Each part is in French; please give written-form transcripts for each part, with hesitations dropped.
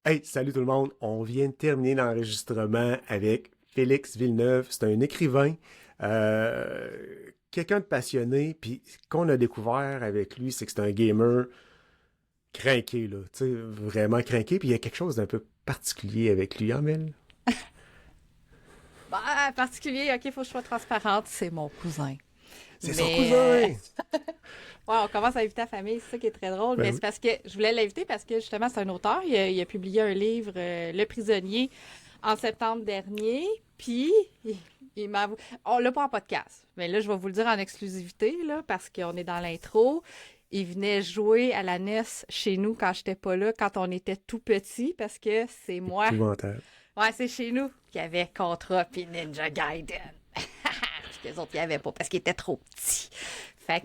Hey, salut tout le monde. On vient de terminer l'enregistrement avec Félix Villeneuve. C'est un écrivain, quelqu'un de passionné. Puis, ce qu'on a découvert avec lui, c'est que c'est un gamer craqué, là. Tu sais, vraiment craqué. Puis, il y a quelque chose d'un peu particulier avec lui, hein, Mel? Bah, particulier, ok, faut que je sois transparente, c'est mon cousin. C'est son Mais, cousin! ouais, on commence à inviter la famille, c'est ça qui est très drôle. Ben Mais oui. c'est parce que je voulais l'inviter parce que justement, c'est un auteur. Il a publié un livre, Le Prisonnier, en septembre dernier. Puis, il m'a. On l'a pas en podcast. Mais là, je vais vous le dire en exclusivité, là, parce qu'on est dans l'intro. Il venait jouer à la NES chez nous quand j'étais pas là, quand on était tout petit, parce que c'est moi. Épouvantable. Ouais, c'est chez nous qu'il y avait Contra puis Ninja Gaiden. Parce que les autres, il n'y avait pas, parce qu'il était trop petit. Ouais.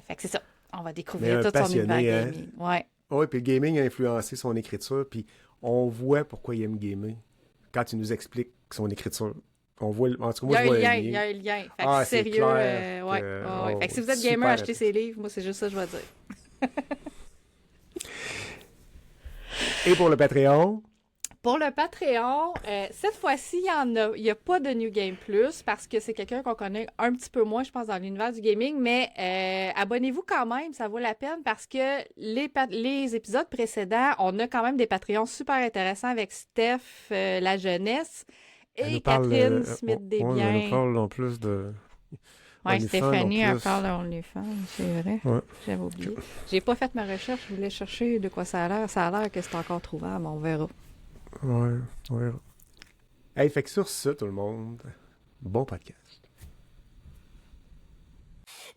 Fait que c'est ça. On va Mais découvrir un tout son univers passionné, hein? gaming. Ouais. Oui, puis le gaming a influencé son écriture. Puis, on voit pourquoi il aime gamer. Quand il nous explique son écriture. On voit, en tout cas, Il y moi, a je un vois un lien, il y lien. a un lien. Fait que Ah, c'est sérieux, clair ouais, que... ouais, ouais. Fait que Oh, si vous êtes gamer, super achetez ses livres. Moi, c'est juste ça que je vais dire. Et pour le Patreon, Pour le Patreon, cette fois-ci, il y a pas de New Game Plus parce que c'est quelqu'un qu'on connaît un petit peu moins, je pense, dans l'univers du gaming, mais abonnez-vous quand même, ça vaut la peine parce que les épisodes précédents, on a quand même des Patreons super intéressants avec Steph, la jeunesse, elle nous et parle, Catherine Smith elle nous Desbiens. parle en plus de Ouais, OnlyFans en Stéphanie, elle plus. parle de OnlyFans, c'est vrai. Ouais, J'avais oublié. J'ai pas fait ma recherche, je voulais chercher de quoi ça a l'air. Ça a l'air que c'est encore trouvable, on verra. ouais, ouais. Hey, fait que sur ça, tout le monde, bon podcast.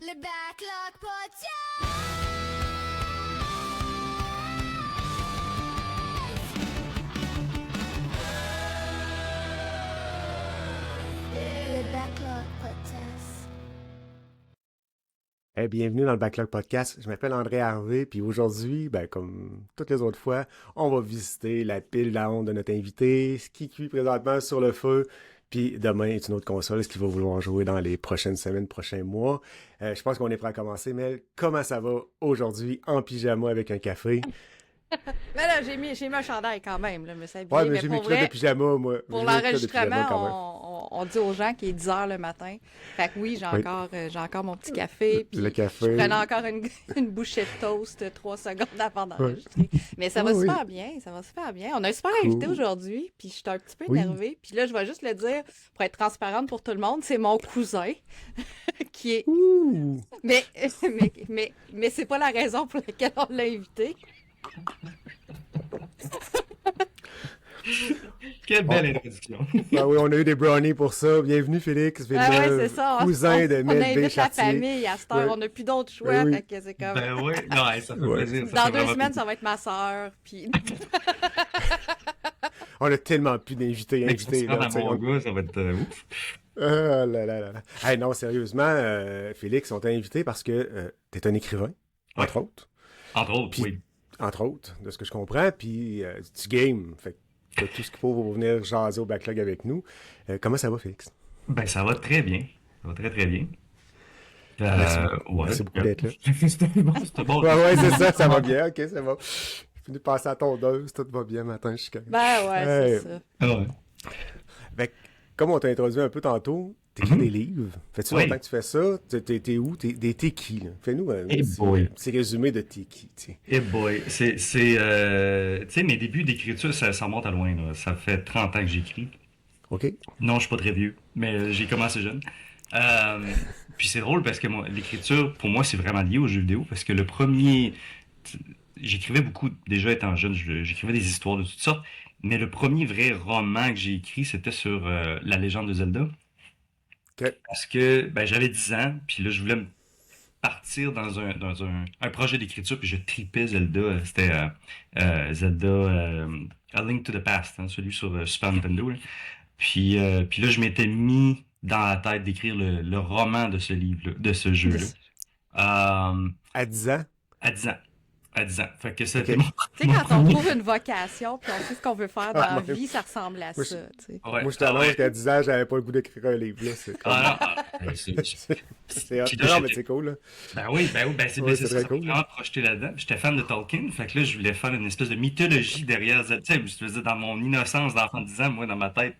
Le Backlog Podcast. Le Backlog Podcast. Hey, bienvenue dans le Backlog Podcast. Je m'appelle André Harvey, puis aujourd'hui, ben, comme toutes les autres fois, on va visiter la pile à honte de notre invité, ce qui cuit présentement sur le feu, puis demain est une autre console, ce qu'il va vouloir jouer dans les prochaines semaines, prochains mois. Je pense qu'on est prêt à commencer, Mel. Comment ça va aujourd'hui en pyjama avec un café? Mais là, j'ai mis un chandail quand même, là, me suis Ouais, habillée. mais Mais j'ai mes pour culottes de vrai, pyjama, moi. pour J'ai mes culottes de pyjama quand même. l'enregistrement, on dit aux gens qu'il est 10 heures le matin. Fait que oui, Oui, j'ai encore mon petit café, le puis je café. prenais encore une bouchée de toast 3 secondes avant Ouais. d'enregistrer. Mais ça va Oui, oui. super bien, ça va super bien. On a un super invité Cool. aujourd'hui, puis je suis un petit peu Oui. énervée. Puis là, je vais juste le dire, pour être transparente pour tout le monde, c'est mon cousin qui est... Ouh! Mais, mais c'est pas la raison pour laquelle on l'a invité. Quelle On- belle on- introduction. Ah oui, on a eu des brownies pour ça. Bienvenue, Félix Ah ouais, c'est Villeneuve, ça. cousin de On Mel B. invite la Chartier. famille à cette heure. Ouais. On n'a plus d'autres choix. Ben oui. Fait que c'est comme... Ben oui, non, hey, ça fait Ouais. plaisir. Ça Dans fait 2 vraiment semaines, plaisir. ça va être ma sœur. Puis... On a tellement plus d'invités Mais tu invités. vas Là, à tu sais, mon gars, ça va être ouf. Ah là là là là. Hey, non, sérieusement, Félix, on t'a invité parce que t'es un écrivain, Ouais. entre autres. Entre autres, Puis, oui. entre autres, de ce que je comprends. Puis, tu games. Fait que t'as tout ce qu'il faut pour venir jaser au backlog avec nous. Comment ça va, Félix? Ben, ça va très bien. Ça va très, très bien. Merci, Ouais. merci beaucoup d'être là. C'était bon. Ouais, ouais, c'est ça, ça va bien. Ok, c'est bon. Je finis de passer à tondeuse, tout va bien matin, je suis correct. Ben ouais, Hey. c'est ça. Ah ouais. Fait que, comme on t'a introduit un peu tantôt, t'écris Mhm. des livres. Fait-tu Oui. longtemps que tu fais ça? T'es où? T'es qui, là? Fais-nous Hey boy. un petit résumé de t'es qui, tu sais. Eh boy. Tu sais, mes débuts d'écriture, ça remonte à loin, là. Ça fait 30 ans que j'écris. OK? Non, je suis pas très vieux, mais j'ai commencé jeune. Euh, Puis c'est drôle parce que l'écriture, pour moi, c'est vraiment lié aux jeux vidéo parce que le premier, j'écrivais beaucoup déjà étant jeune, j'écrivais des histoires de toutes sortes, mais le premier vrai roman que j'ai écrit, c'était sur la légende de Zelda. OK. Parce que ben, j'avais 10 ans, puis là, je voulais me partir dans un projet d'écriture, puis je tripais Zelda. C'était Zelda A Link to the Past, hein, celui sur Super Nintendo, là. Puis là, je m'étais mis dans la tête d'écrire le roman de ce livre, de ce jeu-là. Euh, À 10 ans? à 10 ans. À 10 ans. Fait que ça, Ok. c'est mon, Tu sais, mon quand on premier. trouve une vocation, puis on sait ce qu'on veut faire dans Ah, la ouais. vie, ça ressemble à Moi, ça, tu sais. Ouais, Moi, je ah t'annonce ouais. qu'à 10 ans, j'avais pas le goût d'écrire un livre, là. C'est comme... Ah, non, ah, C'est hot. puis là, Non, mais j'étais. c'est cool, là. Ben oui, Oui, c'est c'est ça, très ça m'a cool, là. vraiment projeté là-dedans. J'étais fan de Tolkien, fait que là, je voulais faire une espèce de mythologie derrière Zelda. Tu sais, je veux dire, dans mon innocence d'enfant de 10 ans, moi, dans ma tête,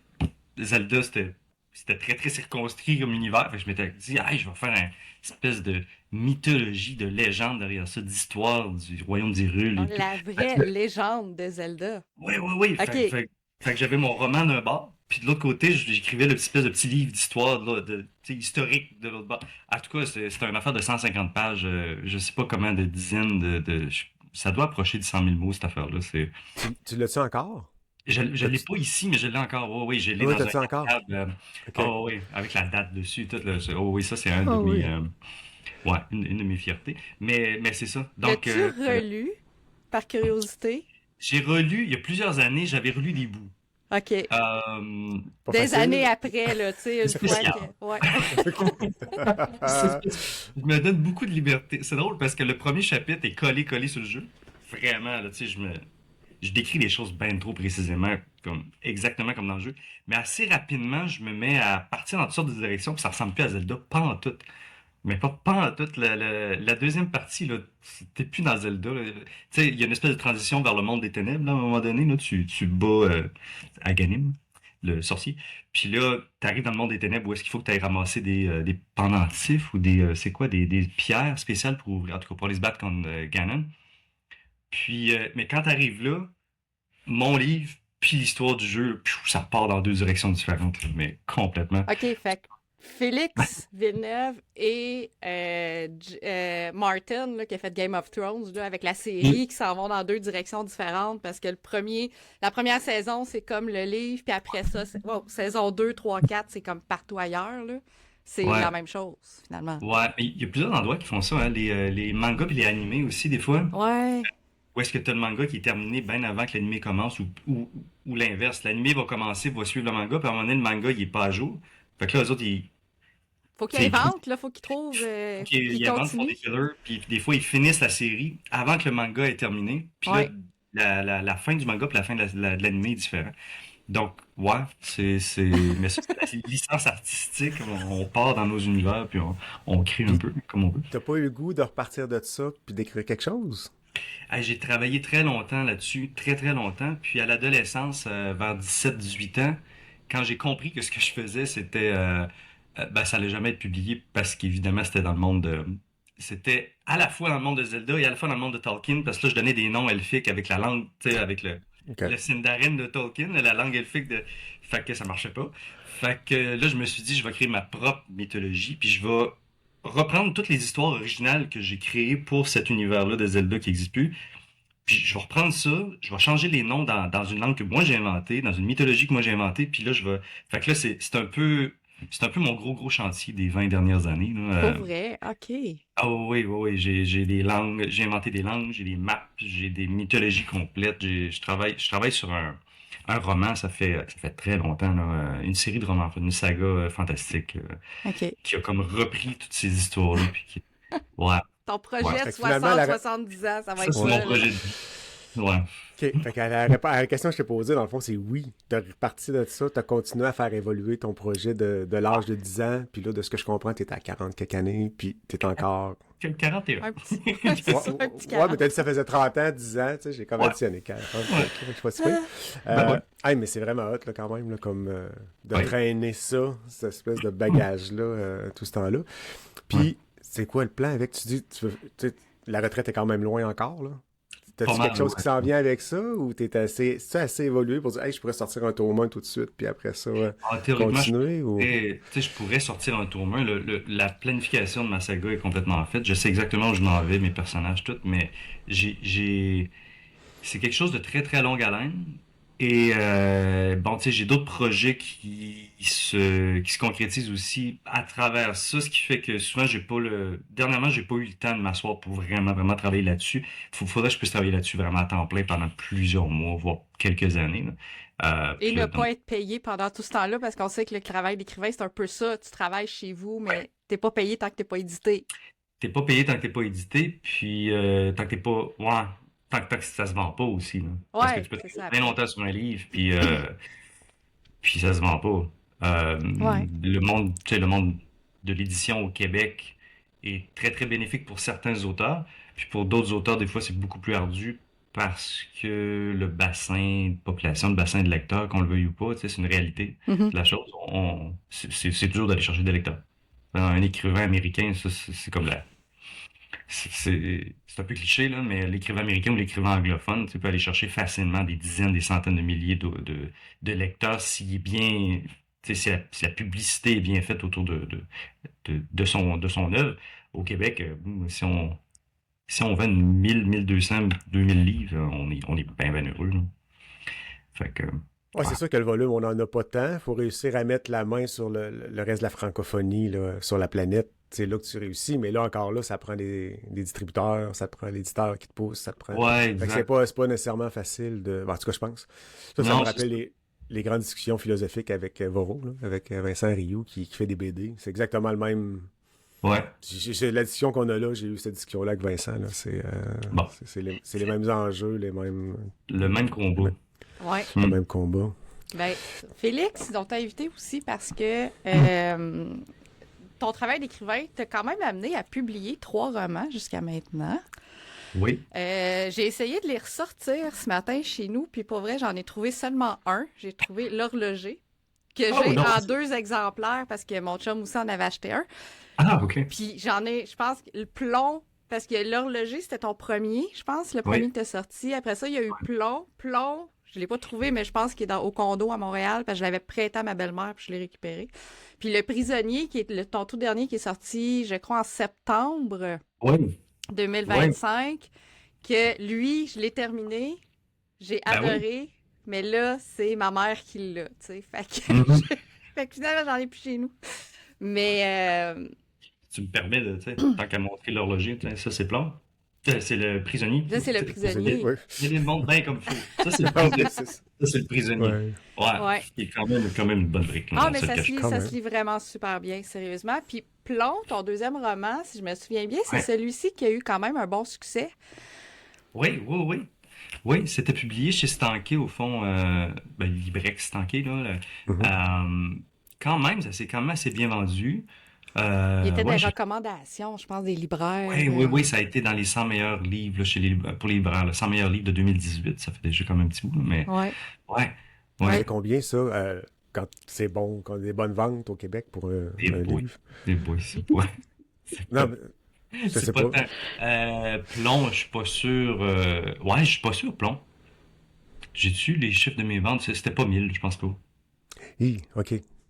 Zelda, c'était très, très circonscrit comme univers. Fait que je m'étais dit, hey, je vais faire une espèce de mythologie, de légende derrière ça, d'histoire du royaume d'Hyrule et Donc, tout. la Fait vraie que légende de Zelda. oui. OK. Fait que j'avais mon roman d'un bord, puis de l'autre côté, j'écrivais le espèce de petit livre d'histoire là, tu sais, historique de l'autre bord. En tout cas, c'était une affaire de 150 pages, je sais pas comment, de dizaines ça doit approcher de 100 000 mots, cette affaire-là. Tu l'as-tu encore? Je l'ai T'as-tu- pas ici, mais je l'ai encore. Oui, je l'ai Ah oui, dans un t'as-tu encore? cartable. Ok. Oh oui, avec la date dessus, tout. Oh oui, ça, c'est un de Ah oui. mes. Ouais, une de mes fiertés. Mais c'est ça. Donc, L'as-tu relu par curiosité? j'ai relu, il y a plusieurs années, j'avais relu des bouts. OK. Pas Des facile. années après, là, tu sais, une fois Spécial. que... Ouais. Ah, Je me donne beaucoup de liberté. C'est drôle parce que le premier chapitre est collé sur le jeu. Vraiment, là, tu sais, je décris les choses bien trop précisément, exactement comme dans le jeu. Mais assez rapidement, je me mets à partir dans toutes sortes de directions, puis ça ressemble plus à Zelda, pas en tout. Mais pas en tout. La deuxième partie, là, t'es plus dans Zelda, là. Tu sais, il y a une espèce de transition vers le monde des ténèbres, là, à un moment donné, là, tu bats Aghanim, le sorcier. Puis là, t'arrives dans le monde des ténèbres où est-ce qu'il faut que t'ailles ramasser des pendentifs ou c'est quoi, des pierres spéciales pour ouvrir, en tout cas, pour aller se battre contre Ganon. Puis, mais quand t'arrives là, mon livre, puis l'histoire du jeu, ça part dans deux directions différentes, là, mais complètement. OK, fait que Félix Villeneuve et Martin, là, qui a fait Game of Thrones, là, avec la série, qui s'en vont dans deux directions différentes, parce que la première saison, c'est comme le livre, puis après ça, saison 2, 3, 4, c'est comme partout ailleurs, là. C'est Ouais. la même chose, finalement. Ouais, mais il y a plusieurs endroits qui font ça, hein, les mangas et les animés aussi, des fois. Ouais. Où est-ce que tu as le manga qui est terminé bien avant que l'animé commence ou l'inverse. L'animé va commencer, va suivre le manga, puis à un moment donné, le manga, il est pas à jour. Fait que là, eux autres, Faut qu'ils inventent, là, faut qu'ils trouvent, ils inventent pour des continuent. fillers, puis des fois, ils finissent la série avant que le manga ait terminé. Puis Ouais. là, la fin du manga puis la fin de l'animé est différent. Donc, ouais, mais ça, c'est la licence artistique. On part dans nos univers, puis on crée un peu comme on veut. T'as pas eu le goût de repartir de ça puis d'écrire quelque chose? Hey, j'ai travaillé très longtemps là-dessus, très très longtemps. Puis à l'adolescence, vers 17-18 ans, quand j'ai compris que ce que je faisais, c'était, ben, ça allait jamais être publié parce qu'évidemment, c'était dans le monde de, c'était à la fois dans le monde de Zelda et à la fois dans le monde de Tolkien, parce que là, je donnais des noms elfiques avec la langue, tu sais, avec Ok. le Sindarin de Tolkien, la langue elfique de, fait que ça marchait pas. Fait que là, je me suis dit, je vais créer ma propre mythologie, puis je vais reprendre toutes les histoires originales que j'ai créées pour cet univers-là de Zelda qui n'existe plus. Puis je vais reprendre ça, je vais changer les noms dans une langue que moi j'ai inventée, dans une mythologie que moi j'ai inventée, puis là je vais. Fait que là, c'est un peu mon gros chantier des 20 dernières années, là. Pour vrai, OK. Ah oui, j'ai des langues, j'ai inventé des langues, j'ai des maps, j'ai des mythologies complètes. Je travaille sur un roman, ça fait très longtemps, là, une série de romans, en fait, une saga fantastique OK. qui a comme repris toutes ces histoires-là, puis ouais, Ton Ouais. projet Fait de que finalement, 70 ans, ça va Ça, être c'est ça, mon là. projet de vie. Ouais. OK. Fait qu'à à la question que je t'ai posée, dans le fond, c'est oui. T'as reparti de ça, t'as continué à faire évoluer ton projet de l'âge de 10 ans, puis là, de ce que je comprends, t'es à 40 quelques années, puis t'es encore... 41. Un petit, c'est ça, un petit Ouais, mais t'as dit que ça faisait 30 ans, 10 ans, tu sais, j'ai comme Ouais. additionné 40. Ouais. Je sais pas si oui. Ben ouais. Hey, mais c'est vraiment hot, là, quand même, là, comme de Ouais. traîner ça, cette espèce de bagage-là, tout ce temps-là. Puis, Ouais. c'est quoi le plan avec, tu dis, tu sais, la retraite est quand même loin encore, là? Pas T'as-tu mal, quelque chose ouais. qui s'en vient avec ça, ou c'est assez évolué pour dire, hey, je pourrais sortir un tome 1 tout de suite, puis après ça, Théoriquement, continuer, ou... tu sais, je pourrais sortir un tour 1. La planification de ma saga est complètement faite. Je sais exactement où je m'en vais, mes personnages, tout, mais c'est quelque chose de très très longue haleine. Et bon, tu sais, j'ai d'autres projets qui se concrétisent aussi à travers ça, ce qui fait que souvent dernièrement, j'ai pas eu le temps de m'asseoir pour vraiment travailler là-dessus. Faudrait que je puisse travailler là-dessus vraiment à temps plein pendant plusieurs mois, voire quelques années, là. Et Puis ne là, pas être payé pendant tout ce temps-là, parce qu'on sait que le travail d'écrivain, c'est un peu ça. Tu travailles chez vous, mais t'es pas payé tant que t'es pas édité. t'es pas payé tant que t'es pas édité, puis tant que t'es pas, ouais, tant que ça se vend pas aussi, là. Parce que Ouais, tu peux c'est ça. travailler bien longtemps sur un livre, puis ça se vend pas. Ouais. Le monde, tu sais, le monde de l'édition au Québec est très très bénéfique pour certains auteurs, puis pour d'autres auteurs, des fois, c'est beaucoup plus ardu parce que le bassin de population, le bassin de lecteurs, qu'on le veuille ou pas, tu sais, c'est une réalité Mhm. de la chose. C'est toujours d'aller chercher des lecteurs. Un écrivain américain, ça, c'est comme la, c'est un peu cliché, là, mais l'écrivain américain ou l'écrivain anglophone, tu peux aller chercher facilement des dizaines, des centaines de milliers de lecteurs s'il est bien, tu sais, si la publicité est bien faite autour de son œuvre. Au Québec, si on vend 1000, 1200, 2000 livres, on est bien, bien heureux, là. Fait que, Ouais, ouais. c'est sûr que le volume, on n'en a pas tant. Il faut réussir à mettre la main sur le reste de la francophonie là, sur la planète. C'est là que tu réussis, mais là encore là, ça prend des distributeurs, ça te prend l'éditeur qui te pousse, ça te prend. Ouais, Fait que exact. c'est pas nécessairement facile de. En tout cas, je pense. Ça me Non, c'est rappelle ça. les grandes discussions philosophiques avec Voro, là, avec Vincent Rioux qui fait des BD. C'est exactement le même. Ouais. C'est la discussion qu'on a là, j'ai eu cette discussion-là avec Vincent. Là. Bon, C'est les mêmes enjeux, le même les combat. mêmes, Ouais. le Hmm. même combat. Ben, Félix, on t'a invité aussi parce que ton travail d'écrivain t'a quand même amené à publier 3 romans jusqu'à maintenant. Oui. J'ai essayé de les ressortir ce matin chez nous, puis pour vrai, j'en ai trouvé seulement un. J'ai trouvé L'Horloger, que Oh, j'ai non. en 2 exemplaires parce que mon chum aussi en avait acheté un. Ah, OK. Puis j'en ai, je pense, le Plomb, parce que L'Horloger, c'était ton premier, je pense, le Oui. premier que t'as sorti. Après ça, il y a eu Plomb. Plomb, je l'ai pas trouvé, mais je pense qu'il est au condo à Montréal, parce que je l'avais prêté à ma belle-mère, puis je l'ai récupéré. Puis Le Prisonnier, qui est ton tout dernier, qui est sorti, je crois, en septembre Oui. Oui. 2025, que lui, je l'ai terminé, j'ai Ben oui. adoré, mais là, c'est ma mère qui l'a, tu sais. Fait que, Mhm. fait que finalement, j'en ai plus chez nous. Mais Tu me permets de, tu sais, tant qu'à montrer l'horloger, tu sais, ça c'est Plomb. C'est le prisonnier. là, c'est Le Prisonnier. Oui. Il y a des mondes bien comme il faut. Ça c'est le Ah, prisonnier. oui, c'est ça. Ça c'est le prisonnier. Ouais. Ouais. Ouais. Il est quand même une bonne brique, là, Ah, on mais se le ça se cache lit, quand ça même. se lit vraiment super bien, sérieusement. Puis Plomb, ton deuxième roman, si je me souviens bien, c'est pas. Ouais. celui-ci qui a eu quand même un bon succès. Oui, oui, oui. Oui, c'était publié chez Stanké, au fond, Librex Stanké, là. Mhm. Quand même, ça s'est quand même assez bien vendu. Il était Ouais, des recommandations, je pense, des libraires. oui, oui, oui, ça a été dans les 100 meilleurs livres là, pour les libraires, les 100 meilleurs livres de 2018. Ça fait déjà quand même un petit bout, là, mais Ouais. ouais, C'est ouais, combien ça quand c'est bon, quand il y a des bonnes ventes au Québec pour des un boys, livre? des boys, c'est pas, c'est Non, pas, mais je c'est sais pas pas. tant. Plomb, je suis pas sûr. Ouais, je suis pas sûr, Plomb. J'ai-tu les chiffres de mes ventes? C'était pas 1000, je pense pas. OK.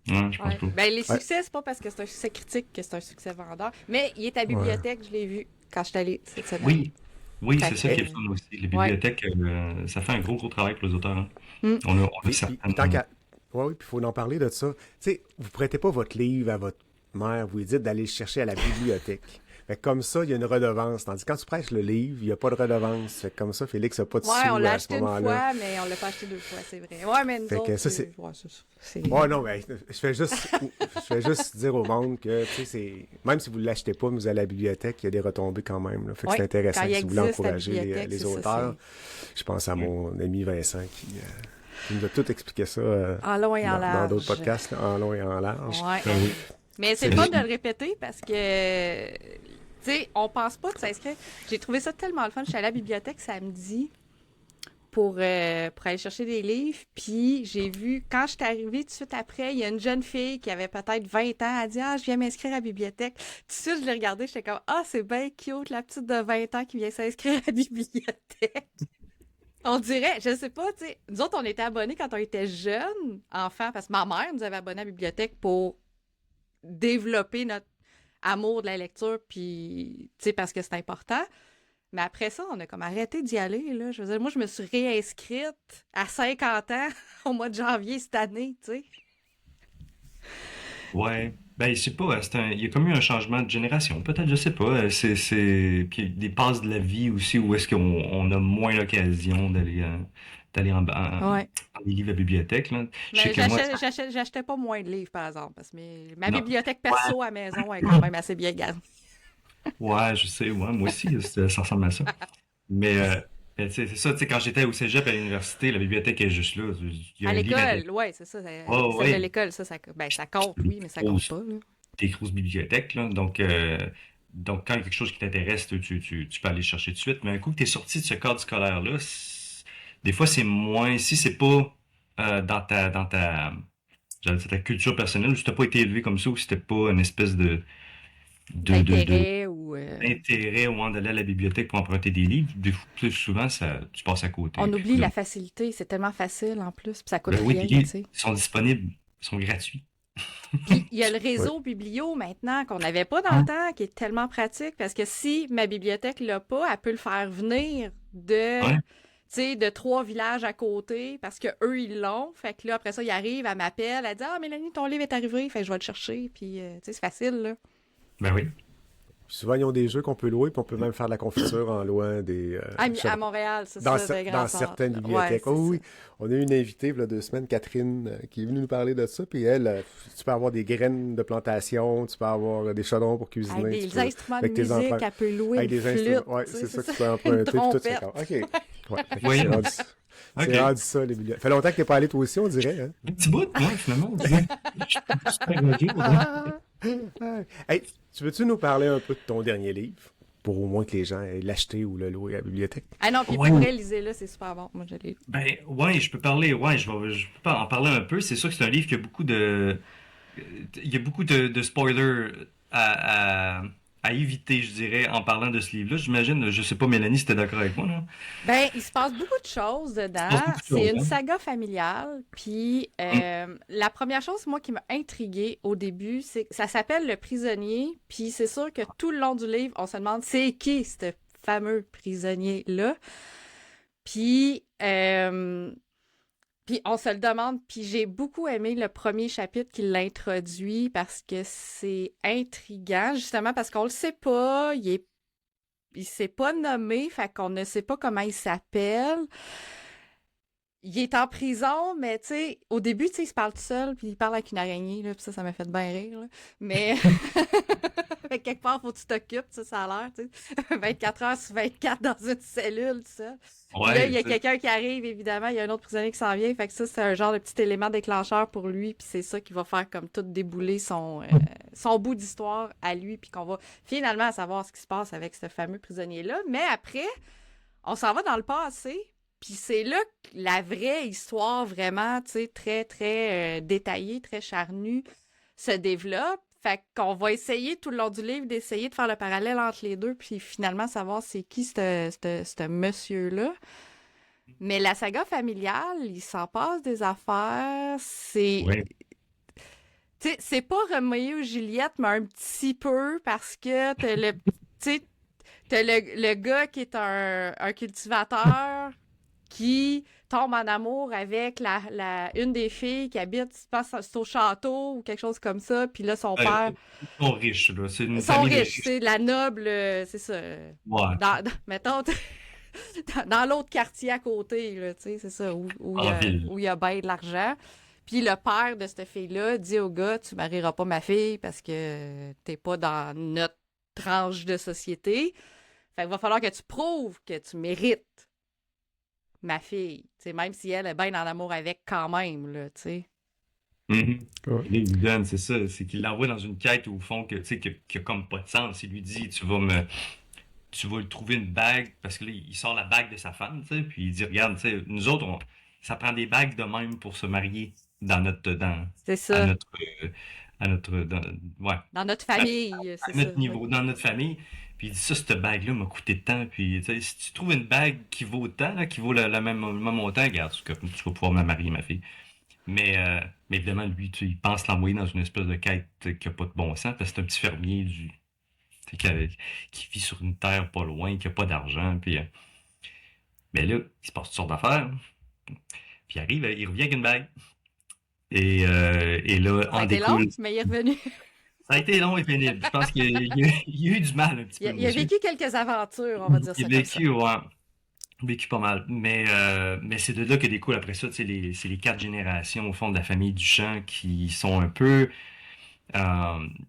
Ouais, je pense Ouais. pas. Ben, les Ouais. succès, c'est pas parce que c'est un succès critique que c'est un succès vendeur. Mais il est à la Ouais. bibliothèque, je l'ai vu quand je suis allée cette semaine. Oui, oui, Fait c'est ça qui est que, le fun aussi. Les ouais. bibliothèques, ça fait un gros, gros travail pour les auteurs, hein. Mm. On a Puis certaines. tant qu'à. Ouais, oui, puis il faut en parler de ça. Tu sais, vous prêtez pas votre livre à votre mère, vous lui dites d'aller le chercher à la bibliothèque. Fait que comme ça, il y a une redevance. Tandis que quand tu prêches le livre, il n'y a pas de redevance. Fait que comme ça, Félix n'a pas de Ouais, on sous l'a à ce acheté une moment-là. fois, mais on l'a pas acheté 2 fois, c'est vrai. Ouais, mais nous Fait que autres, ça, c'est. ouais, c'est... Ouais, non, mais je fais juste dire au monde que, tu sais, même si vous ne l'achetez pas, vous allez à la bibliothèque, il y a des retombées quand même. Là. Fait que Ouais, c'est intéressant quand il si vous voulez existe la encourager bibliothèque, les c'est ça, auteurs. Je pense à mon ami Vincent qui nous a tout expliqué ça En long et en dans d'autres large. podcasts, là, en long et en large. Ouais. Ah oui. Mais c'est le fun de le répéter parce que, tu sais, on pense pas de s'inscrire. J'ai trouvé ça tellement le fun. Je suis allée à la bibliothèque samedi pour aller chercher des livres. Puis j'ai vu, quand je suis arrivée tout de suite après, il y a une jeune fille qui avait peut-être 20 ans. Elle dit « Ah, je viens m'inscrire à la bibliothèque. » Tout de suite, je l'ai regardée. J'étais comme « Ah, c'est bien cute, la petite de 20 ans qui vient s'inscrire à la bibliothèque. » On dirait, je sais pas, tu sais, nous autres, on était abonnés quand on était jeunes, enfants, parce que ma mère nous avait abonnés à la bibliothèque pour développer notre amour de la lecture, puis, tu sais, parce que c'est important. Mais après ça, on a comme arrêté d'y aller, là. Je veux dire, moi, je me suis réinscrite à 50 ans au mois de janvier cette année, tu sais. Ouais. Ben, je sais pas, il y a comme eu un changement de génération. Peut-être, je sais pas. Puis des passes de la vie aussi où est-ce on a moins l'occasion d'aller Ouais. dans les livres à bibliothèque, là. Je sais Mais que moi, j'achetais pas moins de livres, par exemple, parce que ma non. bibliothèque perso à la maison est quand même assez bien garnie. Ouais, je sais, ouais, moi aussi, ça ressemble à ça. Mais, tu sais, c'est ça, tu sais, quand j'étais au cégep à l'université, la bibliothèque est juste là. Il y a À un livre l'école, ouais, c'est ça. Oh, Celle de ouais, l'école, ben, ça compte, oui, mais ça compte pas, là. des grosses bibliothèques, là. Donc, quand il y a quelque chose qui t'intéresse, tu peux aller chercher tout de suite. Mais un coup que tu es sorti de ce cadre scolaire-là, des fois, c'est moins, si c'est pas j'allais dire ta culture personnelle, ou si t'as pas été élevé comme ça, ou si t'as pas une espèce de D'intérêt ou... d'intérêt au moment d'aller à la bibliothèque pour emprunter des livres, plus souvent, tu passes à côté. On Puis oublie là, la facilité, c'est tellement facile en plus, puis ça coûte ben oui, rien, puis tu ils sais. sont disponibles, ils sont gratuits. Puis il y a le Ouais. réseau biblio maintenant qu'on n'avait pas dans le Hein? temps, qui est tellement pratique parce que si ma bibliothèque l'a pas, elle peut le faire venir de, tu Ouais. sais, de 3 villages à côté parce que eux ils l'ont. Fait que là après ça, il arrive, elle m'appelle, elle dit ah Mélanie, ton livre est arrivé, fait que je vais le chercher. Puis tu sais, c'est facile là. Ben oui. Souvent, ils ont des jeux qu'on peut louer, puis on peut même faire de la confiture en louant des À Montréal, c'est dans, ça, de grand dans centre. certaines Ouais, bibliothèques. c'est Oh ça. oui, on a eu une invitée, il y a 2 semaines, Catherine, qui est venue nous parler de ça. Puis elle, tu peux avoir des graines de plantation, tu peux avoir des chaudrons pour Avec cuisiner, tu des peux, instruments de avec tes musique, enfants, elle peut louer avec une des instruments. flûte, Ouais, tu sais, c'est c'est ça que ça, tu peux une emprunter, puis tout ça. trompette. OK. Ouais, fait que Oui. c'est OK. rendu ça, les bibliothèques. Fait longtemps que t'es pas allé toi aussi, on dirait. Hein? Un petit bout, moi, finalement. Je suis super bloqué pour vrai. Hey, tu veux-tu nous parler un peu de ton dernier livre? Pour au moins que les gens aient l'acheter ou le louer à la bibliothèque. Ah non, puis Ouais. pour elle, lisez-le, c'est super bon. Moi, je l'ai lu. Ben, ouais, je peux parler, ouais, je peux en parler un peu. C'est sûr que c'est un livre qui a beaucoup il y a beaucoup de spoilers à éviter, je dirais, en parlant de ce livre-là. J'imagine, je sais pas, Mélanie, si t'es d'accord avec moi, là. Ben, il se passe beaucoup de choses Il se passe dedans. beaucoup de C'est choses, une hein. saga familiale. Puis, la première chose, moi, qui m'a intriguée au début, c'est que ça s'appelle Le Prisonnier. Puis, c'est sûr que tout le long du livre, on se demande c'est qui ce fameux prisonnier-là. Puis, puis on se le demande. Puis, j'ai beaucoup aimé le premier chapitre qui l'introduit parce que c'est intriguant, justement parce qu'on le sait pas. Il s'est pas nommé, fait qu'on ne sait pas comment il s'appelle. Il est en prison, mais tu sais, au début, tu sais, il se parle tout seul, puis il parle avec une araignée, là, puis ça m'a fait bien rire, là. Mais fait que quelque part, faut que tu t'occupes, ça a l'air, tu sais. 24 heures sur 24 dans une cellule, tout ça. Puis là, Ouais, il y a c'est- quelqu'un qui arrive, évidemment, il y a un autre prisonnier qui s'en vient, fait que ça, c'est un genre de petit élément déclencheur pour lui, puis c'est ça qui va faire comme tout débouler son bout d'histoire à lui, puis qu'on va finalement savoir ce qui se passe avec ce fameux prisonnier-là. Mais après, on s'en va dans le passé, puis c'est là que la vraie histoire vraiment, tu sais, très, très détaillée, très charnue, se développe. Fait qu'on va essayer tout le long du livre d'essayer de faire le parallèle entre les deux, puis finalement savoir c'est qui ce monsieur-là. Mais la saga familiale, il s'en passe des affaires. ouais. Tu sais, c'est pas Roméo et Juliette, mais un petit peu parce que tu sais, t'as le gars qui est un cultivateur qui tombe en amour avec une des filles qui habite, je pense, c'est au château ou quelque chose comme ça. Puis là, son père, Ils sont riches, là. C'est une ils sont famille de riches, riches. c'est la noble, c'est ça. Ouais. Mettons, dans l'autre quartier à côté, là, tu sais, c'est ça, En ville. où il y a bien de l'argent. Puis le père de cette fille-là dit au gars, tu marieras pas ma fille parce que t'es pas dans notre tranche de société. Fait qu'il va falloir que tu prouves que tu mérites ma fille. Tu sais, même si elle est bien en amour avec quand même, là, tu sais. Mhm. Ouais. Il lui donne, c'est ça. C'est qu'il l'envoie dans une quête au fond que, tu sais, qui a comme pas de sens. Il lui dit, tu vas lui trouver une bague, parce que là, il sort la bague de sa femme, tu sais, puis il dit, regarde, tu sais, nous autres, ça prend des bagues de même pour se marier C'est à ça. notre, ouais, Dans notre famille, à c'est ça. notre niveau, dans notre famille. Puis il dit ça, cette bague-là m'a coûté tant. Puis tu sais, si tu trouves une bague qui vaut tant, là, qui vaut le même montant, regarde, tu vas pouvoir me marier, ma fille. Mais évidemment, lui, il pense l'envoyer dans une espèce de quête qui n'a pas de bon sens, parce que c'est un petit fermier tu sais, qui vit sur une terre pas loin, qui n'a pas d'argent. Puis, mais là, il se passe toutes sortes d'affaires. Puis il arrive, il revient avec une bague. Et là, Ça a en été long, découle. mais il est revenu. Ça a été long et pénible. Je pense qu'il a eu du mal un petit peu, Il a monsieur. vécu quelques aventures, on va dire Il ça a comme ça. vécu, ouais. Vécu pas mal. Mais c'est de là que découle après ça, tu sais, c'est les 4 générations au fond de la famille Duchamp qui sont un peu.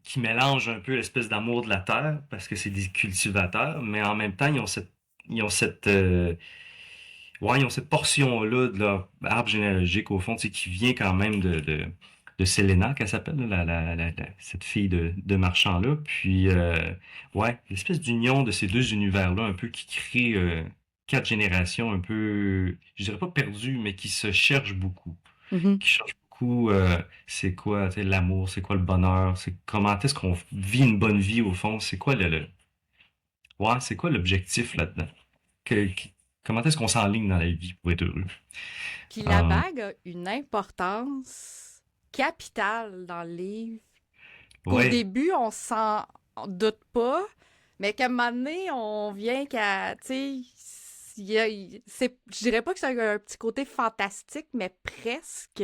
qui mélangent un peu l'espèce d'amour de la terre, parce que c'est des cultivateurs, mais en même temps, ils ont cette, ouais, ils ont cette portion-là de leur arbre généalogique, au fond, tu sais, qui vient quand même de Selena, qu'elle s'appelle, là, cette fille de marchand-là. Puis, ouais, l'espèce d'union de ces deux univers-là, un peu qui crée quatre générations un peu, je dirais pas perdues, mais qui se cherchent beaucoup. Mhm. Qui cherchent beaucoup, c'est quoi, tu sais, l'amour, c'est quoi le bonheur, c'est comment est-ce qu'on vit une bonne vie, au fond, c'est quoi ouais, c'est quoi l'objectif là-dedans? Que- qui- Comment est-ce qu'on s'enligne dans la vie pour être heureux? Puis la Euh, bague a une importance capitale dans le livre, qu'au ouais, début, on s'en doute pas, mais qu'à un moment donné, on vient qu'à, tu sais, je dirais pas que c'est un petit côté fantastique, mais presque.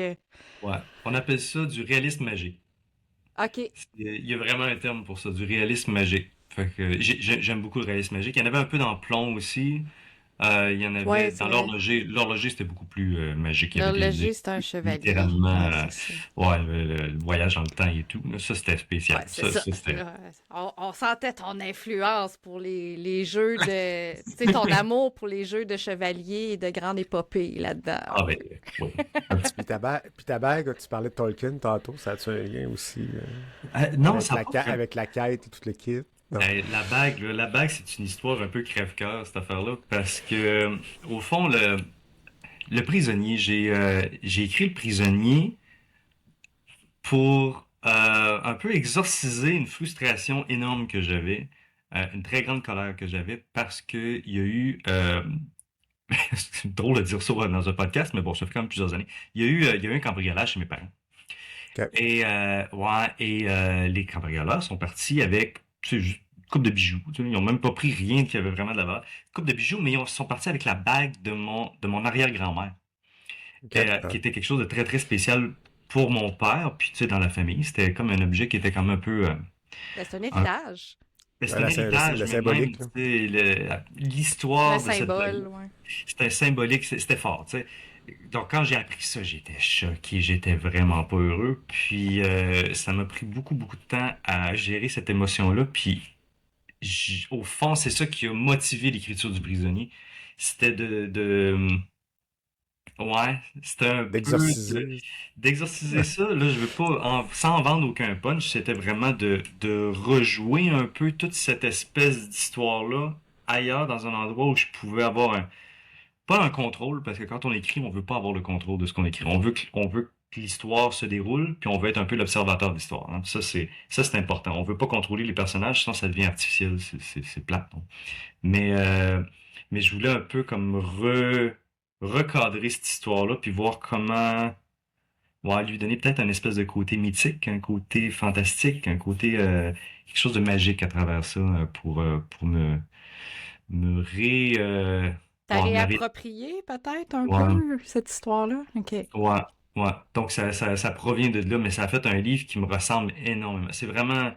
ouais. On appelle ça du réalisme magique. OK. Il y a vraiment un terme pour ça, du réalisme magique. Fait que j'aime beaucoup le réalisme magique. Il y en avait un peu dans Plomb aussi. Il y en Ouais, avait c'est dans vrai. l'horloger. L'horloger, c'était beaucoup plus magique. Il y avait L'horloger, c'est un chevalier. littéralement, Ouais, c'est ça. ouais, le voyage dans le temps et tout. Ça, c'était Ouais, spécial. c'est Ça, ça. c'était. On sentait ton influence pour les jeux de... Tu sais, ton amour pour les jeux de chevalier et de grande épopée là-dedans. Ah ben, oui. Un petit Puis puis ta bague, tu parlais de Tolkien tantôt, ça a-tu un lien aussi Non, avec ça n'a pas vraiment. avec la quête et tout le kit? Non. La bague, là, la bague, c'est une histoire un peu crève-cœur, cette affaire-là, parce que, au fond, le prisonnier, j'ai écrit le prisonnier pour un peu exorciser une frustration énorme que j'avais, une très grande colère que j'avais, parce que il y a eu, c'est drôle de dire ça dans un podcast, mais bon, ça fait quand même plusieurs années, il y a eu un cambriolage chez mes parents. OK. Et ouais, et les cambrioleurs sont partis avec, tu sais, juste une coupe de bijoux. Tu sais, ils ont même pas pris rien qui avait vraiment de la valeur. Une coupe de bijoux, mais ils sont partis avec la bague de mon arrière-grand-mère, OK. qui était quelque chose de très très spécial pour mon père, puis tu sais, dans la famille, c'était comme un objet qui était comme un peu, Ben, c'est un un- héritage. ben, c'est un Le héritage, mais même, symbolique, tu là. sais, Un l'histoire de cette bague, symbole, ouais. c'était symbolique, c'était fort, tu sais. Donc, quand j'ai appris ça, j'étais choqué, j'étais vraiment pas heureux. Puis, ça m'a pris beaucoup, beaucoup de temps à gérer cette émotion-là. Puis, au fond, c'est ça qui a motivé l'écriture du prisonnier. C'était ouais, c'était un peu D'exorciser. d'exorciser ça. Là, je veux pas, sans vendre aucun punch, c'était vraiment de rejouer un peu toute cette espèce d'histoire-là ailleurs, dans un endroit où je pouvais avoir pas un contrôle, parce que quand on écrit, on veut pas avoir le contrôle de ce qu'on écrit. On veut que l'histoire se déroule, puis on veut être un peu l'observateur de l'histoire, hein. Ça, c'est important. On veut pas contrôler les personnages, sinon ça devient artificiel, c'est plate, non? Mais, euh, mais je voulais un peu comme recadrer cette histoire-là, puis voir comment, ouais, lui donner peut-être un espèce de côté mythique, un côté fantastique, un côté, quelque chose de magique à travers ça, pour me T'as ouais, réapproprié peut-être un ouais. peu cette histoire-là? OK. Ouais, ouais. Donc ça provient de là, mais ça a fait un livre qui me ressemble énormément. C'est vraiment,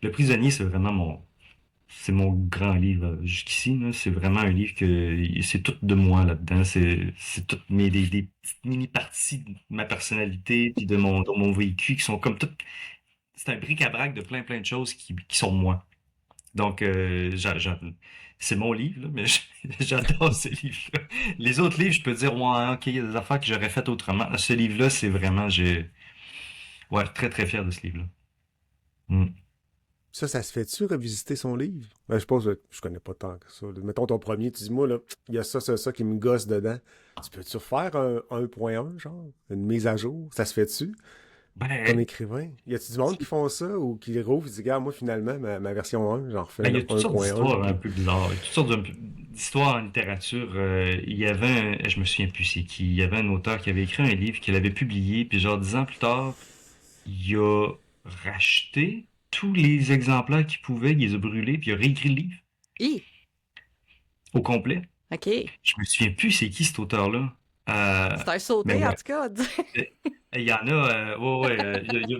Le Prisonnier, c'est mon grand livre jusqu'ici, là. C'est vraiment un livre que, c'est tout de moi là-dedans. C'est toutes des petites mini-parties de ma personnalité puis de mon vécu qui sont comme toutes, c'est un bric-à-brac de plein de choses qui sont moi. Donc, c'est mon livre, là, mais j'adore ce livre-là. Les autres livres, je peux dire, ouais, ok, il y a des affaires que j'aurais faites autrement. Ce livre-là, c'est vraiment, ouais, très très fier de ce livre-là. Mm. Ça se fait-tu revisiter son livre? Ben, je pense que je connais pas tant que ça. Mettons ton premier, tu dis, moi, là, il y a ça qui me gosse dedans. Tu peux-tu refaire un 1.1, genre? Une mise à jour? Ça se fait-tu? Comme Ben, écrivain? Y a-tu du monde qui font ça ou qui rouvre et disent, regarde, moi, finalement, ma version 1, j'en refais il y a le toutes sortes 1.1, d'histoires un puis... peu bizarres. Il y a toutes sortes d'histoires en littérature. Il y avait je me souviens plus c'est qui. Il y avait un auteur qui avait écrit un livre qu'il avait publié, puis genre 10 ans plus tard, il a racheté tous les exemplaires qu'il pouvait, il les a brûlés, puis il a réécrit le livre Hi! au complet. OK. Je me souviens plus c'est qui cet auteur-là. C'est un Mais sauté, en ouais. tout cas. Euh, Il y en a, ouais, ouais,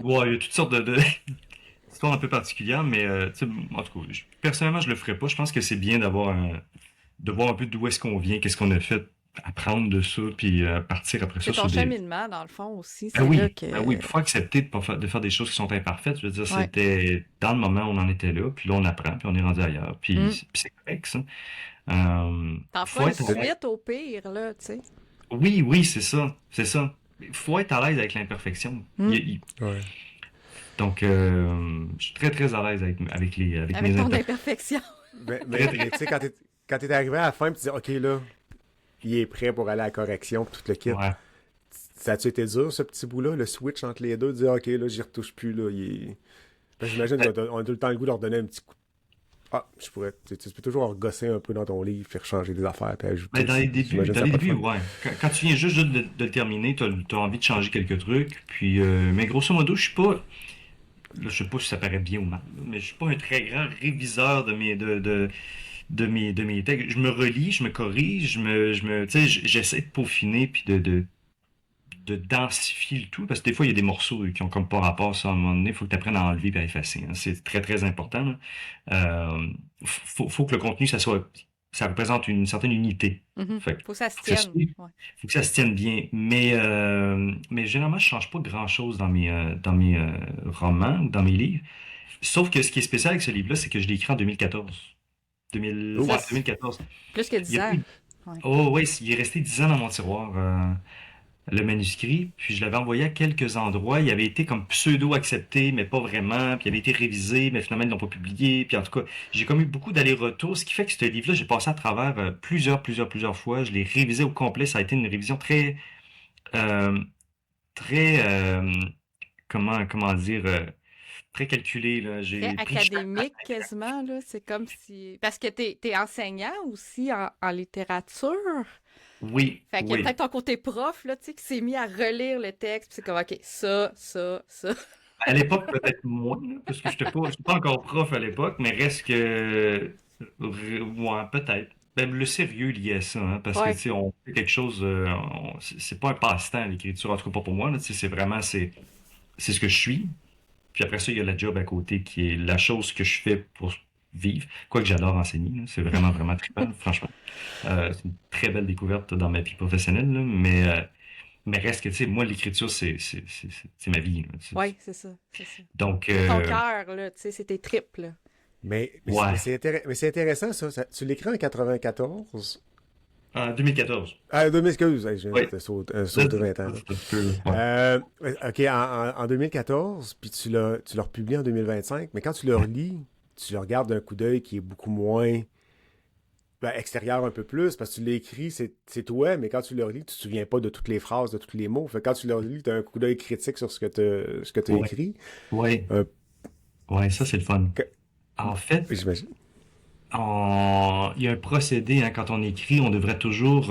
ouais, il y a toutes sortes d'histoires un peu particulières, mais tu sais, en tout personnellement, je le ferais pas. Je pense que c'est bien de voir un peu d'où est-ce qu'on vient, qu'est-ce qu'on a fait, apprendre de ça, puis partir après ça C'est ton sur des... cheminement, dans le fond, aussi. Ben C'est là oui, que... ben oui, il faut accepter de faire des choses qui sont imparfaites. Je veux dire, Ouais. c'était dans le moment où on en était là, puis là on apprend, puis on est rendu ailleurs, Mm. puis c'est correct ça. T'en Faut feras une être à l'aise. suite au pire, là, tu sais. Oui, oui, c'est ça, c'est ça. Il faut être à l'aise avec l'imperfection. Mm. Ouais. Donc, je suis très très à l'aise avec Avec mes ton imperfections. imperfection. Mais tu sais, quand t'es arrivé à la fin, puis tu dis, OK, là, il est prêt pour aller à la correction, puis tout le kit. Ouais. Ça a-tu été dur, ce petit bout-là, le switch entre les deux, de dire, OK, là, j'y retouche plus, là, Parce que j'imagine qu'on a tout le temps le goût de leur donner un petit coup. Ah, je pourrais. Tu peux toujours regosser un peu dans ton livre, faire changer des affaires, puis ajouter. Ben, J'imagine dans ça les pas de débuts, fun. ouais. Quand tu viens juste de le terminer, t'as envie de changer quelques trucs. Puis, mais grosso modo, je suis pas. Là, je sais pas si ça paraît bien ou mal, là, mais je suis pas un très grand réviseur de mes textes. Je me relis, je me corrige, tu sais, j'essaie de peaufiner puis de densifier le tout, parce que des fois, il y a des morceaux qui ont comme pas rapport, ça, à un moment donné, il faut que tu apprennes à enlever et à effacer, hein. C'est très, très important, là. Faut que le contenu, ça représente une certaine unité. Mhm. Fait que, Faut que ça se faut que ça, tienne. Ouais. faut que ça se tienne bien. Mais généralement, je change pas grand-chose dans mes romans ou dans mes livres. Sauf que ce qui est spécial avec ce livre-là, c'est que je l'ai écrit en 2014. Ouf. Ça, Ouais, 2014. plus que Il 10 y a ans. plus... Ouais. Oh, ouais, il est resté 10 ans dans mon tiroir, le manuscrit. Puis je l'avais envoyé à quelques endroits. Il avait été comme pseudo-accepté, mais pas vraiment. Puis il avait été révisé, mais finalement, ils l'ont pas publié. Puis en tout cas, j'ai comme eu beaucoup d'allers-retours, ce qui fait que ce livre-là, j'ai passé à travers plusieurs fois. Je l'ai révisé au complet. Ça a été une révision euh, très, comment dire, très calculée, là. Très J'ai pris chaque... académique, quasiment, là. C'est comme si... Parce que t'es enseignant aussi en littérature. Oui, Fait qu'il y a oui. peut-être ton côté prof, là, tu sais, qui s'est mis à relire le texte. Puis c'est comme, OK, ça. À l'époque, peut-être moins, là, parce que j'étais pas encore prof à l'époque, mais reste que, ouais, peut-être. Ben, le sérieux lié à ça, hein, parce que, tu Ouais. sais, on fait quelque chose, c'est pas un passe-temps, l'écriture, en tout cas pas pour moi, là, tu sais, c'est vraiment, c'est ce que je suis. Puis après ça, il y a la job à côté qui est la chose que je fais pour vivre. Quoique j'adore enseigner, là, c'est vraiment, vraiment trippant, franchement. C'est une très belle découverte dans ma vie professionnelle, là, mais reste que, tu sais, moi, l'écriture, c'est ma vie, là, Ouais, c'est ça. C'est ça. donc, C'est ton cœur, là, tu sais, c'est tes tripes, là. ouais, Mais c'est intéressant, ça. Tu l'écris en 94? en 2014. Ah, 2012, hey, je viens Oui. de un saut de 20 ans, là. Ouais. OK, en 2014, puis tu l'as republié en 2025, mais quand tu le relis, tu le regardes d'un coup d'œil qui est beaucoup moins extérieur un peu plus, parce que tu l'écris, c'est toi, mais quand tu le relis, tu te souviens pas de toutes les phrases, de tous les mots. Fait que quand tu le relis, tu as un coup d'œil critique sur ce que tu as Ouais. écrit. Ouais. Euh, Ouais, ça, c'est le fun. que- En fait, J'imagine. il y a un procédé, hein, quand on écrit, on devrait toujours,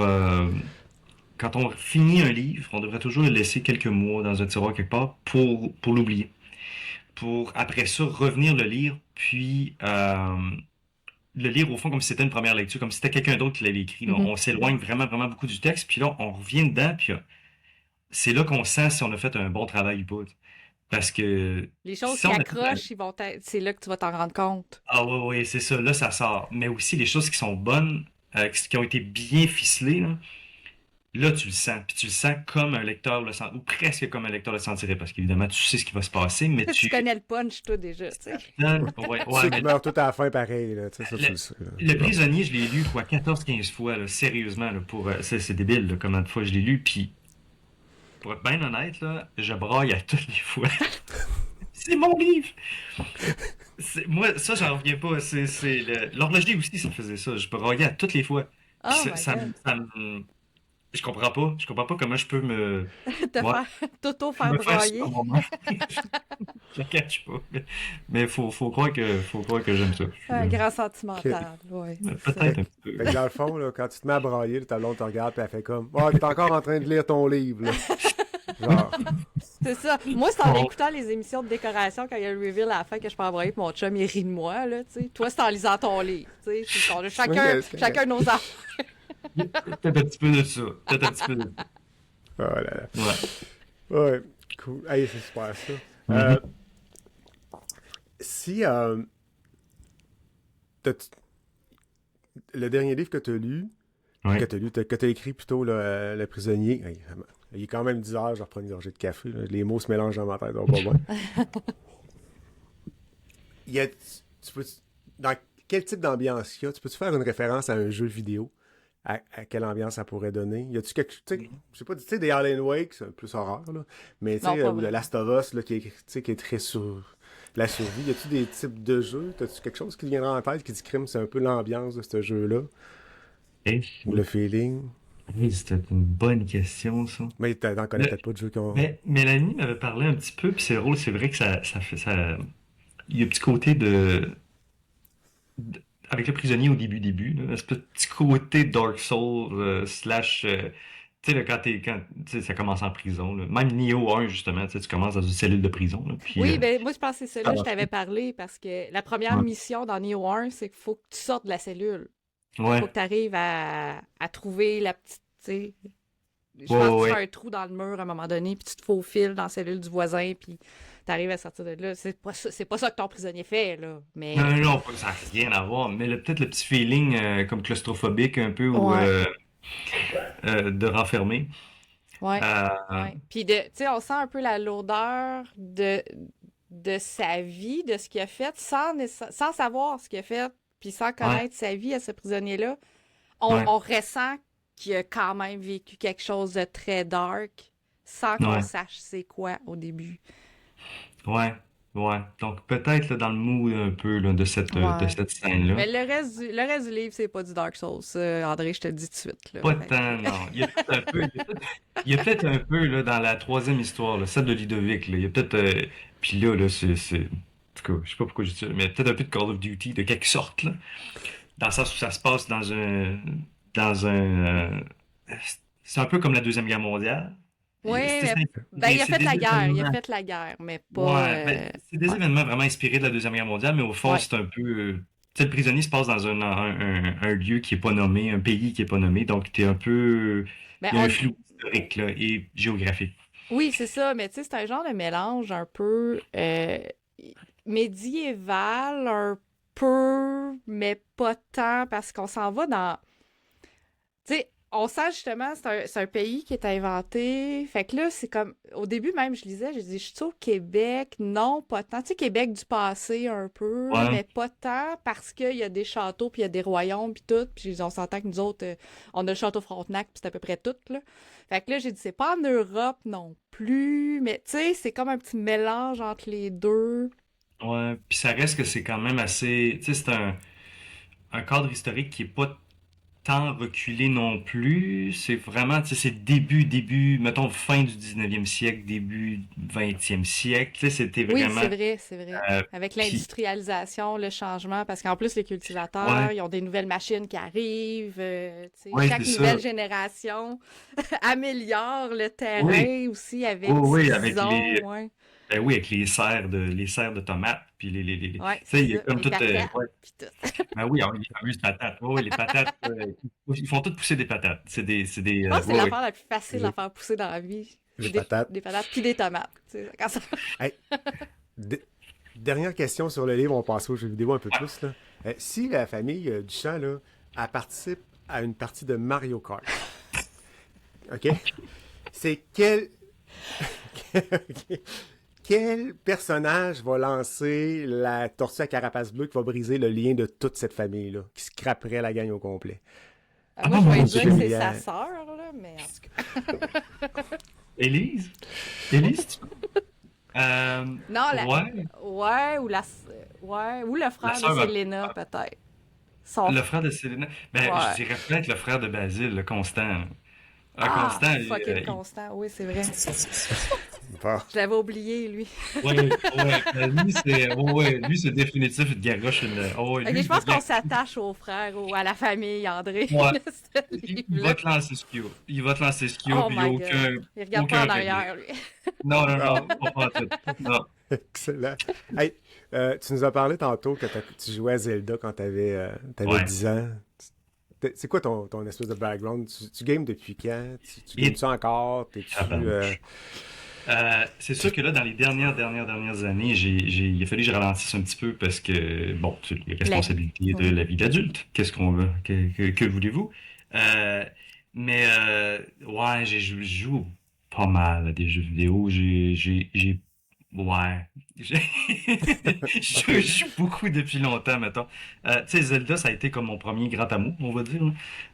quand on finit un livre, on devrait toujours le laisser quelques mois dans un tiroir quelque part pour l'oublier. Pour après ça revenir le lire, puis le lire au fond comme si c'était une première lecture, comme si c'était quelqu'un d'autre qui l'avait écrit, là. Mhm. On s'éloigne vraiment, vraiment beaucoup du texte, puis là, on revient dedans, puis c'est là qu'on sent si on a fait un bon travail ou pas. Parce que Les choses si qui on a accrochent, ils vont être... c'est là que tu vas t'en rendre compte. ah ouais, ouais, c'est ça, là ça sort. Mais aussi les choses qui sont bonnes, qui ont été bien ficelées, là tu le sens. Puis tu le sens comme un lecteur le sent, ou presque comme un lecteur le sentirait, parce qu'évidemment tu sais ce qui va se passer, mais Tu tu... connais le punch, toi, déjà, tu sais. Ouais, Tu ouais, sais mais qu'ils meurent tout à la fin pareil, là. Tu sais, ça, tu le sais, là. le prisonnier, je l'ai lu quoi, 14-15 fois, là, sérieusement, là, c'est débile, là, combien de fois je l'ai lu, puis pour être bien honnête, là, je braille à toutes les fois. C'est mon livre! Moi, ça, j'en reviens pas. L'horlogerie aussi, ça faisait ça. Je braillais à toutes les fois. Puis Oh my God. je comprends pas. Je comprends pas comment je peux Te ouais, faire... T'auto-faire me faire brailler. ça moi-même. Je le cache pas. Mais faut croire que j'aime ça. Un grand sentimental, ouais, c'est ça. Peut-être un peu. Fait que dans le fond, là, quand tu te mets à brailler, le tableau te regarde, puis elle fait comme, oh, t'es encore en train de lire ton livre, là. Genre, C'est ça. Moi, c'est en Bon. écoutant les émissions de décoration quand il y a le reveal à la fin que je peux envoyer puis mon chum, il rit de moi, là, tu sais. Toi, c'est en lisant ton livre, tu sais. On a chacun, Oui, c'est chacun nos enfants. Peut-être un petit peu de ça. Peut-être un petit peu de ça. oh là là. Ouais. Ouais, cool. Hey, c'est super ça. Mhm. Si t'as- le dernier livre que tu as lu, Ouais. que tu as lu, que tu as écrit plutôt Le prisonnier. Hey, il est quand même 10 heures, je reprends une gorgée de café. Là. Les mots se mélangent dans ma tête, donc pas bon. Tu peux, dans quel type d'ambiance il y a? Tu peux-tu faire une référence à un jeu vidéo? À quelle ambiance ça pourrait donner? Y a-tu quelque chose, tu sais, je sais pas, tu sais, des Alan Wake, c'est plus horreur, là, mais tu Non, sais, pas ou de vraiment. Last of Us, là, tu sais, qui est très sur la survie. Y a-tu des types de jeux? T'as-tu quelque chose qui te viendra en tête qui dit crime, c'est un peu l'ambiance de ce jeu-là? Et Ou le feeling? oui, c'était une bonne question, ça. Mais t'en connais Le- peut-être pas de jeux qui ont. Mais Mélanie m'avait parlé un petit peu, puis c'est drôle, c'est vrai que ça fait ça. Il y a un petit côté avec le prisonnier au début, là, ce petit côté Dark Souls slash. Tu sais, là, tu sais, ça commence en prison, là. Même Nioh 1, justement, tu sais, tu commences dans une cellule de prison, là, puis Oui, ben moi, je pense que c'est ça ça là, je va. t'avais parlé parce que la première Ouais. mission dans Neo 1, c'est qu'il faut que tu sortes de la cellule. Il Ouais, faut que tu arrives à trouver la petite, tu sais, je ouais, pense que tu ouais. fais un trou dans le mur à un moment donné, puis tu te faufiles dans la cellule du voisin, puis tu arrives à sortir de là. C'est pas ça que ton prisonnier fait, là. Mais, Non, non, non, ça n'a rien à voir, mais peut-être le petit feeling comme claustrophobique un peu ou ouais, de renfermé. ouais, Euh, ouais. Puis, tu sais, on sent un peu la lourdeur de sa vie, de ce qu'il a fait, sans savoir ce qu'il a fait, puis sans ouais, connaître sa vie à ce prisonnier-là. ouais, On ressent qu'il a quand même vécu quelque chose de très dark, sans qu'on ouais, sache c'est quoi au début. ouais, ouais. Donc peut-être là, dans le mood un peu là, de Ouais. cette scène-là. Mais le reste du livre, c'est pas du Dark Souls, ça, André, je te le dis tout de suite, là. Pas Fait tant, que- non. Il y a peut-être un peu là, dans la troisième histoire, là, celle de Ludovic. Là, il y a peut-être. Puis là, en tout cas, je sais pas pourquoi je dis ça, mais il y a peut-être un peu de Call of Duty de quelque sorte, là. Dans le sens où ça se passe dans un, c'est un peu comme la Deuxième Guerre mondiale. Oui, ben, Mais il a c'est fait des la guerre, il a événements. fait la guerre, mais pas... Ouais, ben, c'est des ouais, événements vraiment inspirés de la Deuxième Guerre mondiale, mais au fond, ouais. c'est un peu. Tu sais, le prisonnier se passe dans un lieu qui est pas nommé, un pays qui est pas nommé, donc t'es un peu. Ben, Il y a un flou historique là, et géographique. oui, c'est ça, mais tu sais, c'est un genre de mélange un peu médiéval, un peu, mais pas tant, parce qu'on s'en va dans... Tu sais, on sent justement, c'est un pays qui est inventé. Fait que là, c'est comme. Au début, même, je lisais, je dis, je suis au Québec. Non, pas tant. Tu sais, Québec du passé un peu, Ouais, mais pas tant parce qu'il y a des châteaux, puis il y a des royaumes, puis tout. Puis on s'entend que nous autres, on a le château Frontenac, puis c'est à peu près tout, là. Fait que là, j'ai dit, c'est pas en Europe non plus, mais tu sais, c'est comme un petit mélange entre les deux. ouais. Puis ça reste que c'est quand même assez. Tu sais, c'est un cadre historique qui est pas tant reculé non plus. C'est vraiment, tu sais, c'est mettons, fin du 19e siècle, début 20e siècle. Tu sais, c'était Oui, vraiment. c'est vrai, c'est vrai. Avec Puis, l'industrialisation, le changement, parce qu'en plus, les cultivateurs, ouais, ils ont des nouvelles machines qui arrivent. Tu sais, ouais, chaque c'est ça. nouvelle génération améliore le Oui, terrain aussi avec oui, ce oui, qu'ils ont. Ouais, ben oui, avec les serres de tomates, puis tu ouais, sais, c'est il y a ça. comme Les tout, patates, ouais, puis tout. ben oui, alors, les fameuses patates, oui, les patates, ils font toutes pousser des patates, Je pense que c'est ouais, l'affaire la plus facile à Les, faire pousser dans la vie. les Des, patates. des patates puis des tomates. Tu sais, quand ça... Hey, dernière question sur le livre, on passe aux jeux vidéo un peu ouais. plus. Là. Si la famille Duchamp là, elle participe à une partie de Mario Kart, OK? C'est quel personnage va lancer la tortue à carapace bleue qui va briser le lien de toute cette famille-là, qui scraperait la gang au complet? Moi, Ah je vais mon dire Dieu, que c'est Yeah. sa sœur, là, mais en tout cas. Élise, Élise, Non, ouais, ouais, ouais, ou le la frère de sœur va, Selena, peut-être. Son... le frère de Célina, ben, je Ouais. dirais peut-être le frère de Basile, le Constant. Ah, Constant, fucking Constant, oui, c'est vrai. Bon. Je l'avais oublié, lui. ouais, ouais, lui, c'est définitif, il te garoche oh, ouais, Ok, lui, je pense qu'on s'attache aux frères ou à la famille, André, ouais, de ce il va livre-là. te lancer ce qu'il y a. Il va te lancer ce qu'il y a, Oh puis il n'y a my God. Il regarde pas aucun en regret. arrière, lui. Non, non, Ah, non, pas tout. Non. excellent. Hey, tu nous as parlé tantôt que tu jouais à Zelda quand tu avais, Ouais. 10 ans. C'est quoi ton espèce de background? Tu games depuis quand? Tu games Et, ça encore? T'es-tu, tabarnouche. C'est sûr que là, dans les dernières années, il a fallu que je ralentisse un petit peu parce que, bon, les La... responsabilités de Ouais. la vie d'adulte, qu'est-ce qu'on veut, que voulez-vous? Euh, ouais, je joue pas mal à des jeux vidéo. Ouais. J'ai- Je OK. joue beaucoup depuis longtemps, mettons. Tu sais, Zelda, ça a été comme mon premier grand amour, on va dire,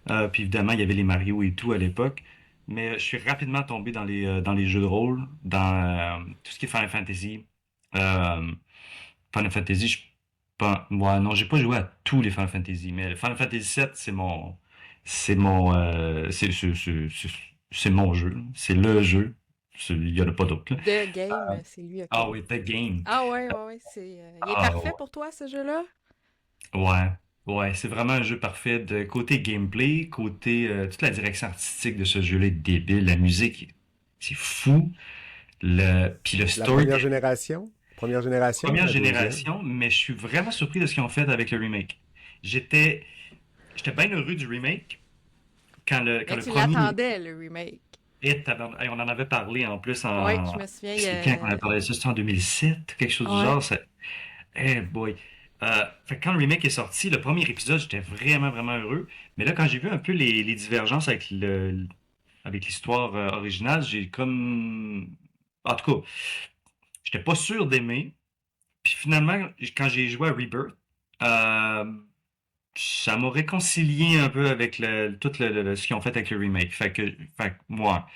là. Puis évidemment, il y avait les Mario et tout à l'époque. Mais je suis rapidement tombé dans les jeux de rôle, dans tout ce qui est Final Fantasy. Euh, Final Fantasy, je pas, ouais, non, j'ai pas joué à tous les Final Fantasy, mais Final Fantasy 7, c'est mon jeu, c'est le jeu. Il y en a pas d'autre, là. The Game, c'est lui, ok. Ah oui, The Game. Ah ouais, ouais, ouais, il est Ah parfait pour toi, ce jeu-là? ouais, ouais, c'est vraiment un jeu parfait de côté gameplay, côté toute la direction artistique de ce jeu-là est débile, la musique, c'est fou, puis le La story. première génération? Première génération ou Première la deuxième? génération, mais je suis vraiment surpris de ce qu'ils ont fait avec le remake. J'étais, j'étais bien heureux du remake quand Mais le tu premier l'attendais, le remake. hey, on en avait parlé en plus Oui, je me souviens. c'est quand on a parlé de ça, c'était en 2007, quelque chose du Ouais. genre. Eh boy. Fait que quand le remake est sorti, le premier épisode, j'étais vraiment, vraiment heureux. Mais là, quand j'ai vu un peu les divergences avec l'histoire originale, j'ai comme, en tout cas, j'étais pas sûr d'aimer. Puis finalement, quand j'ai joué à Rebirth, euh, ça m'a réconcilié un peu avec tout ce qu'ils ont fait avec le remake. Fait que moi,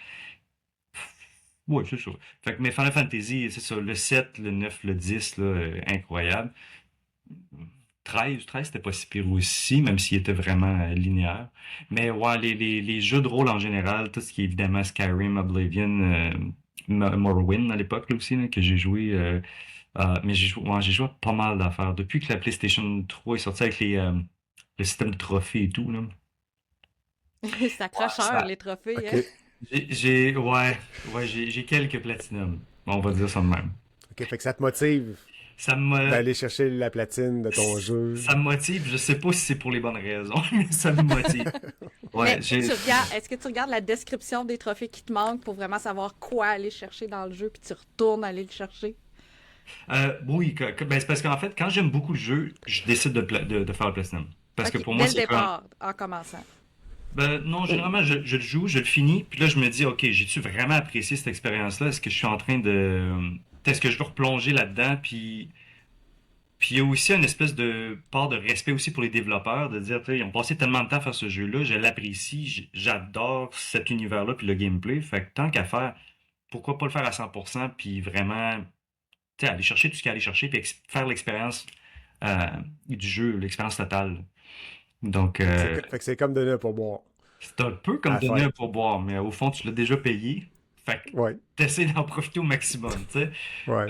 ouais, c'est ça. Fait que mes Final Fantasy, c'est ça, le 7, le 9, le 10, là, incroyable. 13, c'était pas si pire aussi, même s'il était vraiment linéaire. Mais ouais, les jeux de rôle en général, tout ce qui est évidemment Skyrim, Oblivion, Morrowind à l'époque là, aussi, là, que j'ai joué. Mais j'ai joué à pas mal d'affaires. Depuis que la PlayStation 3 est sortie avec le système de trophées et tout, là. C'est accrocheur, Ça, les trophées, hein? OK. j'ai quelques platinums. On va dire ça de même. OK, fait que ça te motive Ça me, d'aller chercher la platine de ton jeu. ça me motive. Je sais pas si c'est pour les bonnes raisons, mais ça me motive. Ouais, Mais est-ce que tu regardes la description des trophées qui te manquent pour vraiment savoir quoi aller chercher dans le jeu, puis tu retournes aller le chercher? oui, ben, c'est parce qu'en fait, quand j'aime beaucoup le jeu, je décide de faire le platinum. Parce que Ok, pour moi, dès le c'est comme, départ, en commençant. ben, non, généralement, je le joue, je le finis, puis là, je me dis, OK, j'ai-tu vraiment apprécié cette expérience-là? Est-ce que je suis en train de... Est-ce que je veux replonger là-dedans? Puis il y a aussi une espèce de part de respect aussi pour les développeurs, de dire, tu sais, ils ont passé tellement de temps à faire ce jeu-là, je l'apprécie, j'adore cet univers-là, puis le gameplay, fait que tant qu'à faire, pourquoi pas le faire à 100%, puis vraiment, tu sais, aller chercher tout ce qu'il y a à aller chercher, puis faire l'expérience euh, du jeu, l'expérience totale. Donc, Fait que c'est comme donner un pourboire c'est un peu à comme la donner un fête. pourboire, mais au fond, tu l'as déjà payé. Fait que Ouais, t'essaies d'en profiter au maximum, tu sais. ouais.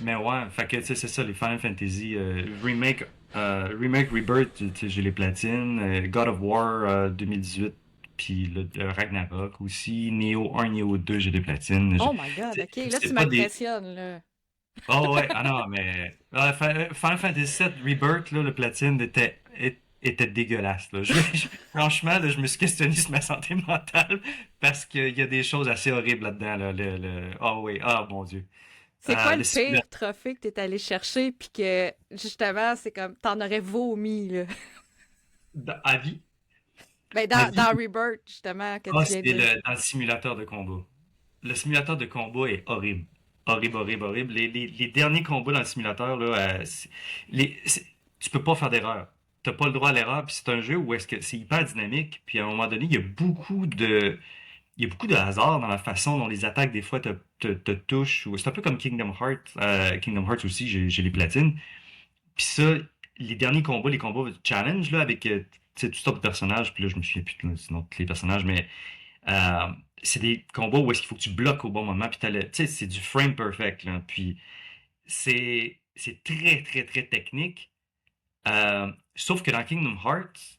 Mais ouais, fait que, tu sais, c'est ça, les Final Fantasy Remake Rebirth, tu sais, j'ai les platines, God of War 2018, puis le Ragnarok aussi, Neo 1, Neo 2, j'ai des platines. Oh my god, ok, là C'est tu pas des... m'impressionnes, là. Oh ouais, ah non, mais Final Fantasy 7 Rebirth, là, le platine était dégueulasse. Là. Franchement, là, je me suis questionné sur ma santé mentale parce qu'il y a des choses assez horribles là-dedans. Là, oh oui, ah mon Dieu. C'est quoi le Le pire simulateur trophée que t'es allé chercher, puis que, justement, c'est comme, t'en aurais vomi, là? à vie, Ben, à dans vie, Rebirth, justement, que ah, tu viens de... dans le simulateur de combat. Le simulateur de combat est horrible. Horrible, horrible, horrible. Les derniers combats dans le simulateur, là, tu peux pas faire d'erreur. T'as pas le droit à l'erreur, puis c'est un jeu où est-ce que c'est hyper dynamique, puis à un moment donné, il y a beaucoup de hasard dans la façon dont les attaques, des fois, te touchent. C'est un peu comme Kingdom Hearts. Kingdom Hearts aussi, j'ai les platines. Puis ça, les derniers combats, les combats challenge, là, avec tu sais, tout sortes de personnages, puis là, je me souviens plus sinon tous les personnages, mais euh, c'est des combats où est-ce qu'il faut que tu bloques au bon moment, puis tu sais, c'est du frame perfect, là. Puis c'est très, très, très technique. Sauf que dans Kingdom Hearts,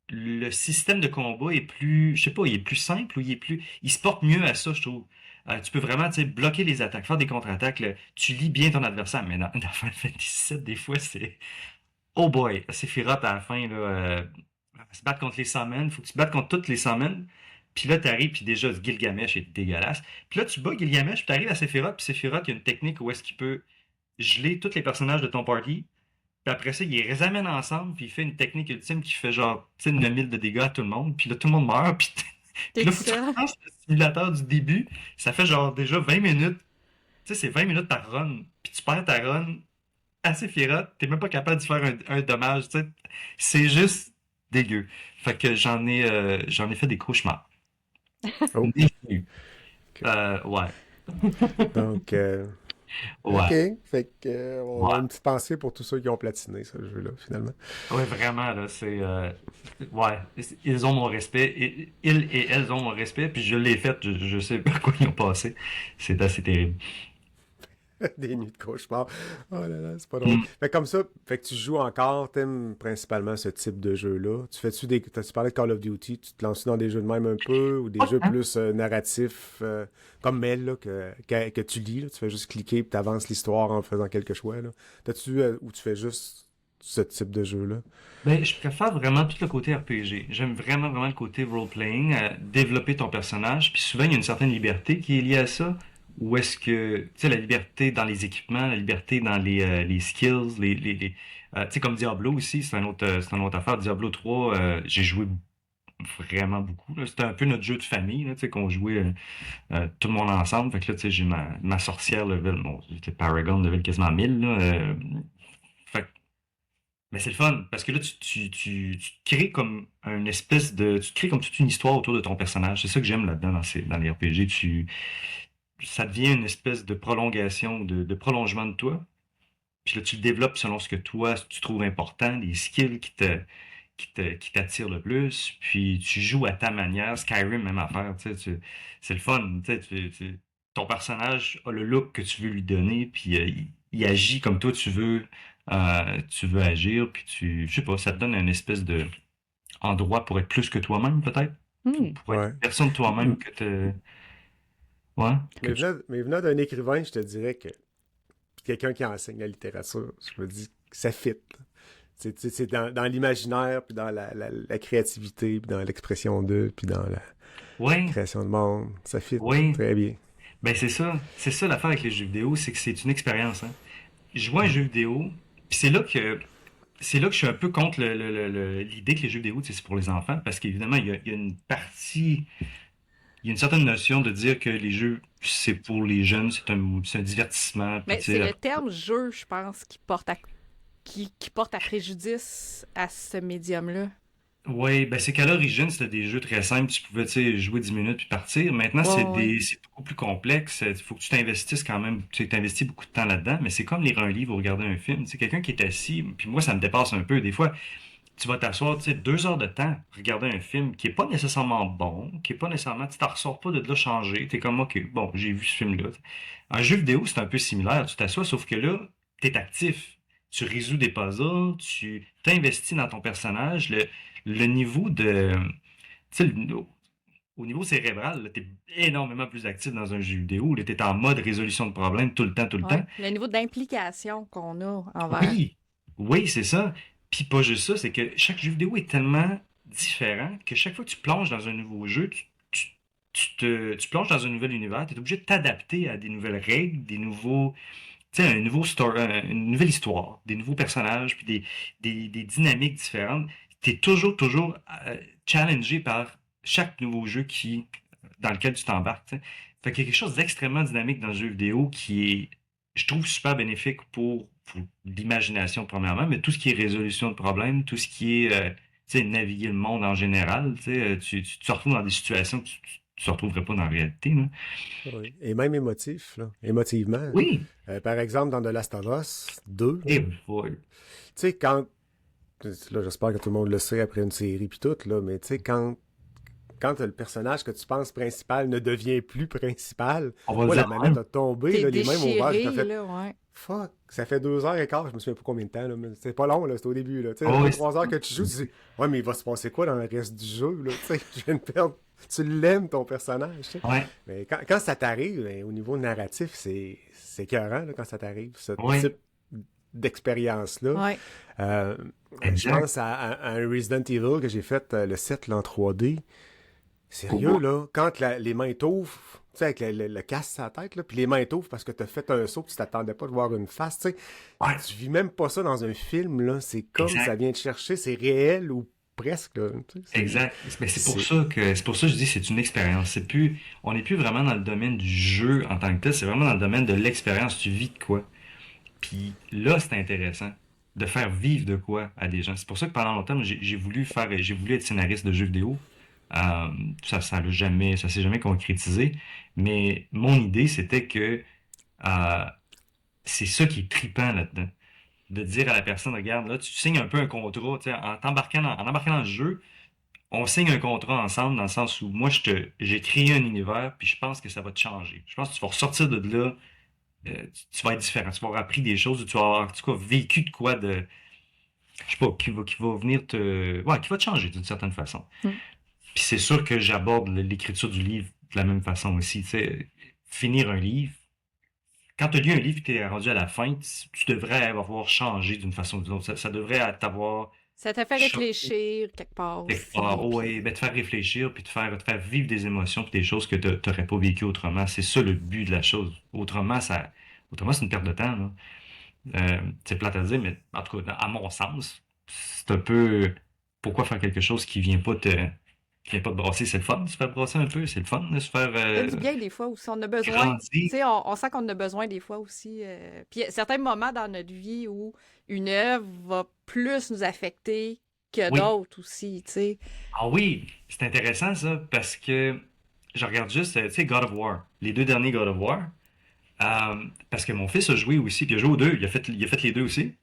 le système de combat est plus, je sais pas, il est plus simple ou il se porte mieux à ça, je trouve. Tu peux vraiment, tu sais, bloquer les attaques, faire des contre-attaques, là. Tu lis bien ton adversaire, mais dans Final Fantasy VII, des fois, c'est, oh boy, Sephiroth à la fin, là, se battre contre les summons, faut que tu te battes contre toutes les summons. Puis là, t'arrives, puis déjà, ce Gilgamesh est dégueulasse. Puis là, tu bats Gilgamesh, puis t'arrives à Sephiroth, puis Sephiroth, il y a une technique où est-ce qu'il peut geler tous les personnages de ton party, Puis après ça, il les ramène ensemble, puis il fait une technique ultime qui fait genre, tu sais, 9000 de dégâts à tout le monde, puis là, tout le monde meurt, puis, T'es puis là, tout faut que tu seul. recommences le simulateur du début. Ça fait genre déjà 20 minutes. Tu sais, c'est 20 minutes ta run, puis tu perds ta run assez fiérote, t'es même pas capable de faire un dommage, tu sais. C'est juste dégueu. Fait que j'en ai fait des cauchemars. Oh, Des nuits. ok. Ouais. Donc, OK. Ouais. Fait que, on a Ouais. une petite pensée pour tous ceux qui ont platiné ce jeu-là, finalement. Ouais, vraiment, là, ouais, ils ont mon respect, ils et elles ont mon respect, puis je l'ai fait, je sais par quoi ils ont passé. C'est assez terrible. Des nuits de cauchemar. Oh là là, c'est pas drôle. Hmm. Fait que comme ça, fait que tu joues encore, t'aimes principalement ce type de jeu-là. T'as-tu parlé de Call of Duty, tu te lances dans des jeux de même un peu, ou des jeux plus narratifs, comme Mel, là, que tu lis, là, tu fais juste cliquer puis t'avances l'histoire en faisant quelque choix, là. T'as-tu, ou tu fais juste ce type de jeu-là? Ben, je préfère vraiment tout le côté RPG. J'aime vraiment, vraiment le côté role-playing, développer ton personnage. Puis souvent, il y a une certaine liberté qui est liée à ça. Ou est-ce que, tu sais, la liberté dans les équipements, la liberté dans les skills, tu sais, comme Diablo aussi, c'est une autre affaire. Diablo 3, j'ai joué vraiment beaucoup, là. C'était un peu notre jeu de famille, là, tu sais, qu'on jouait tout le monde ensemble. Fait que là, tu sais, j'ai ma sorcière level, bon, j'étais Paragon level quasiment 1000, là. Fait mais c'est le fun, parce que là, tu te crées comme une espèce de... Tu te crées comme toute une histoire autour de ton personnage. C'est ça que j'aime là-dedans, dans les RPG. Ça devient une espèce de prolongation, de prolongement de toi. Puis là, tu le développes selon ce que toi, tu trouves important, les skills qui t'attirent le plus. Puis tu joues à ta manière. Skyrim, même affaire, tu sais, c'est le fun. Tu sais, ton personnage a le look que tu veux lui donner, puis il agit comme toi tu veux agir, puis je sais pas, ça te donne une espèce de endroit pour être plus que toi-même, peut-être, Hmm. pour être Ouais. une personne de toi-même ouais, que Mais venant d'un écrivain, je te dirais que quelqu'un qui enseigne la littérature, je me dis que ça fit. C'est dans l'imaginaire, puis dans la créativité, puis dans l'expression d'eux, puis dans la ouais, création de monde. Ça fit ouais. très bien. Ben c'est ça l'affaire avec les jeux vidéo, c'est que c'est une expérience, hein. Je joue à un jeu vidéo, puis c'est là que je suis un peu contre l'idée que les jeux vidéo, tu sais, c'est pour les enfants, parce qu'évidemment, il y a une partie, il y a une certaine notion de dire que les jeux, c'est pour les jeunes, c'est un divertissement, puis Mais tu c'est sais, le terme jeu, je pense, qui porte à préjudice à ce médium-là. ouais, ben c'est qu'à l'origine, c'était des jeux très simples, tu pouvais, tu sais, jouer 10 minutes puis partir. Maintenant, Ouais, ouais. c'est beaucoup plus complexe, il faut que tu t'investisses quand même, tu t'investis beaucoup de temps là-dedans, mais c'est comme lire un livre ou regarder un film, tu sais, quelqu'un qui est assis, puis moi, ça me dépasse un peu, des fois, tu vas t'asseoir, tu sais, 2 heures de temps, regarder un film qui est pas nécessairement bon, qui est pas nécessairement, tu t'en ressors pas de là changé, t'es comme, ok, bon, j'ai vu ce film-là. Un jeu vidéo, c'est un peu similaire, tu t'assois, sauf que là, t'es actif, tu résous des puzzles, tu t'investis dans ton personnage, le niveau de, tu sais, au niveau cérébral, là, t'es énormément plus actif dans un jeu vidéo, là, t'es en mode résolution de problèmes tout le temps. Ouais. Le niveau d'implication qu'on a envers. Oui, oui, c'est ça. Puis pas juste ça, c'est que chaque jeu vidéo est tellement différent que chaque fois que tu plonges dans un nouveau jeu, tu plonges dans un nouvel univers, tu es obligé de t'adapter à des nouvelles règles, tu sais, un nouveau story, une nouvelle histoire, des nouveaux personnages, puis des dynamiques différentes. Tu es toujours challengé par chaque nouveau jeu dans lequel tu t'embarques, tu sais. Fait qu'il y a quelque chose d'extrêmement dynamique dans le jeu vidéo qui est, je trouve, super bénéfique pour l'imagination, premièrement, mais tout ce qui est résolution de problèmes, tout ce qui est, tu sais, naviguer le monde en général, tu sais, tu te retrouves dans des situations que tu te retrouverais pas dans la réalité, là. Oui. Et même émotif, là, émotivement. Oui, Par exemple, dans The Last of Us 2, là, et tu voilà. sais, là, j'espère que tout le monde le sait après une série puis tout, là, mais tu sais, quand le personnage que tu penses principal ne devient plus principal, On va le moi, la dire manette même. a tombé, T'es là, les mêmes ouvertes, j'ai déchiré, fait là, ouais. fuck, ça fait 2 heures et quart, je me souviens pas combien de temps, là, mais c'est pas long, là, c'était au début, là. Tu sais, Oh, après oui, 3 heures que tu joues, tu dis, ouais, mais il va se passer quoi dans le reste du jeu, là, tu sais, je viens de perdre, tu l'aimes, ton personnage, tu sais. ouais, Mais quand ça t'arrive, ben, au niveau narratif, c'est écœurant, là, quand ça t'arrive, ce ouais, type d'expérience-là. Ouais. Je exact. pense à un Resident Evil que j'ai fait, le 7 là, en 3D. Sérieux, là, quand les mains t'ouvrent, tu sais, avec le casque sur la tête, là, puis les mains t'ouvrent parce que t'as fait un saut, puis tu t'attendais pas de voir une face, tu sais, Ouais, tu vis même pas ça dans un film, là, c'est comme ça exact. vient te chercher, c'est réel ou presque, là, tu sais, Exact. Mais c'est, c'est pour ça que je dis que c'est une expérience. On n'est plus vraiment dans le domaine du jeu en tant que tel, c'est vraiment dans le domaine de l'expérience. Tu vis de quoi. Puis là, c'est intéressant de faire vivre de quoi à des gens. C'est pour ça que pendant longtemps, j'ai voulu être scénariste de jeux vidéo. Euh, ça s'est jamais concrétisé. Mais mon idée, c'était que euh, c'est ça qui est trippant là-dedans. De dire à la personne, regarde, là, tu signes un peu un contrat, tu sais, en embarquant dans le jeu, on signe un contrat ensemble dans le sens où moi, j'ai créé un univers, puis je pense que ça va te changer. Je pense que tu vas ressortir de là, tu vas être différent. Tu vas avoir appris des choses, tu vas avoir, en tout cas, vécu de quoi de, je sais pas, qui va venir qui va te changer d'une certaine façon. Mm. Puis c'est sûr que j'aborde l'écriture du livre de la même façon aussi, tu sais. Finir un livre, quand tu as lu un livre et que tu es rendu à la fin, tu devrais avoir changé d'une façon ou d'une autre. Ça devrait t'avoir Ça t'a fait choqué réfléchir quelque part quelque aussi. part. Puis... Ouais, ben, te faire réfléchir, puis te faire vivre des émotions, puis des choses que tu n'aurais pas vécues autrement. C'est ça le but de la chose. Autrement, c'est une perte de temps, là. C'est plate à dire, mais en tout cas, à mon sens, c'est un peu pourquoi faire quelque chose qui vient pas te brasser. C'est le fun de se faire brasser un peu, c'est le fun de se faire Ça fait du bien des fois aussi, on a besoin. Tu grandir. sais, on sent qu'on a besoin des fois aussi. Puis il y a certains moments dans notre vie où une œuvre va plus nous affecter que Oui. d'autres aussi, tu sais. Ah oui, c'est intéressant ça, parce que je regarde juste, tu sais, God of War, les deux derniers God of War, parce que mon fils a joué aussi, puis il a joué aux deux, il a fait les deux aussi.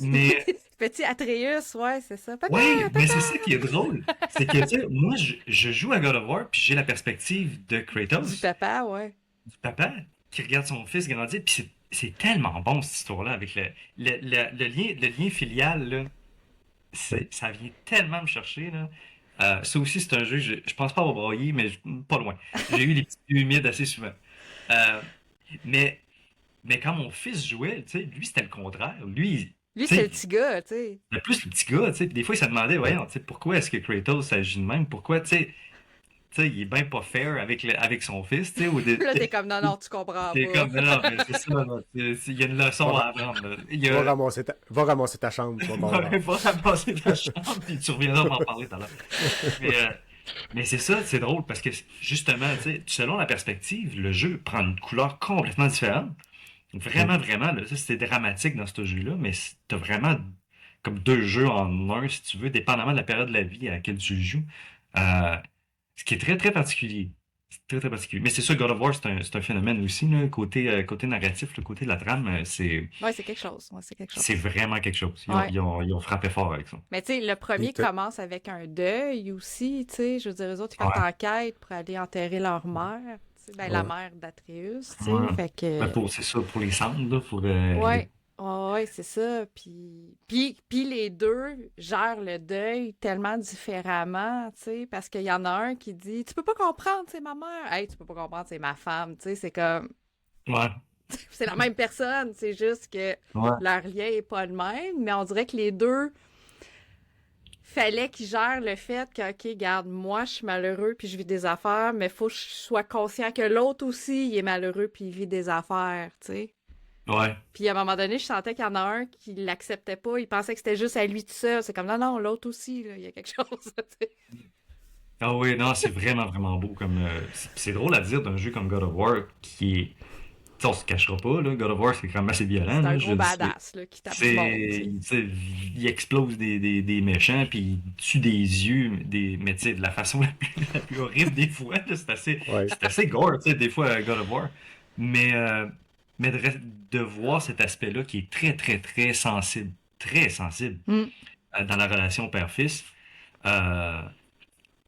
Mais Petit Atreus, ouais, c'est ça. Papa, ouais, mais papa! c'est ça qui est drôle, c'est que, tu sais, moi, je joue à God of War, puis j'ai la perspective de Du Kratos, papa, ouais. du papa, qui regarde son fils grandir, puis c'est tellement bon cette histoire-là, avec le lien filial, là, ça vient tellement me chercher, là. Ça aussi, c'est un jeu, je pense pas avoir braillé, mais pas loin. J'ai eu les petits yeux humides assez souvent. Euh, mais, mais quand mon fils jouait, tu sais, lui, c'était le contraire. Lui, Lui, tu c'est le sais, petit gars, tu sais. c'était plus le petit gars, tu sais. Puis des fois, il se demandait, voyons, tu sais, pourquoi est-ce que Kratos agit de même? Pourquoi, tu sais, il est bien pas fair avec son fils, tu sais. Puis là, t'es comme, non, non, tu comprends C'est pas. comme, non, mais c'est ça, là. Il y a une leçon va, à apprendre, là. va ramasser ta chambre, tu vas Va voir. ramasser ta chambre, puis tu reviendras m'en parler tout à l'heure. Mais, mais c'est ça, c'est drôle, parce que justement, tu sais, selon la perspective, le jeu prend une couleur complètement différente. Mm. Vraiment, vraiment, là, ça c'est dramatique dans ce jeu-là, mais t'as vraiment comme deux jeux en un, si tu veux, dépendamment de la période de la vie à laquelle tu le joues. Euh, Ce qui est très, très particulier. C'est très, très particulier. Mais c'est sûr, God of War, c'est un phénomène aussi, là, côté narratif, le côté de la trame, Ouais, c'est quelque chose. Ouais, c'est quelque c'est chose. vraiment quelque chose. Ouais. Ils ont frappé fort avec ça. Mais tu sais, le Puis premier commence avec un deuil aussi, tu sais. Je veux dire, eux autres, ils partent Ouais. en quête pour aller enterrer leur mère. Tu sais, ben, la Ouais. mère d'Atreus, tu sais. Ouais. Fait Ben, que... c'est ça, pour les cendres, là, Ouais, ouais, c'est ça. Puis les deux gèrent le deuil tellement différemment, tu sais, parce qu'il y en a un qui dit, tu peux pas comprendre, c'est ma mère. Hey, tu peux pas comprendre, c'est ma femme, tu sais, c'est comme, Ouais. c'est la même personne, c'est juste que Ouais. leur lien est pas le même, mais on dirait que les deux, fallait qu'ils gèrent le fait que, OK, garde, moi, je suis malheureux puis je vis des affaires, mais faut que je sois conscient que l'autre aussi, il est malheureux puis il vit des affaires, tu sais. Ouais. Puis à un moment donné, je sentais qu'il y en a un qui l'acceptait pas. Il pensait que c'était juste à lui tout seul. C'est comme, non, non, l'autre aussi, là, il y a quelque chose. Tu sais. Ah oui, non, c'est vraiment, vraiment beau. C'est drôle à dire d'un jeu comme God of War qui est. Tu sais, on se cachera pas, là. God of War, c'est quand même assez violent, C'est un là. gros badass là, qui tape du monde. Tu sais. Il explose des méchants, puis il tue des yeux, mais tu sais, de la façon la plus horrible des fois, là. Ouais. C'est assez gore, tu sais, des fois, God of War. Mais, euh, mais de voir cet aspect-là qui est très, très, très sensible Mm. dans la relation père-fils. Euh,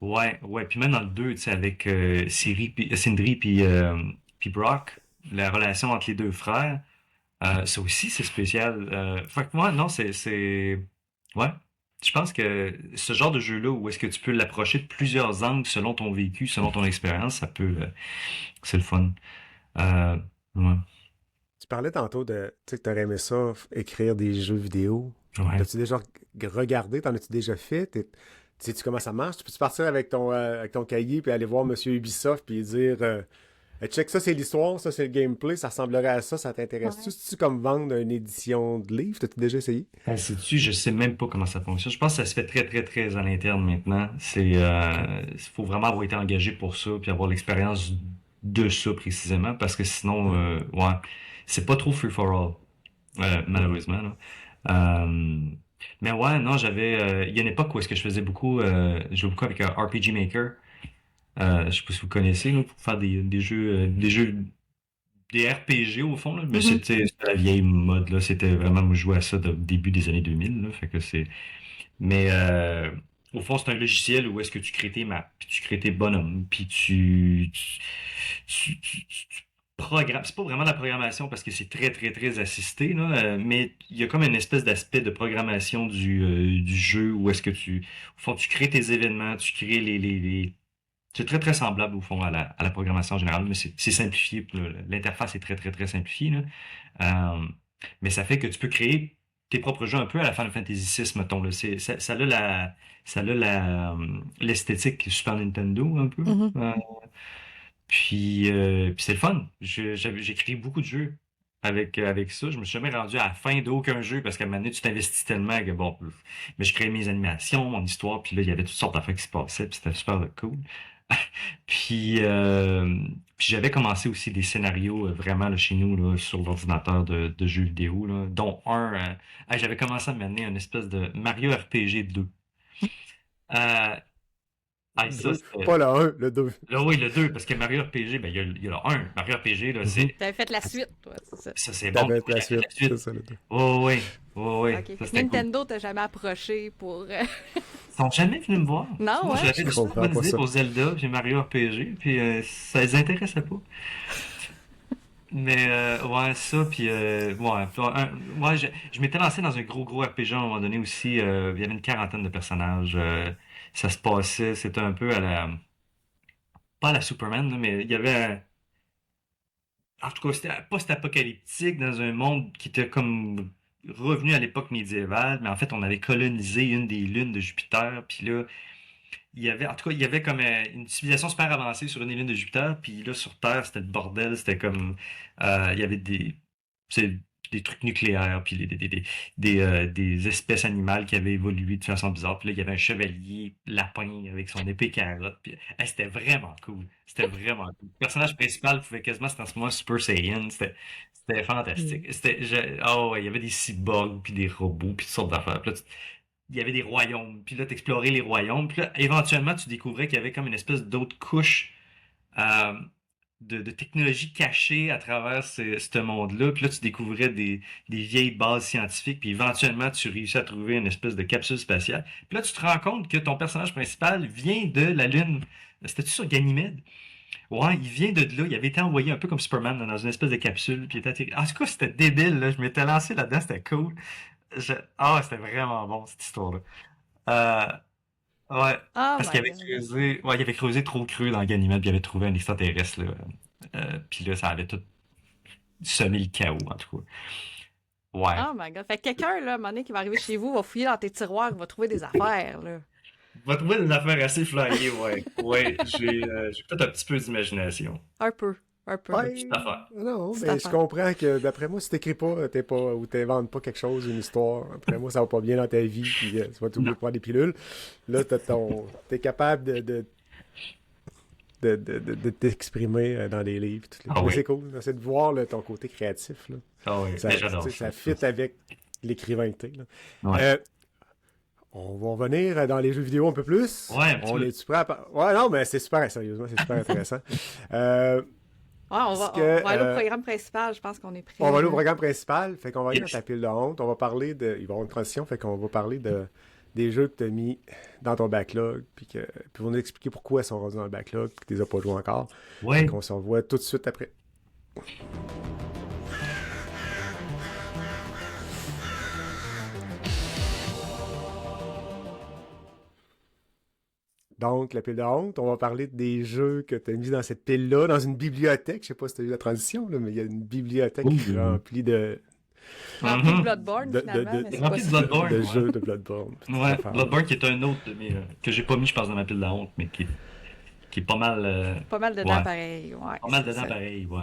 ouais, ouais. Puis même dans le 2, tu sais, avec Sindri puis Brock, la relation entre les deux frères, ça aussi, c'est spécial. Fait que moi, non, Ouais. Je pense que ce genre de jeu-là, où est-ce que tu peux l'approcher de plusieurs angles selon ton vécu, selon ton expérience, c'est le fun. Euh, ouais. Tu parlais tantôt de, tu sais, que t'aurais aimé ça, écrire des jeux vidéo. Ouais. T'as-tu déjà regardé? T'en as-tu déjà fait? sais-tu comment ça marche? Tu peux-tu partir avec ton cahier puis aller voir Monsieur Ubisoft puis dire check, ça c'est l'histoire, ça c'est le gameplay, ça ressemblerait à ça, ça t'intéresse-tu? Ouais. C'est-tu comme vendre une édition de livre? T'as-tu déjà essayé? Sais-tu, je sais même pas comment ça fonctionne. Je pense que ça se fait très, très, très à l'interne maintenant. Faut vraiment avoir été engagé pour ça, puis avoir l'expérience de ça précisément, parce que sinon, ouais, c'est pas trop free for all, malheureusement, là. Euh, mais ouais, non, il y a une époque où est-ce que je faisais beaucoup, je jouais beaucoup avec un RPG Maker. Je sais pas si vous connaissez, là, pour faire des RPG au fond, là, mais Mhm. c'était la vieille mode, là. C'était vraiment, moi, je jouais à ça au début des années 2000, là, fait que c'est... Mais au fond, c'est un logiciel où est-ce que tu crées tes maps, puis tu crées tes bonhommes, puis tu programmes. C'est pas vraiment de la programmation parce que c'est très, très, très assisté, là, mais il y a comme une espèce d'aspect de programmation du jeu où est-ce que au fond, tu crées tes événements, tu crées c'est très, très semblable, au fond, à la programmation générale, mais c'est simplifié. Puis l'interface est très, très, très simplifiée, là. Euh, mais ça fait que tu peux créer tes propres jeux un peu à la Final Fantasy VI, mettons, là. Ça a l'esthétique Super Nintendo, un peu. Mhm. Puis c'est le fun. J'ai créé beaucoup de jeux avec ça. Je me suis jamais rendu à la fin d'aucun jeu parce qu'à un moment donné, tu t'investis tellement que bon. Mais je créais mes animations, mon histoire, puis là, il y avait toutes sortes d'affaires qui se passaient, puis c'était super cool. Puis, puis j'avais commencé aussi des scénarios vraiment là, chez nous là, sur l'ordinateur de jeux vidéo, là, dont j'avais commencé à mener une espèce de Mario RPG 2. Euh, ça, Deux. c'était. Pas le un, le deux. Là, oui, le 2 parce que Mario RPG, ben, il y a le 1. Mario RPG, là, Mhm. c'est. T'avais fait la suite, toi, c'est ça. Ça, c'est bon. T'avais Oui, la j'ai fait suite, la c'est suite. ça, le deux. Oh, oui, oh, oui. OK. Fait Ça, que c'était cool. Nintendo t'a jamais approché pour... Ils sont jamais venus me voir. Non, Moi, ouais? j'avais Je des super comprends bonnes pas idées ça. pour Zelda puis Mario RPG, puis ça les intéressait pas. Mais ouais, ça, puis ouais, ouais, je m'étais lancé dans un gros RPG à un moment donné aussi. Il y avait une quarantaine de personnages. Ça se passait, c'était un peu pas à la Superman, là, mais il y avait en tout cas, c'était post-apocalyptique dans un monde qui était comme revenu à l'époque médiévale, mais en fait, on avait colonisé une des lunes de Jupiter, puis là, en tout cas, il y avait comme une civilisation super avancée sur une des lunes de Jupiter, puis là, sur Terre, c'était le bordel, c'était comme, il y avait c'est des trucs nucléaires, puis des espèces animales qui avaient évolué de façon bizarre, puis là, il y avait un chevalier lapin avec son épée carotte, puis c'était vraiment cool, c'était vraiment cool. Le personnage principal pouvait quasiment se transformer en Super Saiyan, c'était fantastique. Oh, ouais, il y avait des cyborgs, puis des robots, puis toutes sortes d'affaires. Puis là, il y avait des royaumes. Puis là, t'explorais les royaumes. Puis là, éventuellement, tu découvrais qu'il y avait comme une espèce d'autre couche euh, de technologie cachée à travers ce monde-là. Puis là, tu découvrais des vieilles bases scientifiques. Puis éventuellement, tu réussis à trouver une espèce de capsule spatiale. Puis là, tu te rends compte que ton personnage principal vient de la Lune. C'était-tu sur Ganymède? Ouais, il vient de là. Il avait été envoyé un peu comme Superman dans une espèce de capsule. Puis il était atterri. En tout cas, c'était débile, là. Je m'étais lancé là-dedans. C'était cool. C'était vraiment bon, cette histoire-là. Ouais, Oh parce my qu'il avait God. creusé, ouais, il avait creusé trop creux dans Ganymède, puis il avait trouvé un extraterrestre, là. Puis là, ça avait tout semé le chaos, en tout cas. Ouais. Oh my God. Fait que quelqu'un, là, à un moment donné, qui va arriver chez vous, va fouiller dans tes tiroirs, il va trouver des affaires, là. On va trouver des affaires assez flyées, ouais. Ouais, j'ai peut-être un petit peu d'imagination. Un peu. Un peu. Ouais, Petite affaire. non, Petite mais je affaire. comprends que d'après moi, si t'écris pas, t'es pas, ou t'inventes pas quelque chose, une histoire, après moi, ça va pas bien dans ta vie, puis tu vas t'oublier Non. de prendre des pilules. Là, t'es capable de t'exprimer dans des livres. Ah Mais oui. c'est cool, c'est de voir là, ton côté créatif. Là. Ah oui, Ça, mais tu j'adore sais, ça. ça fit avec l'écrivain que t'es. Là. Ouais. On va revenir dans les jeux vidéo un peu plus. Ouais, un petit On peu. est-tu prêt à... Ouais, non, mais c'est super, sérieusement, c'est super intéressant. Ouais, on va, Parce que, on va aller au programme principal. Je pense qu'on est prêt. On va aller au là. programme principal, fait qu'on va aller dans Yes. ta pile de honte. On va parler de. Il va y avoir une transition, fait qu'on va parler des jeux que tu as mis dans ton backlog, puis on va nous expliquer pourquoi ils sont rendus dans le backlog, puis que tu les as pas joués encore. Fait Ouais. qu'on se revoit tout de suite après. Donc, la pile de honte, on va parler des jeux que tu as mis dans cette pile-là, dans une bibliothèque. Je sais pas si tu as vu la transition, là, mais il y a une bibliothèque Ouh. remplie Rempli de Mhm. Bloodborne, de, finalement, mais c'est pas Rempli de ça. Bloodborne, de ouais. jeux de Bloodborne. Ouais, Bloodborne qui est un autre de mes, que j'ai pas mis, je pense, dans ma pile de honte, mais qui est pas mal, Pas mal dedans, ouais, pareil. Ouais, pas mal c'est dedans ça. pareil, ouais.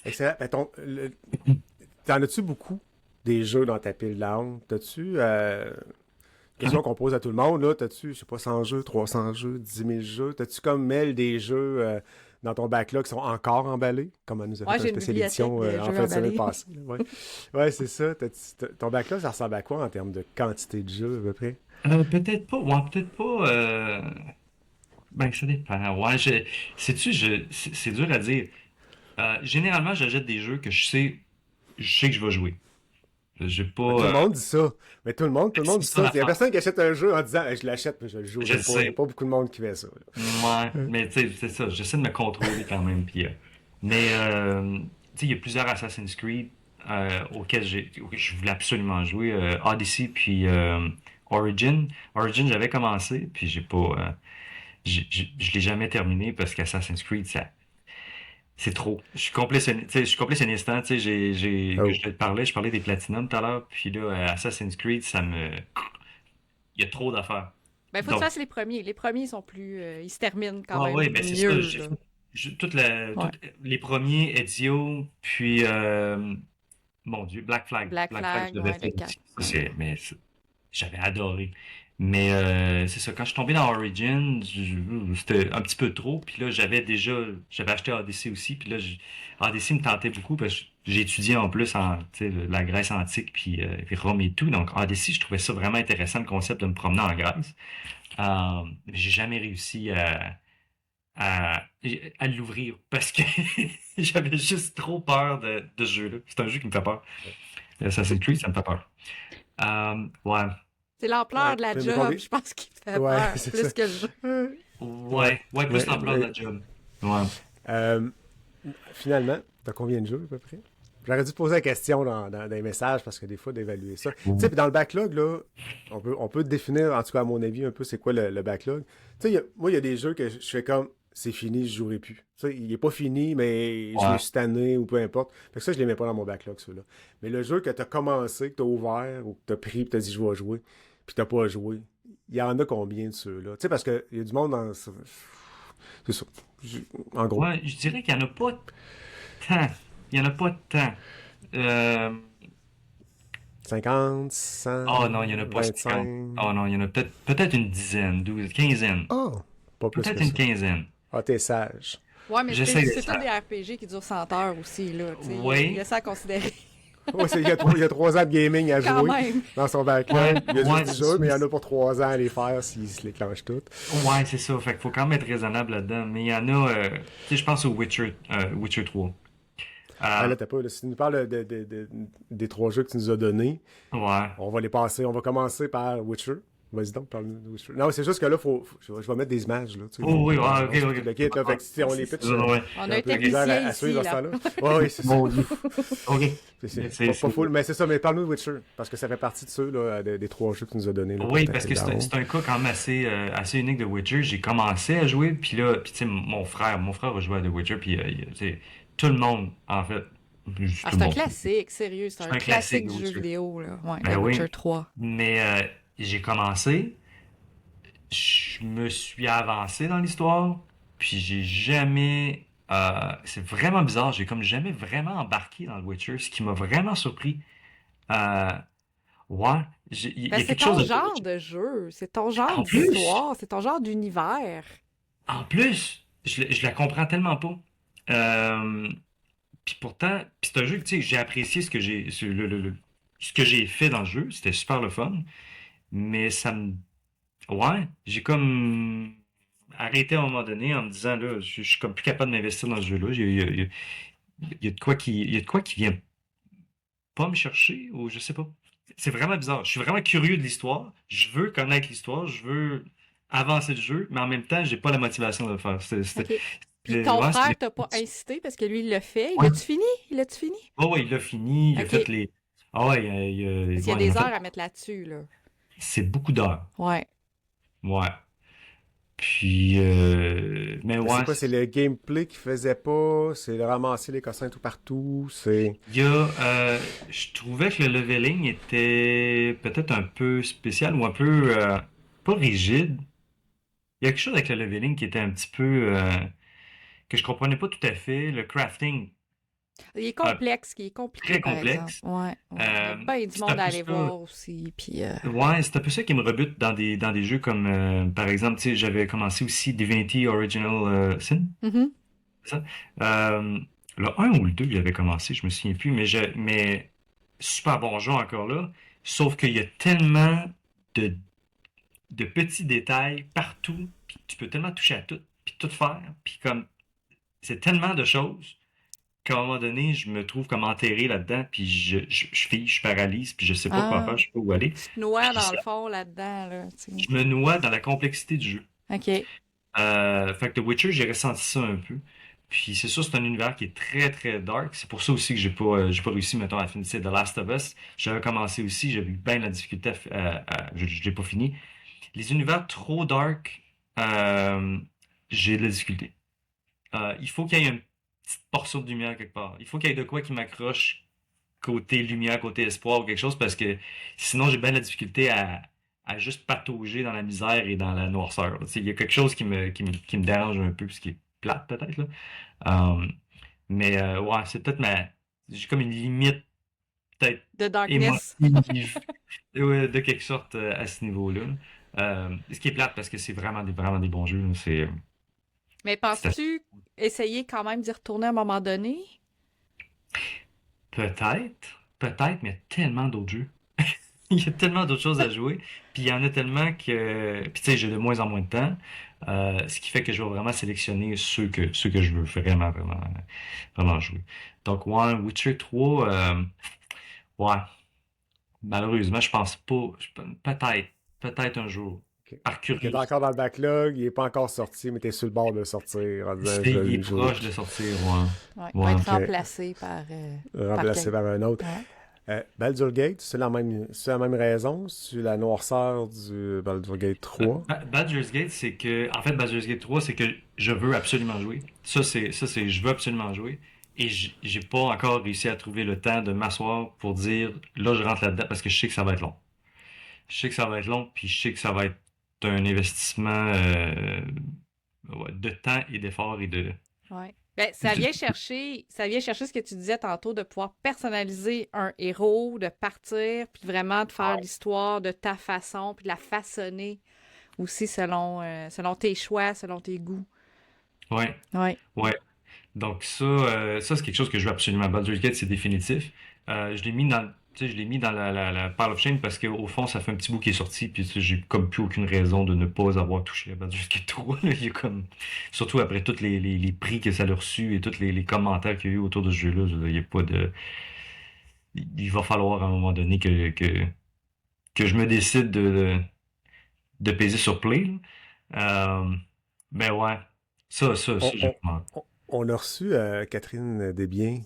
Excellent. Ben, t'en as-tu beaucoup des jeux dans ta pile down? T'as-tu, question qu'on pose à tout le monde, là, t'as-tu, je sais pas, 100 jeux, 300 jeux, 10 000 jeux? T'as-tu comme Mel des jeux dans ton backlog qui sont encore emballés? Comme elle nous a Ouais, fait une j'ai une spéciale bibliothèque édition de en jeux fin de semaine emballés. passée. Là, ouais, ouais c'est ça. Ton backlog, ça ressemble à quoi en termes de quantité de jeux à peu près? Peut-être pas, ouais, peut-être pas, ben, ça dépend, ouais, sais-tu, c'est dur à dire. Généralement, j'achète des jeux que je sais que je vais jouer. J'ai pas, Ben, tout le monde dit ça. Mais tout le monde c'est dit ça ça. Il y a l'affaire. personne qui achète un jeu en disant je l'achète, mais je le Je jouerai le pas. Il n'y a sais. pas beaucoup de monde qui fait ça. Ouais, Là. mais tu sais, c'est ça, j'essaie de me contrôler quand même. Mais tu sais, il y a plusieurs Assassin's Creed auxquels je voulais absolument jouer. Odyssey puis Origin. Origin, j'avais commencé, puis j'ai pas, je l'ai jamais terminé parce qu'Assassin's Creed, c'est trop. Je suis complétionniste, hein, tu sais, Oh. je parlais des Platinum tout à l'heure, puis là, Assassin's Creed, il y a trop d'affaires. Ben, faut que tu Donc, fasses les premiers. Les premiers sont plus. Ils se terminent quand ah ouais, même ben c'est ça. mieux, J'ai là. fait Ouais. les premiers, Ezio, puis mon Dieu, Black Flag. Black Black Flag, je Flag, l'avais ouais, le fait 4. aussi. J'avais adoré. Mais c'est ça, quand je suis tombé dans Origin, c'était un petit peu trop. Puis là, j'avais acheté Odyssey aussi. Puis là, Odyssey me tentait beaucoup parce que j'ai étudié en plus tu sais, la Grèce antique, puis Rome et tout. Donc Odyssey, je trouvais ça vraiment intéressant, le concept de me promener en Grèce. Mais j'ai jamais réussi à, à l'ouvrir parce que j'avais juste trop peur de ce jeu-là. C'est un jeu qui me fait peur. Assassin's Creed, ça me fait peur. Ouais. C'est l'ampleur Ouais. de la Mais job, combien? je pense, qui te fait Ouais, peur, c'est plus ça. que le jeu. Ouais. Ouais, plus l'ampleur de Mais, la job. Ouais. euh, finalement, t'as combien de jeux à peu près? J'aurais dû te poser la question dans les messages parce que des fois, d'évaluer ça. Tu sais, puis dans le backlog, là, on peut définir, en tout cas à mon avis, un peu c'est quoi le backlog. Tu sais, moi, il y a des jeux que je fais comme c'est fini, je jouerai plus. Tu sais, il est pas fini, mais je me Ouais. suis tanné ou peu importe. Fait que ça, je les mets pas dans mon backlog, ceux-là. Mais le jeu que t'as commencé, que t'as ouvert ou que t'as pris, puis t'as dit je vais jouer, puis t'as pas joué, il y en a combien de ceux-là? Tu sais, parce qu'il y a du monde dans. C'est ça. En gros. Ouais, je dirais qu'il n'y en a pas tant. Il n'y en a pas tant. Euh, 50, 100, Oh non, il n'y en a pas 50. 25. Oh non, il y en a peut-être une dizaine, 12, quinzaine. Oh! Pas plus Peut-être que une ça. quinzaine. Ah, t'es sage. Ouais, mais J'essaie de c'est ça. tous des RPG qui durent 100 heures aussi, là. Tu sais, il Oui. y a ça à considérer Ouais, il y a 3 ans de gaming à quand jouer même. dans son backlog. Ouais, Il y a ouais, juste 10 jeux, mais il y en a pour 3 ans à les faire s'ils se les clenchent toutes. Ouais, c'est ça. Fait qu'il faut quand même être raisonnable là-dedans. Mais il y en a, tu sais, je pense au Witcher 3. Ah, là, t'as pas. Là, si tu nous parles des 3 jeux que tu nous as donnés, Ouais. on va les passer. On va commencer par Witcher. Vas-y donc, parle-nous de Witcher. Non, c'est juste que là, je vais mettre des images. Là, tu sais, Oh oui, on ok, se ok. le kit, là, fait que si on les pitch, Ouais. On il y a un un peu de misère technicien à suivre ici, à ce là. temps-là. Ouais, oui, c'est ça. Mon Dieu. Ok. Pas full, mais c'est ça. Mais parle-nous de Witcher, parce que ça fait partie de ceux, là, des 3 jeux que tu nous as donnés. Là, Oui, pour parce ta que c'est down. c'est un cas quand même assez unique de Witcher. J'ai commencé à jouer, puis là, puis tu sais, mon frère a joué à The Witcher, puis tu sais, tout le monde, en fait, juste Ah, tout c'est le un monde. classique, sérieux. C'est C'est un un classique classique de du jeu Witcher. vidéo, là. Ouais, Ben The oui, Witcher 3. mais j'ai commencé, je me suis avancé dans l'histoire, puis j'ai jamais. C'est vraiment bizarre, j'ai comme jamais vraiment embarqué dans The Witcher, ce qui m'a vraiment surpris. Euh, ouais, il y Ben, a c'est quelque chose ton de. genre de jeu, c'est ton genre En plus, d'histoire, c'est ton genre d'univers. je la comprends tellement pas. Euh, Puis pourtant, puis c'est un jeu que tu sais, j'ai apprécié ce que j'ai fait dans le jeu, c'était super le fun, mais ouais, j'ai comme arrêté à un moment donné en me disant là, je suis comme plus capable de m'investir dans ce jeu-là. Il y a de quoi qui vient pas me chercher ou je sais pas. C'est vraiment bizarre. Je suis vraiment curieux de l'histoire. Je veux connaître l'histoire. Je veux avancer le jeu, mais en même temps, j'ai pas la motivation de le faire. OK. Puis ton Ouais, frère t'a pas incité parce que lui, il l'a fait. Il Ouais. l'a-tu fini? Il l'a-tu fini? Oh, ouais, il a fini. Il a OK. fait les. Ah ouais, Parce qu'il y a ouais, des en fait, heures à mettre là-dessus, là. c'est beaucoup d'heures. Ouais. Ouais. Puis, mais Mais c'est ouais, quoi, c'est le gameplay qui faisait pas, c'est de ramasser les cossins tout partout, c'est... il y a, je trouvais que le leveling était peut-être un peu spécial ou un peu, pas rigide. Il y a quelque chose avec le leveling qui était un petit peu, que je comprenais pas tout à fait. Le crafting, Il est euh, complexe, qui est compliqué, très par exemple. complexe. Ouais, ouais. Il y a bien du C'est un monde à peu aller ça. voir aussi. Puis, Ouais, c'est un peu ça qui me rebute dans des jeux comme, par exemple, tu sais, j'avais commencé aussi Divinity Original Sin, mhm. c'est ça? Le un ou le 2 j'avais commencé, je me souviens plus, mais super bon jeu encore là. Sauf qu'il y a tellement de, de petits détails partout, puis tu peux tellement toucher à tout, puis tout faire, puis comme, c'est tellement de choses qu'à un moment donné, je me trouve comme enterré là-dedans, puis je fiche, je paralyse, puis je sais pas quoi faire, Ah, je sais pas où aller. tu te noies Puis dans le fond là-dedans, là. Tu sais. je me noie dans la complexité du jeu. OK. Fait que The Witcher, j'ai ressenti ça un peu. Puis c'est sûr, c'est un univers qui est très très dark. C'est pour ça aussi que j'ai pas réussi, mettons, à finir The Last of Us. J'avais commencé aussi, j'avais eu bien de la difficulté je l'ai pas fini. Les univers trop dark, j'ai de la difficulté. Il faut qu'il y ait une petite portion de lumière quelque part. Il faut qu'il y ait de quoi qui m'accroche côté lumière, côté espoir ou quelque chose, parce que sinon j'ai bien de la difficulté à juste patauger dans la misère et dans la noirceur. Tu sais, il y a quelque chose qui me dérange un peu, ce qui est plate peut-être, là. Euh, mais ouais, c'est peut-être j'ai comme une limite peut-être The Darkness. émotive ouais, de quelque sorte à ce niveau-là. Ce qui est plate parce que c'est vraiment des bons jeux, là. Mais C'est penses-tu essayer quand même d'y retourner à un moment donné? peut-être, mais il y a tellement d'autres jeux. Il y a tellement d'autres choses à jouer. Puis il y en a tellement que. Puis tu sais, j'ai de moins en moins de temps. Ce qui fait que je vais vraiment sélectionner ceux que je veux vraiment jouer. Donc, ouais, Witcher 3, ouais, malheureusement, je pense pas. Peut-être un jour. Ok. Par Fait que t'es curiosité. encore dans le backlog, il est pas encore sorti, mais t'es sur le bord de sortir en disant je Il vais est le jouer. proche de sortir, ouais. Ouais, il va Ouais. être Ok. remplacé par Remplacé par un autre. Ouais. Baldur's Gate, c'est la même raison? C'est la noirceur du Baldur's Gate 3? Baldur's Gate, c'est que, en fait, Baldur's Gate 3, c'est que je veux absolument jouer. Je veux absolument jouer. Et j'ai pas encore réussi à trouver le temps de m'asseoir pour dire, là, je rentre là-dedans parce que je sais que ça va être long. Je sais que ça va être long, puis je sais que ça va être un investissement ouais, de temps et d'effort et de. Ouais. Ben, ça vient chercher ce que tu disais tantôt, de pouvoir personnaliser un héros, de partir, puis vraiment de faire l'histoire de ta façon, puis de la façonner aussi selon tes choix, selon tes goûts. Ouais, Ouais. ouais. Donc ça c'est quelque chose que je veux absolument. Baldur's Gate, c'est définitif. Je l'ai mis dans, tu sais, je l'ai mis dans la pile of shame parce qu'au fond, ça fait un petit bout qui est sorti, puis tu sais, j'ai comme plus aucune raison de ne pas avoir touché à Baldur's Gate 3. Là. Il y a comme, surtout après tous les prix que ça a reçu et tous les commentaires qu'il y a eu autour de ce jeu-là, il y a pas de, il va falloir à un moment donné que je me décide de peser sur play. Là. Ben ouais, ça, On, j'ai on- vraiment. on a reçu Catherine Desbiens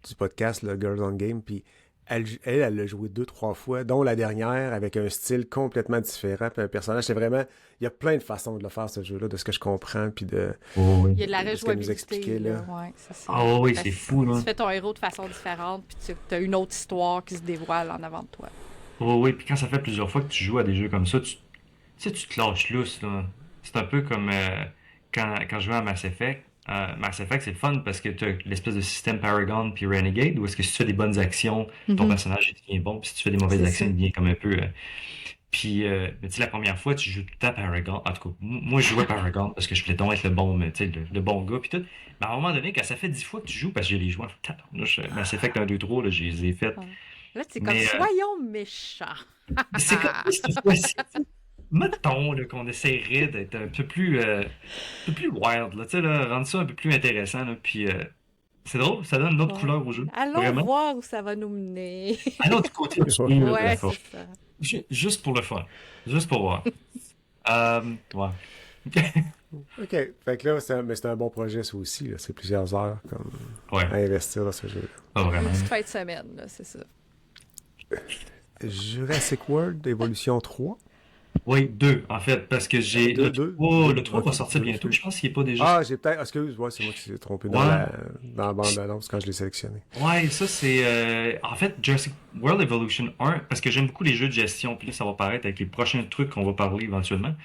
du podcast le Girls on Game, puis elle l'a joué deux, trois fois, dont la dernière avec un style complètement différent, puis un personnage. C'est vraiment, il y a plein de façons de le faire ce jeu-là, de ce que je comprends, puis de Oh, oui. Il y a de la de ce qu'elle nous rejouabilité, expliquait là. là. Ouais, c'est ça. Ah oui, Parce c'est que fou, là. tu fais ton héros de façon différente, puis tu as une autre histoire qui se dévoile en avant de toi. Oh oui, puis quand ça fait plusieurs fois que tu joues à des jeux comme ça, tu sais, tu te lâches lousse, là. C'est un peu comme quand je jouais à Mass Effect. Mass Effect, c'est le fun parce que tu as l'espèce de système Paragon puis Renegade, où est-ce que si tu fais des bonnes actions, ton Mhm. personnage il devient bon, puis si tu fais des mauvaises C'est actions, ça. il devient comme un peu. Puis, mais tu sais, la première fois, tu joues tout le temps Paragon. En tout cas, moi, je jouais Paragon parce que je voulais donc être le bon, mais, tu sais, le bon gars, puis tout. Mais à un moment donné, quand ça fait 10 fois que tu joues, parce que j'ai les joué, Mass Effect 1, 2, 3, là, je les ai fait. Ouais. Là, c'est comme Mais soyons méchants. c'est comme cette fois-ci. Mettons là, qu'on essaierait d'être un peu plus wild, là, tu sais, là, rendre ça un peu plus intéressant, là, puis c'est drôle, ça donne une autre Ouais. couleur au jeu, Allons vraiment. voir où ça va nous mener. Allons du côté du jeu, là, de la Ouais, force. c'est ça. Juste pour le fun, juste pour voir. Ouais. OK. Fait que là, mais c'est un bon projet, ça aussi, là. C'est plusieurs heures comme, Ouais, à investir dans ce jeu-là. pas Une vraiment. petite fin de semaine, là, c'est ça. Jurassic World Evolution 3. Oui, deux, en fait, parce que j'ai Deux, deux? le 3 Ok, va sortir deux, bientôt. excuse. Je pense qu'il n'est pas déjà Ah, sorti. j'ai peut-être. Excuse, ouais, c'est moi qui s'est trompé Ouais. dans la bande-annonce quand je l'ai sélectionné. Ouais, ça c'est en fait Jurassic World Evolution 1 parce que j'aime beaucoup les jeux de gestion, puis là ça va paraître avec les prochains trucs qu'on va parler éventuellement.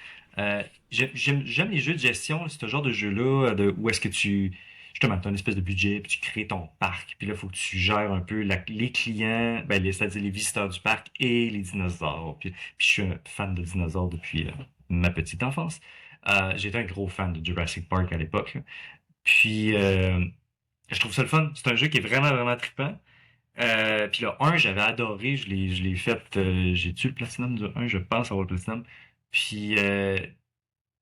J'aime les jeux de gestion, ce genre de jeu-là, où est-ce que tu justement t'as une espèce de budget, puis tu crées ton parc, puis là il faut que tu gères un peu les clients, c'est-à-dire les visiteurs du parc et les dinosaures. Puis je suis un fan de dinosaures depuis ma petite enfance. J'étais un gros fan de Jurassic Park à l'époque. Puis je trouve ça le fun. C'est un jeu qui est vraiment, vraiment trippant. Puis le un j'avais adoré. Je l'ai fait. J'ai tué le Platinum du un je pense avoir le Platinum. Puis,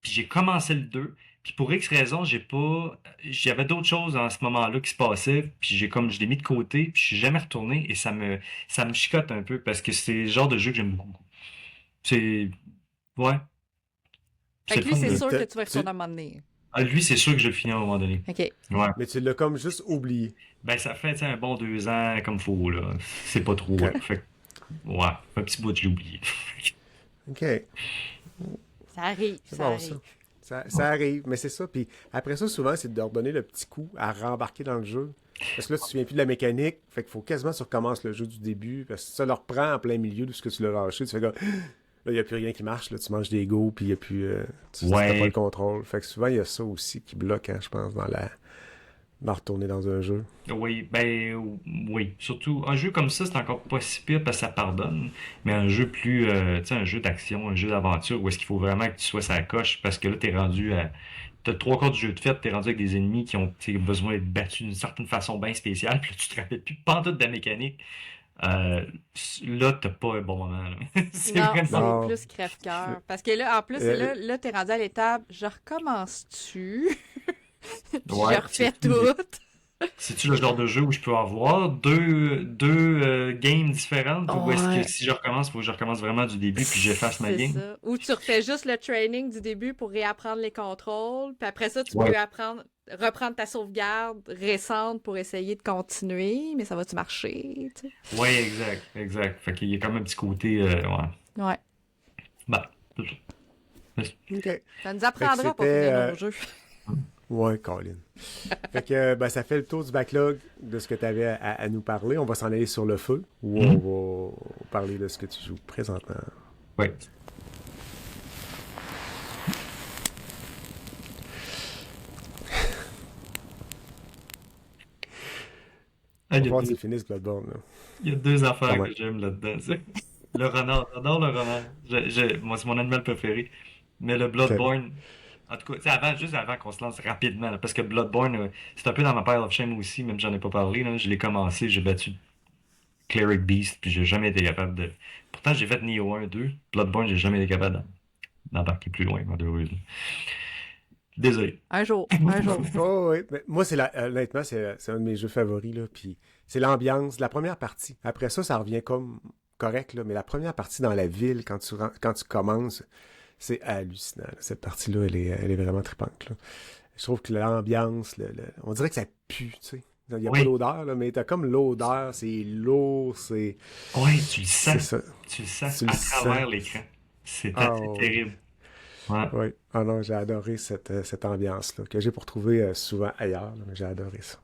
puis j'ai commencé le 2. Puis pour X raison, j'ai pas. J'avais d'autres choses en ce moment-là qui se passaient. Puis je l'ai mis de côté. Puis je suis jamais retourné. Et ça me chicote un peu parce que c'est le genre de jeu que j'aime beaucoup. C'est. Ouais. Fait C'est que le lui, fun c'est de. sûr que tu vas y retourner à un moment donné. Ah, lui, c'est sûr que je le finis à un moment donné. OK. Ouais. Mais tu l'as comme juste oublié. Ben, ça fait, tu sais, un bon 2 ans comme faut, là. C'est pas trop, là. Ok. Fait que, ouais, un petit bout, je l'ai oublié. OK. Ça arrive, C'est ça bon, arrive. ça arrive, mais c'est ça. Puis après ça, souvent, c'est de leur donner le petit coup à rembarquer dans le jeu. Parce que là, tu te souviens plus de la mécanique. Fait qu'il faut quasiment que tu recommences le jeu du début. Parce que ça leur prend en plein milieu de ce que tu l'as lâché. Tu fais comme, là, il n'y a plus rien qui marche. Là, tu manges des go, puis il n'y a plus. Tu n'as pas le Ouais, contrôle. Fait que souvent, il y a ça aussi qui bloque, hein, je pense, dans retourner dans un jeu. oui, ben, oui. Surtout, un jeu comme ça, c'est encore pas si pire parce que ça pardonne. Mais un jeu plus, tu sais, un jeu d'action, un jeu d'aventure, où est-ce qu'il faut vraiment que tu sois sur la coche parce que là, t'es rendu à. T'as le trois quarts du jeu de fait, t'es rendu avec des ennemis qui ont tu sais, besoin d'être battus d'une certaine façon bien spéciale, puis là, tu te rappelles plus pantoute de la mécanique. Euh, là, t'as pas un bon moment, là. C'est Non, vraiment. c'est Non. plus crève-cœur. Parce que là, en plus, Euh, là t'es rendu à l'étape, je recommence-tu? Puis je Ouais, refais tout. c'est-tu le genre de jeu où je peux avoir deux games différentes ou est-ce que Ouais. si je recommence, il faut que je recommence vraiment du début puis j'efface ma C'est game? ça. Ou tu refais juste le training du début pour réapprendre les contrôles, puis après ça, tu Ouais. peux reprendre ta sauvegarde récente pour essayer de continuer, mais ça va-tu marcher, tu sais? Ouais, exact, exact. Fait qu'il y a quand même un petit côté, ouais. Ouais. Bah, c'est ça. OK. Ça nous Fait que apprendra pour c'était. finir nos jeux. Ouais, Colin. Fait que ben, ça fait le tour du backlog de ce que tu avais à nous parler. On va s'en aller sur le feu, où Mhm. on va parler de ce que tu joues présentement. Ouais. Ah, On va voir si tu finisses Bloodborne. Là. il y a deux affaires Quand que j'aime là-dedans. Le renard, j'adore le renard. Moi, c'est mon animal préféré. Mais le OK. Bloodborne, en tout cas, tu sais, juste avant qu'on se lance rapidement, là, parce que Bloodborne, c'est un peu dans ma pile of shame aussi, même si j'en ai pas parlé, là. Je l'ai commencé, j'ai battu Cleric Beast, puis j'ai jamais été capable de. Pourtant, j'ai fait Nioh 1, 2. Bloodborne, j'ai jamais été capable d'embarquer plus loin, malheureusement. Désolé. Un jour, un jour. Oh, oui. Mais moi, honnêtement, c'est un de mes jeux favoris. Là, puis c'est l'ambiance, la première partie. Après ça, ça revient comme correct, là, mais la première partie dans la ville, quand tu commences, c'est hallucinant. Là. Cette partie-là, elle est vraiment trippante. Là. Je trouve que l'ambiance, on dirait que ça pue, tu sais. Il n'y a pas Oui. d'odeur, là, mais t'as comme l'odeur, c'est lourd, Ouais, tu le c'est sens. ça. Tu le sens Tu le à sens. travers l'écran. C'est Ah, assez ouais. terrible. Ouais. Oui. Ah non, j'ai adoré cette ambiance-là, que j'ai pour trouver souvent ailleurs, là, mais j'ai adoré ça.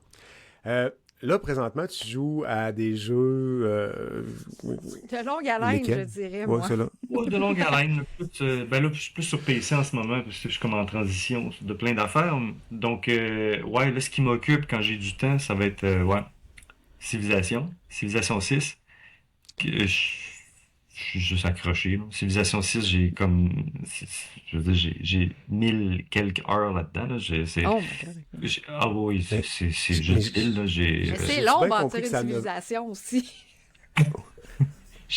Là, présentement, tu joues à des jeux... De longue haleine, je lesquels? dirais, Ouais, moi. c'est là. Ouais, de longue haleine. Ben là, je suis plus sur PC en ce moment, parce que je suis comme en transition de plein d'affaires. Donc, ouais, là, ce qui m'occupe quand j'ai du temps, ça va être, ouais, Civilization 6. que je suis juste accroché, là. Civilization 6, j'ai comme, je veux dire, j'ai 1000 quelques heures là-dedans, là. Oh my god. Ah oui, Mais, c'est mais juste mille, là. Mais j'ai c'est j'ai long bien bâtir compris que une ça ne... civilisation aussi.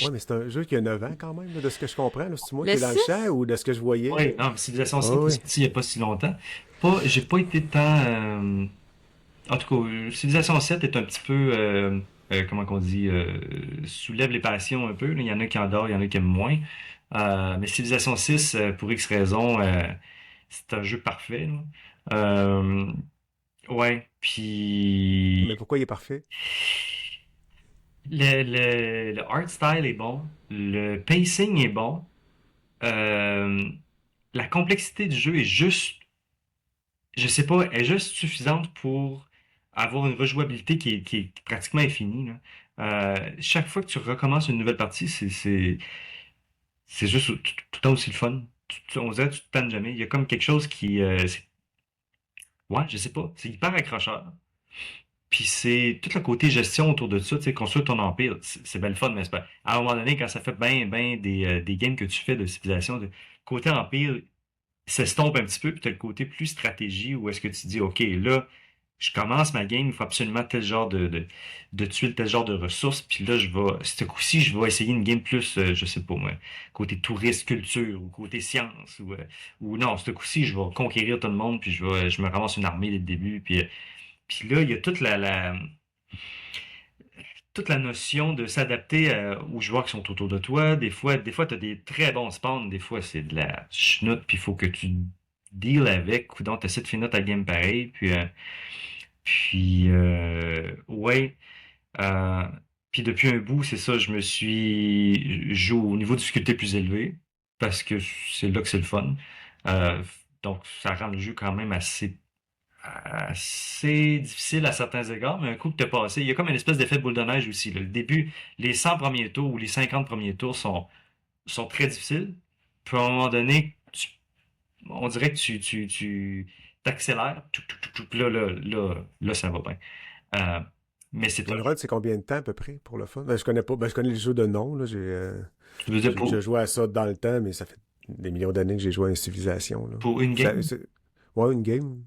Ouais, mais c'est un jeu qui a 9 ans quand même, là, de ce que je comprends. Là. C'est moi Le qui est dans le 6? champ ou de ce que je voyais? Oui, non, mais Civilization Ah 6 est oui. sorti il n'y a pas si longtemps. J'ai pas été tant. En tout cas, Civilization 7 est un petit peu, comment qu'on dit, soulève les passions un peu, là. Il y en a qui adorent, il y en a qui aiment moins. Mais Civilization 6, pour X raisons, c'est un jeu parfait, là. Ouais, Mais puis pourquoi il est parfait? le art style est bon, le pacing est bon. euh, la complexité du jeu est juste, je sais pas, est juste suffisante pour avoir une rejouabilité qui est pratiquement infinie, là. Chaque fois que tu recommences une nouvelle partie, c'est juste tout le temps aussi le fun. On dirait que tu te tannes jamais. Il y a comme quelque chose ouais, je sais pas, c'est hyper accrocheur. Puis c'est tout le côté gestion autour de ça, tu sais, construire ton empire, c'est bien le fun, mais c'est pas. À un moment donné, quand ça fait ben des games que tu fais de civilisation, côté empire s'estompe un petit peu, puis t'as le côté plus stratégie où est-ce que tu dis, OK, là, je commence ma game, il faut absolument tel genre de tuiles, tel genre de ressources, puis là, ce coup-ci, je vais essayer une game plus, je sais pas moi, côté touriste, culture, ou côté science, ou non, ce coup-ci, je vais conquérir tout le monde, puis je me ramasse une armée dès le début, puis là, il y a toute la notion de s'adapter aux joueurs qui sont autour de toi. Des fois, tu as des très bons spawns, des fois, c'est de la chenoute, puis il faut que tu deals avec, ou donc tu essaies de finir ta game pareil. Ouais. Euh, puis depuis un bout, c'est ça, je joue au niveau de difficulté plus élevé, parce que c'est là que c'est le fun. Euh, donc, ça rend le jeu quand même assez difficile à certains égards, mais un coup que t'as passé, il y a comme une espèce d'effet boule de neige aussi, là. Le début, les 100 premiers tours ou les 50 premiers tours sont très difficiles. Puis à un moment donné, on dirait que tu t'accélères, puis là, ça va bien. Euh, mais c'est Une un run, c'est combien de temps à peu près pour le fun? Ben, je connais pas. Ben, je connais les jeux de nom. Là. tu veux dire J'ai déjà joué à ça dans le temps, mais ça fait des millions d'années que j'ai joué à une civilisation. Là. pour une game? Ouais, une game.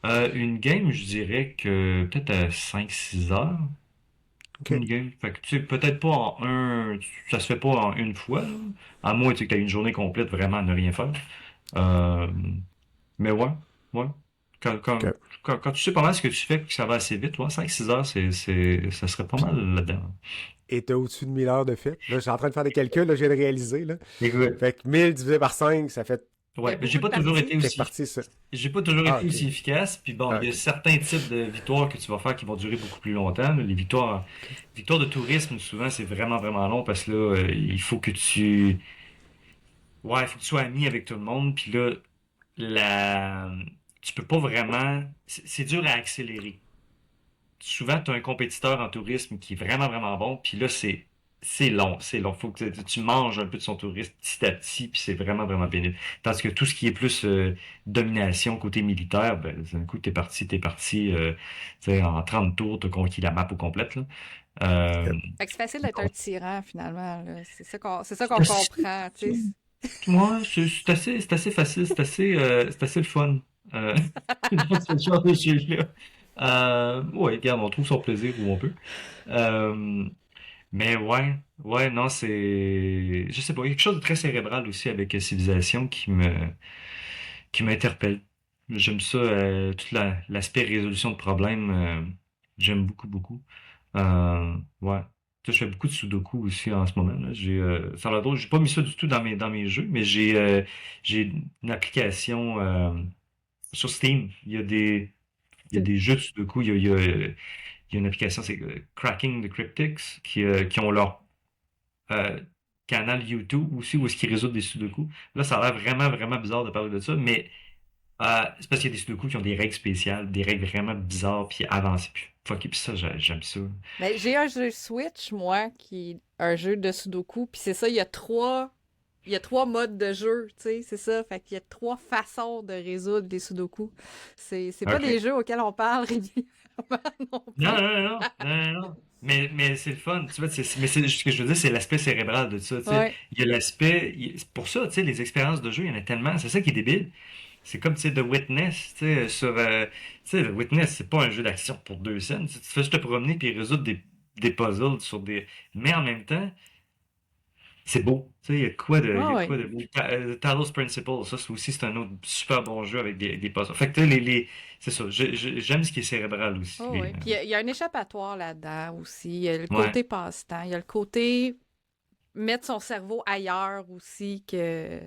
Une game, je dirais que peut-être à 5-6 heures. OK. Une game. Fait que, tu sais, peut-être pas ça se fait pas en une fois, là. À moins, tu sais, que t'as une journée complète vraiment à ne rien faire. Euh, mais ouais, ouais. Quand, quand, OK. quand tu sais pas mal ce que tu fais et que ça va assez vite, ouais, 5-6 heures, ça serait pas mal là-dedans. Et t'as au-dessus de 1000 heures de fait. Là, je suis en train de faire des calculs, là, je viens de réaliser. Là. Écoute, Fait que 1000 divisé par 5, ça fait Il y a ouais, mais beaucoup de parties. quelques parties, ça. j'ai pas toujours Ah, été OK. aussi efficace. Puis bon, Ah, il y a OK. certains types de victoires que tu vas faire qui vont durer beaucoup plus longtemps, là. Les victoires de tourisme, souvent, c'est vraiment, vraiment long parce que là, ouais, il faut que tu sois ami avec tout le monde. Puis là, la... tu peux pas vraiment. C'est dur à accélérer. Souvent, tu as un compétiteur en tourisme qui est vraiment, vraiment bon. Puis là, c'est long. C'est long. Faut que tu manges un peu de son tourisme petit à petit. Puis c'est vraiment, vraiment pénible. Tandis que tout ce qui est plus domination côté militaire, ben, d'un coup, t'es parti tu sais, en 30 tours, t'as conquis la map au complète, là. Euh, Fait que c'est facile d'être un tyran, finalement, là. C'est ça qu'on c'est assez, comprend, tu sais. ouais, c'est assez facile, c'est assez le fun. Euh, dans ce genre de jeu-là. Ouais, regarde, on trouve son plaisir où on peut. Euh, mais ouais, ouais, non, je sais pas, il y a quelque chose de très cérébral aussi avec Civilisation qui m'interpelle. J'aime ça, l'aspect résolution de problèmes, j'aime beaucoup, beaucoup. Ouais. Tu sais, je fais beaucoup de Sudoku aussi en ce moment, là. Ça a l'air drôle, j'ai pas mis ça du tout dans mes jeux, mais j'ai une application, sur Steam. Il y a des jeux de Sudoku, il y a une application, c'est Cracking the Cryptics, qui ont leur euh, canal YouTube aussi, où est-ce qu'ils résolvent des Sudoku. Là, ça a l'air vraiment, vraiment bizarre de parler de ça, mais c'est parce qu'il y a des Sudoku qui ont des règles spéciales, des règles vraiment bizarres, puis avancées, puis fucké, puis ça, j'aime ça. Mais j'ai un jeu Switch, moi, qui est un jeu de Sudoku, puis c'est ça, il y a trois modes de jeu, tu sais, c'est ça. Fait qu'il y a trois façons de résoudre les Sudoku. C'est pas des OK. jeux auxquels on parle régulièrement non Non, plus. non, non, non, non, non, non. Mais c'est le fun, tu vois, mais ce que je veux dire, c'est l'aspect cérébral de ça, tu sais. Ouais. Il y a c'est pour ça, tu sais, les expériences de jeu, il y en a tellement, c'est ça qui est débile. C'est comme, tu sais, The Witness, tu sais, tu sais, The Witness, c'est pas un jeu d'action pour 2 scènes, tu fais juste te promener puis résoudre des puzzles mais en même temps, c'est beau, tu sais, il y Ouais, a ouais. quoi de beau. Talos Principle, ça, c'est un autre super bon jeu avec des puzzles. Fait que, tu sais, c'est ça, j'aime ce qui est cérébral aussi, Oh, ouais. Puis il y a un échappatoire là-dedans aussi. Il y a le ouais. côté passe-temps. Il y a le côté mettre son cerveau ailleurs aussi que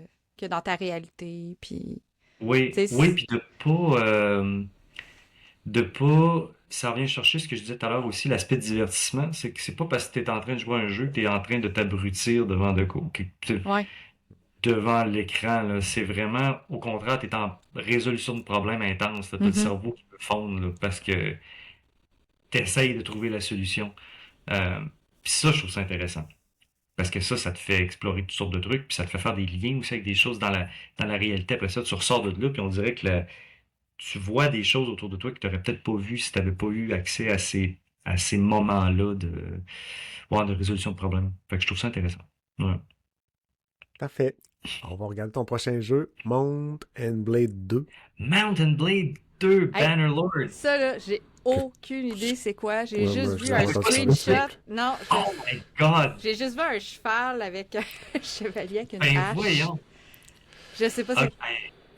dans ta réalité. Puis, tu Oui, sais, oui, puis ça revient chercher ce que je disais tout à l'heure aussi, l'aspect de divertissement, c'est que c'est pas parce que tu es en train de jouer à un jeu que tu es en train de t'abrutir devant de quoi. ouais. devant l'écran, là. C'est vraiment, au contraire, tu es en résolution de problèmes intense. Tu as le cerveau qui peut fondre là, parce que tu essayes de trouver la solution. Euh, Puis ça, je trouve ça intéressant. Parce que ça te fait explorer toutes sortes de trucs, puis ça te fait faire des liens aussi avec des choses dans la réalité. Après ça, tu ressors de là, puis on dirait que tu vois des choses autour de toi que tu n'aurais peut-être pas vu si tu n'avais pas eu accès à ces moments-là ouais, de résolution de problèmes. Fait que je trouve ça intéressant. Ouais. Parfait. On va regarder ton prochain jeu, Mount and Blade 2. Mountain Blade 2 Hey, Bannerlord. ça, là, j'ai aucune idée c'est quoi. J'ai Ouais, juste moi, vu je un l'ai entendu ça. screenshot. Non, Oh my God! j'ai juste vu un cheval avec un chevalier avec une Ben hache. voyons! Je sais pas c'est Ok,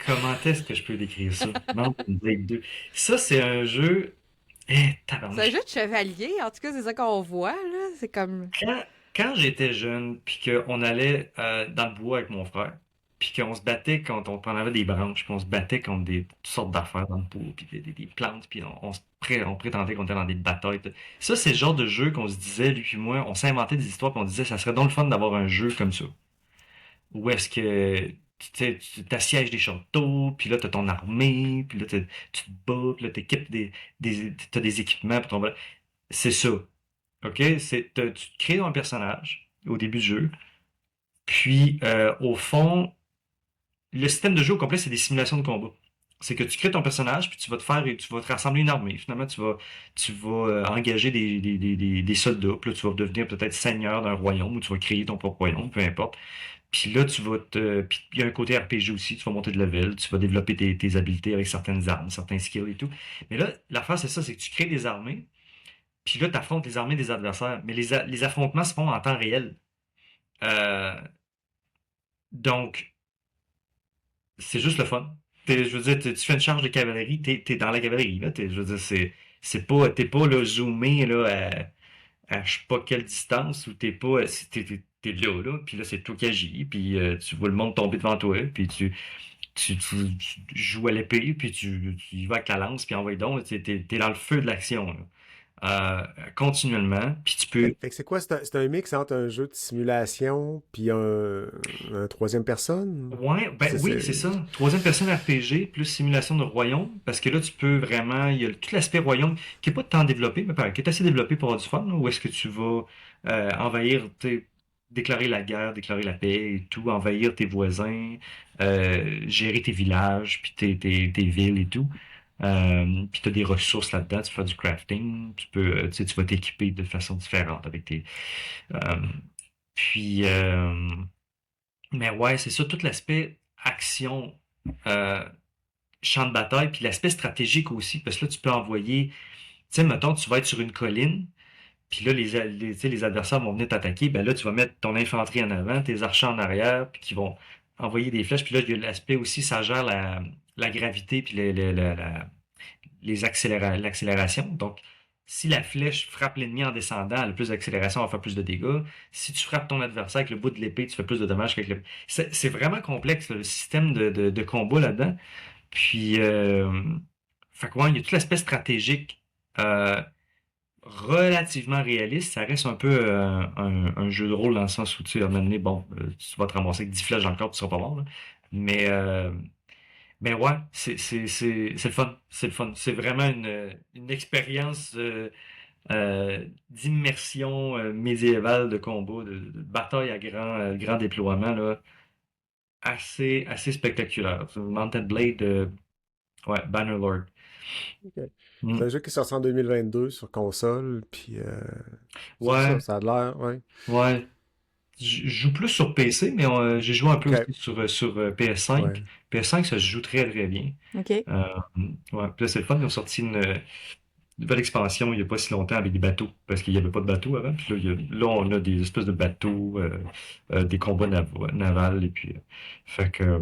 comment est-ce que je peux décrire ça? Mountain Blade 2. Ça, c'est un jeu. Eh, c'est un tabarnouche. jeu de chevalier. En tout cas, c'est ça qu'on voit, là. C'est comme... Quand j'étais jeune, puis qu'on allait dans le bois avec mon frère, puis qu'on se battait quand on prenait des branches, puis on se battait contre toutes sortes d'affaires dans le bois, puis des plantes, puis on prétendait qu'on était dans des batailles. Ça, c'est le genre de jeu qu'on se disait, lui et moi, on s'inventait des histoires, puis on disait, ça serait donc le fun d'avoir un jeu comme ça. Où est-ce que tu t'assièges des châteaux, puis là, t'as ton armée, puis là, tu te bats, puis là, t'équipes t'as des équipements pour ton... C'est ça. OK? Tu crées un personnage au début du jeu, puis au fond, le système de jeu au complet, c'est des simulations de combat. C'est que tu crées ton personnage, puis tu vas te rassembler une armée. Finalement, tu vas engager des soldats, puis là, tu vas devenir peut-être seigneur d'un royaume, ou tu vas créer ton propre royaume, peu importe. Puis là, puis il y a un côté RPG aussi, tu vas monter de level, tu vas développer tes habiletés avec certaines armes, certains skills et tout. Mais là, l'affaire, c'est ça, c'est que tu crées des armées, puis là, tu affrontes les armées des adversaires. Mais les affrontements se font en temps réel. Euh, donc, c'est juste le fun. Je veux dire, tu fais une charge de cavalerie, t'es dans la cavalerie, là. Je veux dire, t'es pas là, zoomé là, à je sais pas quelle distance, ou t'es là, puis là, c'est toi qui agis, puis tu vois le monde tomber devant toi, puis tu joues à l'épée, puis tu y vas avec la lance, puis envoie donc, t'es dans le feu de l'action, là. Continuellement, puis tu peux... Fait que c'est quoi? C'est un mix entre un jeu de simulation puis un troisième personne? Ouais, ben oui, c'est ça. Troisième personne RPG plus simulation de royaume, parce que là, tu peux vraiment, il y a tout l'aspect royaume qui est pas tant développé, mais qui est assez développé pour avoir du fun, là, où est-ce que tu vas envahir, déclarer la guerre, déclarer la paix et tout, envahir tes voisins, gérer tes villages, puis tes villes et tout. Puis tu as des ressources là-dedans, tu peux faire du crafting, tu vas t'équiper de façon différente avec euh, puis, mais ouais, c'est ça, tout l'aspect action, euh, champ de bataille, puis l'aspect stratégique aussi, parce que là, tu peux envoyer, tu sais, mettons, tu vas être sur une colline, puis là, tu sais, les adversaires vont venir t'attaquer, ben là, tu vas mettre ton infanterie en avant, tes archers en arrière, puis qui vont envoyer des flèches, puis là, il y a l'aspect aussi, ça gère la gravité, puis l'accélération. Donc, si la flèche frappe l'ennemi en descendant, elle a plus d'accélération, elle va faire plus de dégâts. Si tu frappes ton adversaire avec le bout de l'épée, tu fais plus de dommages qu'avec l'épée. C'est vraiment complexe, le système de combat là-dedans. Puis, fait que ouais, il y a tout l'aspect stratégique relativement réaliste. Ça reste un peu un jeu de rôle dans le sens où, tu sais, à un moment donné, bon, tu vas te ramasser avec 10 flèches dans le corps, tu seras pas mort, là. Mais, mais ouais, c'est le fun. C'est le fun. C'est vraiment une expérience d'immersion médiévale de combat, de bataille à grand déploiement, là, assez spectaculaire. Mountain Blade, ouais, Bannerlord. Ok. Mm. C'est un jeu qui est sorti en 2022 sur console, puis c'est Ouais, ça a l'air, ouais. ouais. Je joue plus sur PC, mais j'ai joué un peu Ok, aussi sur PS5. ouais. PS5, ça se joue très très bien. OK. Ouais, puis là, c'est le fun, ils ont sorti une nouvelle expansion il n'y a pas si longtemps avec des bateaux, parce qu'il n'y avait pas de bateaux avant. Puis là, là, on a des espèces de bateaux, des combats navals, et puis, fait que,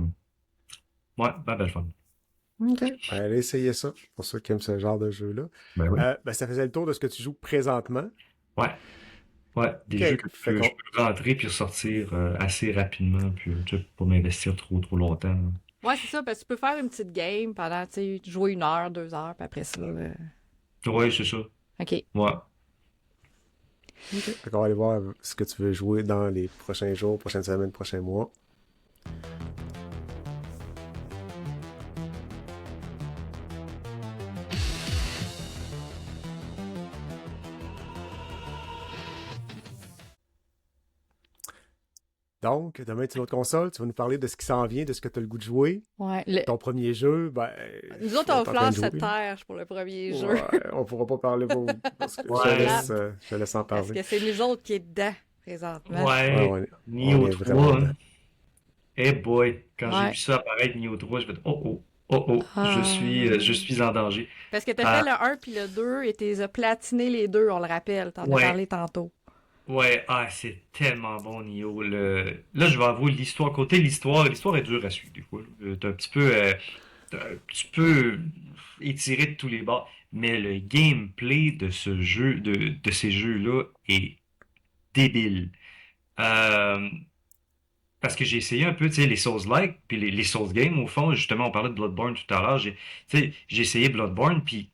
ouais, ben, belle fun. OK. Allez essayer ça, pour ceux qui aiment ce genre de jeu-là. Ben oui. Ben, ça faisait le tour de ce que tu joues présentement. Ouais, ouais, des Ok, jeux que fait je qu'on... peux rentrer puis ressortir assez rapidement, puis tu sais, pas m'investir trop longtemps, là. Ouais, c'est ça, parce que tu peux faire une petite game pendant, tu sais, jouer 1 heure, 2 heures, puis après ça. Ouais, c'est ça. OK. Ouais. Fait qu'on va aller voir ce que tu veux jouer dans les prochains jours, prochaines semaines, prochains mois. Donc, demain, tu as une autre console, tu vas nous parler de ce qui s'en vient, de ce que tu as le goût de jouer. Ouais. Ton premier jeu, Nous autres, on est on en train flanche de cette jouer. terre pour le premier jeu. Ouais, on pourra pas parler pour parce que Ouais. je te laisse en Parce parler. que c'est nous autres qui est dedans, présentement. Ouais, Ouais, on Nioh est 3, vraiment hein. dedans. Eh boy, quand j'ai Ouais. vu ça apparaître, Nioh 3, je me dit, oh, je suis en danger. Parce que t'as Ah. fait le 1 puis le 2 et t'es platiné les deux, on le rappelle. T'en as Ouais. parlé tantôt. Ouais, c'est tellement bon, Nioh. Là, je vais avouer l'histoire. Côté l'histoire est dure à suivre, des fois. T'es un petit peu étiré de tous les bords. Mais le gameplay de de ces jeux-là est débile. Euh, Parce que j'ai essayé un peu, tu sais, les Souls-like, puis les Souls games, au fond, justement, on parlait de Bloodborne tout à l'heure, tu sais, j'ai essayé Bloodborne, puis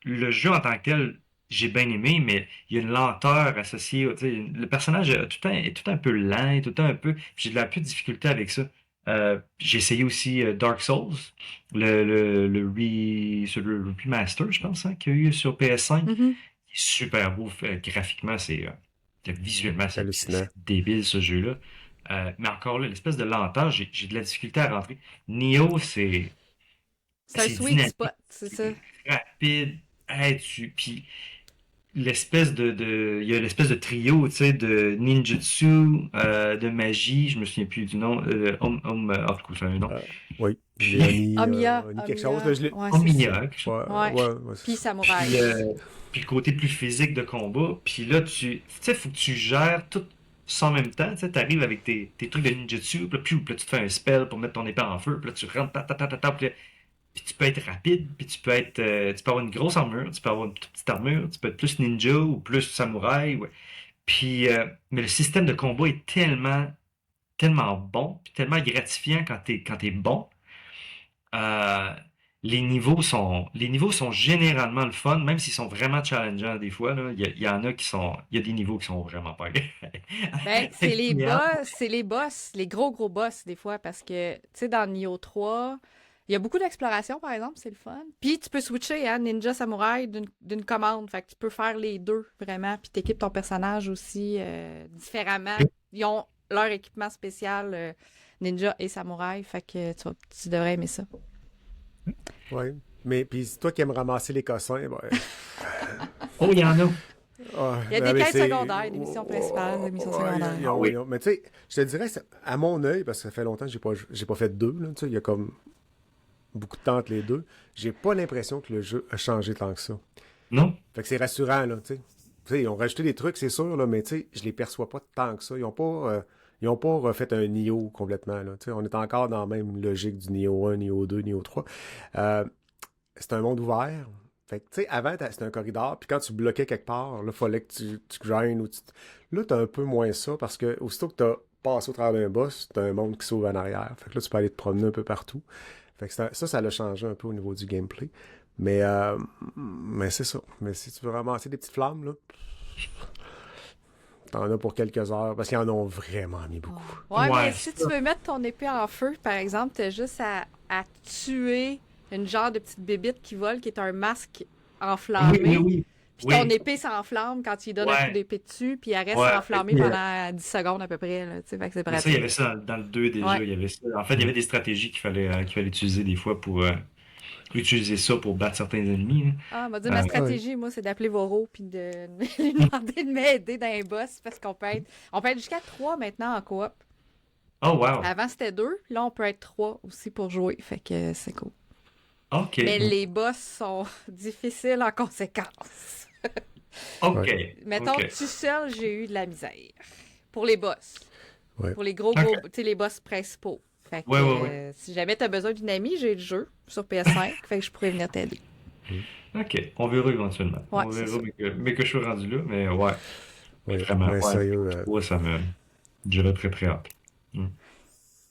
le jeu en tant que tel, j'ai bien aimé, mais il y a une lenteur associée, tu sais, le personnage est tout un peu lent, est tout un peu, j'ai de la plus de difficulté avec ça. J'ai essayé aussi Dark Souls, c'est le remaster, je pense, hein, qu'il y a eu sur PS5. Mhm. Super beau, graphiquement, visuellement, Hallucinant. c'est débile ce jeu-là. Mais encore là, l'espèce de lenteur, j'ai de la difficulté à rentrer. Nioh, C'est un c'est sweet dynamique, spot, c'est ça. c'est rapide. Puis il y a l'espèce de trio, tu sais, de ninjutsu, de magie, je me souviens plus du nom, tout cas, c'est un nom. Oui, j'ai Amiya. Oni quelque chose. Là, je l'ai- Ouais, c'est ça. Omiya, quelque chose. Ouais, Ouais. ouais, c'est Puis ça. Samouraï. Puis le côté plus physique de combat. Puis là, tu sais, faut que tu gères tout ça en même temps. Tu sais, t'arrives avec tes trucs de ninjutsu, puis là, tu te fais un spell pour mettre ton épée en feu, puis là, tu rentres, puis tu peux être rapide, puis tu peux avoir une grosse armure, tu peux avoir une toute petite armure, tu peux être plus ninja ou plus samouraï. Ouais. Puis, mais le système de combat est tellement bon, puis tellement gratifiant quand t'es bon. Euh, les niveaux sont généralement le fun, même s'ils sont vraiment challengeants des fois, là. Il y en a il y a des niveaux qui sont vraiment pas Ben, c'est les agréables. boss, les gros boss, des fois, parce que, tu sais, dans Nioh 3, il y a beaucoup d'exploration, par exemple, c'est le fun. Puis tu peux switcher, hein, Ninja Samouraï d'une commande, fait que tu peux faire les deux, vraiment, puis t'équipes ton personnage aussi différemment. Ils ont leur équipement spécial, Ninja et Samouraï, fait que tu devrais aimer ça. Ouais. Mais puis c'est toi qui aimes ramasser les cossins, Oh, il y en a. Il y a des quêtes secondaires, des missions principales, des missions secondaires. Oui. Mais tu sais, je te dirais, à mon œil, parce que ça fait longtemps que j'ai pas fait deux, là, tu sais, il y a comme beaucoup de temps entre les deux, j'ai pas l'impression que le jeu a changé tant que ça. Non? Fait que c'est rassurant, là, tu sais. Tu sais, ils ont rajouté des trucs, c'est sûr, là, mais tu sais, je les perçois pas tant que ça. Ils ont pas refait un Nioh complètement, là. Tu sais, on est encore dans la même logique du Nioh 1, Nioh 2, Nioh 3. C'est un monde ouvert. Fait que, tu sais, avant, c'était un corridor, puis quand tu bloquais quelque part, là, fallait que tu grindes ou tu... Là, t'as un peu moins ça, parce que aussitôt que t'as passé au travers d'un boss, t'as un monde qui s'ouvre en arrière. Fait que là, tu peux aller te promener un peu partout. Fait que ça l'a changé un peu au niveau du gameplay. Mais c'est ça. Mais si tu veux ramasser des petites flammes, là, t'en as pour quelques heures, parce qu'ils en ont vraiment mis beaucoup. Ouais, Ouais, mais si tu veux mettre ton épée en feu, par exemple, t'as juste à tuer une genre de petite bébite qui vole, qui est un masque enflammé. Oui. Puis ton épée s'enflamme quand tu lui donnes un Ouais. coup d'épée dessus, puis elle reste Ouais. enflammée Puis, pendant 10 secondes à peu près. Là, tu sais, fait que c'est Mais ça, il y pratique. avait ça dans le 2 déjà. Ouais. Il y avait ça. En fait, il y avait des stratégies qu'il fallait utiliser des fois pour utiliser ça pour battre certains ennemis, là. Ah, m'a dit, ma stratégie, moi, c'est d'appeler Voro puis de lui demander de m'aider dans un boss parce qu'on peut être jusqu'à 3 maintenant en coop. Oh, wow. Avant, c'était 2, là, on peut être 3 aussi pour jouer. Fait que c'est cool. OK. Mais les boss sont difficiles en conséquence. OK. Ouais. Mettons, OK. tout seul, j'ai eu de la misère. Pour les boss. Ouais. Pour les gros, Ok. tu sais, les boss principaux. Fait que, Ouais. si jamais t'as besoin d'une amie, j'ai le jeu sur PS5, fait que je pourrais venir t'aider. OK. On verra éventuellement. Ouais, On c'est verra, ça. mais que je suis rendu là. Mais ouais. Ouais, Vraiment. ouais, sérieux. Ouais, j'aurais très hâte.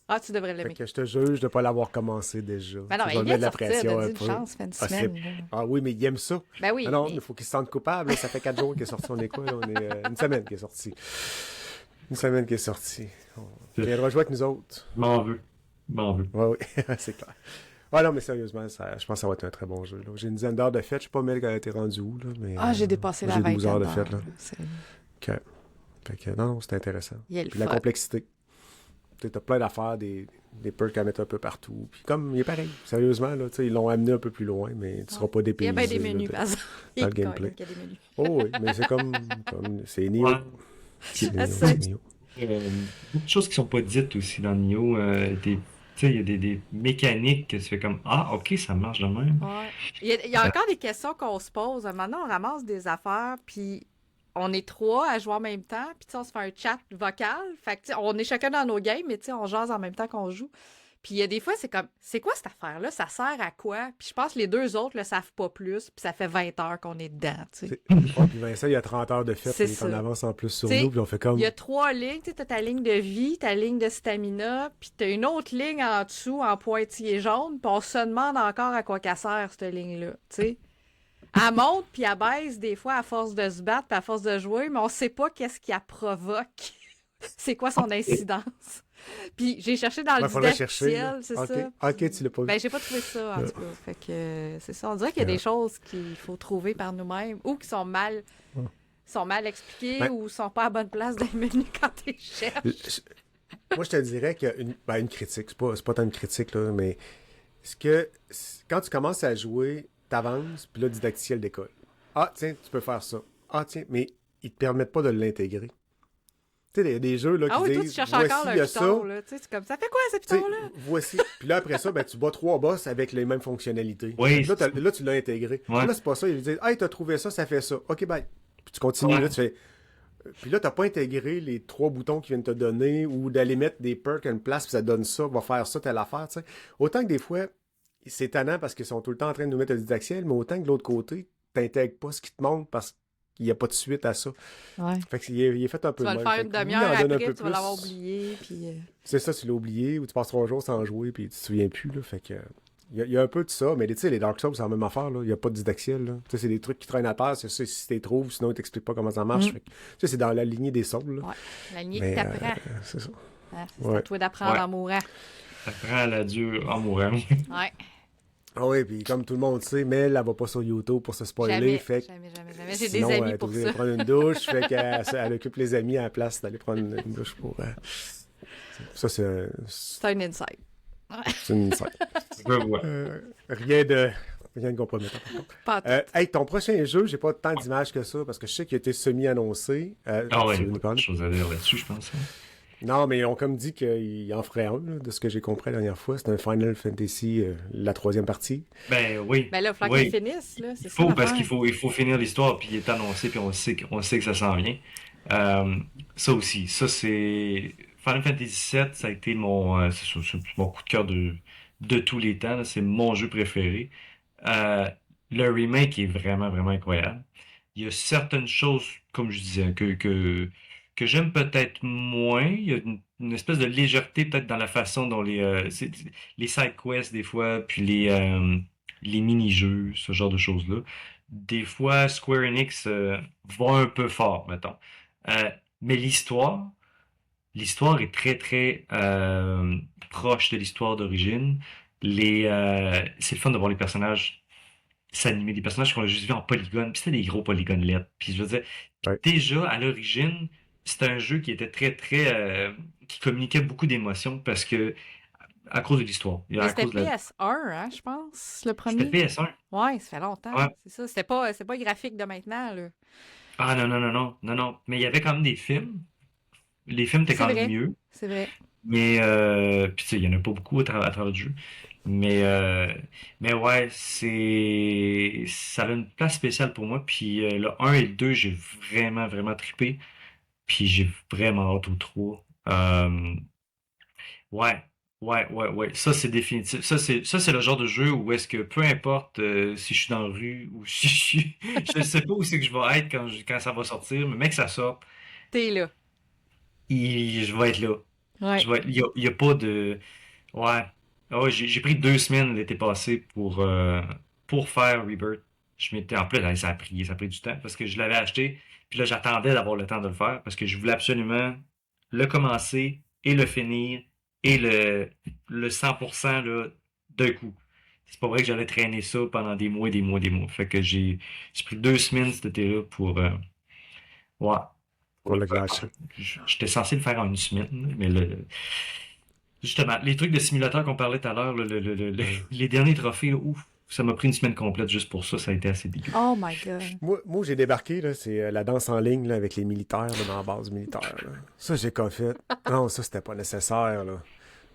Ah, tu devrais Fait l'aimer. que je te juge de ne pas l'avoir commencé déjà. Ben non, Je mais vais il mettre vient de de la sortir, pression donne un une peu. chance, fait une Ah, semaine. Ah oui, mais il aime ça. Ben oui. Ah non, mais- il faut qu'il se sente coupable. Là. Ça fait 4 jours qu'il est sorti. On est quoi? Là? On est une semaine qu'il est sorti. Une semaine qu'il est sorti. Il viendra jouer avec nous autres. M'en veux. Oui, oui, c'est clair. Ouais, non, mais sérieusement, je pense que ça va être un très bon jeu. là. J'ai une dizaine d'heures de fête. Je sais pas, Mel, quand t'es rendu où. Là, mais, Ah, j'ai dépassé la j'ai 20 12 heures de fête. Là. C'est OK. Fait que, non, c'est intéressant. Il y a le Puis la fun. complexité. Tu as plein d'affaires, des perks à mettre un peu partout. Puis comme, il est pareil, sérieusement, là, tu sais, ils l'ont amené un peu plus loin, mais tu seras pas Il y a dépaysé bien des là, menus, par exemple. dans le Il y a gameplay. des menus. Oh oui, mais c'est c'est Nioh. Ouais. C'est Je Nioh, sais. c'est Nioh. Beaucoup de choses qui sont pas dites aussi dans Nioh. Tu sais, il y a des mécaniques que tu fais comme ah, ok, ça marche de même. Ouais. Il y a encore des questions qu'on se pose. Maintenant, on ramasse des affaires, puis on est trois à jouer en même temps, puis tu sais, on se fait un chat vocal. Fait que, tu sais, on est chacun dans nos games, mais tu sais, on jase en même temps qu'on joue. Puis il y a des fois, c'est comme, c'est quoi cette affaire-là? Ça sert à quoi? Puis je pense que les deux autres le savent pas plus, puis ça fait 20 heures qu'on est dedans, tu sais. Ouais, puis Vincent, il y a 30 heures de fête, C'est il est en ça. avance en plus sur T'sais, nous, puis on fait comme. Il y a 3 lignes, tu sais, t'as ta ligne de vie, ta ligne de stamina, puis t'as une autre ligne en dessous en pointillé jaune, puis on se demande encore à quoi qu'elle sert, cette ligne-là, tu sais. Elle monte puis elle baisse des fois à force de se battre puis à force de jouer, mais on sait pas qu'est-ce qui la provoque. C'est quoi son incidence. Puis j'ai cherché dans le Ouais, faudrait didacticiel, chercher. Là. c'est Ok, ça. ok, tu l'as pas vu. Ben j'ai pas trouvé ça en tout cas. Fait que c'est ça. On dirait qu'il y a des choses qu'il faut trouver par nous-mêmes ou qui sont mal expliquées Ben- ou sont pas à bonne place dans le menu quand tu cherches. Moi, je te dirais qu'il y a une critique. C'est pas tant une critique, là, mais quand tu commences à jouer, t'avances, puis là, le didacticiel décolle. Ah, tiens, tu peux faire ça. Ah, tiens, mais ils te permettent pas de l'intégrer. Tu sais, il y a des jeux là, Ah qui oui, toi disent tu cherches voici, encore il y le a ça. piton, là. Tu sais, c'est comme ça fait quoi ce Tu sais, piton-là? voici. Puis là, après ça, ben, tu bats 3 boss avec les mêmes fonctionnalités. Oui, Là, là, tu l'as intégré. Ouais. Là, c'est pas ça. Ils disent, hey, t'as trouvé ça, ça fait ça. OK, bye. Puis tu continues. Ouais. Là, tu fais. Puis là, t'as pas intégré les 3 boutons qu'ils viennent te donner ou d'aller mettre des perks à une place, puis ça donne ça, va faire ça, telle affaire, tu sais. Autant que des fois, c'est tannant parce qu'ils sont tout le temps en train de nous mettre le didacticiel, mais autant que de l'autre côté, t'intègres pas ce qu'ils te montrent parce qu'il n'y a pas de suite à ça. Ouais. Fait qu'il est fait un peu Tu vas de le même. faire Fait une que oui, demi-heure il en donne un après, peu tu vas plus. l'avoir oublié, puis... C'est ça, tu l'as oublié, ou tu passes 3 jours sans jouer, puis tu te souviens plus, là. Fait que. Il y a un peu de ça, mais tu sais, les Dark Souls, c'est la même affaire, là. Il n'y a pas de didacticiel, là. Tu sais, c'est des trucs qui traînent à terre, c'est ça, si tu les trouves, sinon ils t'expliquent pas comment ça marche. Fait que, tu sais, c'est dans la lignée des Souls, là. Ouais. La lignée Mais, qui t'apprend. c'est ça. Hein, c'est ouais. à toi d'apprendre Ouais. en mourant. Ça prend la dure en mourant. Ouais. Ah oui, puis comme tout le monde sait, Mel, elle va pas sur YouTube pour se spoiler, Jamais, fait que jamais. J'ai des sinon, amis elle est pour obligée ça. de prendre une douche, fait qu'elle occupe les amis à la place d'aller prendre une douche pour... Ça, c'est C'est un insight. une scène. Je vois. Rien de compromettant, par contre. Pas en tout. Hey, ton prochain jeu, j'ai pas tant d'images que ça, parce que je sais qu'il a été semi-annoncé. Ah ouais, tu il y veux a nous pas parler? de choses à dire là-dessus, je pense. Non, mais ils ont comme dit qu'il en ferait un, là, de ce que j'ai compris la dernière fois. C'est un Final Fantasy, la 3e partie. Ben oui. Ben là, il faut Oui. qu'ils finissent, là. C'est Il ça. faut, parce l'affaire. il faut finir l'histoire, puis il est annoncé, puis on sait que ça s'en vient. Ça aussi, ça c'est... Final Fantasy VII, ça a été c'est mon coup de cœur de tous les temps, là. C'est mon jeu préféré. Euh, le remake est vraiment, vraiment incroyable. Il y a certaines choses, comme je disais, que j'aime peut-être moins. Il y a une espèce de légèreté peut-être dans la façon dont les side quests des fois, puis les mini-jeux, ce genre de choses-là. Des fois, Square Enix va un peu fort, mettons. Mais l'histoire est très, très proche de l'histoire d'origine. C'est le fun de voir les personnages s'animer, des personnages qu'on a juste vus en polygone, puis c'était des gros polygones LED. Puis je veux dire, Ouais. déjà, à l'origine, c'était un jeu qui était très, très... qui communiquait beaucoup d'émotions parce que, à cause de l'histoire. Mais À c'était cause de la... PS1, hein, je pense, le C'était premier. PS1. Ouais, ça fait longtemps. Ouais. C'est ça. C'est pas graphique de maintenant, là. Ah non, non, non, non, non, non. Mais il y avait quand même des films. Les films étaient C'est quand même vrai. mieux. C'est vrai. Mais, puis tu sais, il y en a pas beaucoup à travers le jeu. Mais ouais, ça a une place spéciale pour moi. Puis le 1 et le 2, j'ai vraiment, vraiment trippé. Puis j'ai vraiment hâte au 3. Ouais, ouais. Ça, c'est définitif. Ça, c'est le genre de jeu où est-ce que peu importe si je suis dans la rue ou si je suis. Je ne sais pas où c'est que je vais être quand ça va sortir, mais mec, ça sort, T'es là. je vais être là. Ouais. Il y a pas de. Ouais. Ah ouais, j'ai pris 2 semaines l'été passé pour faire Rebirth. En plus, là, ça a pris du temps parce que je l'avais acheté, puis là, j'attendais d'avoir le temps de le faire parce que je voulais absolument le commencer et le finir et le 100% là, d'un coup. C'est pas vrai que j'allais traîner ça pendant des mois et des mois et des mois. Fait que j'ai pris 2 semaines cet été-là pour. Ouais. pour le clasher. J'étais censé le faire en une semaine, mais justement, les trucs de simulateur qu'on parlait tout à l'heure, les derniers trophées, là, ouf, ça m'a pris une semaine complète juste pour ça, ça a été assez dégueu. Oh my God. Moi, j'ai débarqué, là, c'est la danse en ligne là, avec les militaires là, dans la base militaire. Là. Ça, j'ai comme fait. Non, ça, c'était pas nécessaire. Là.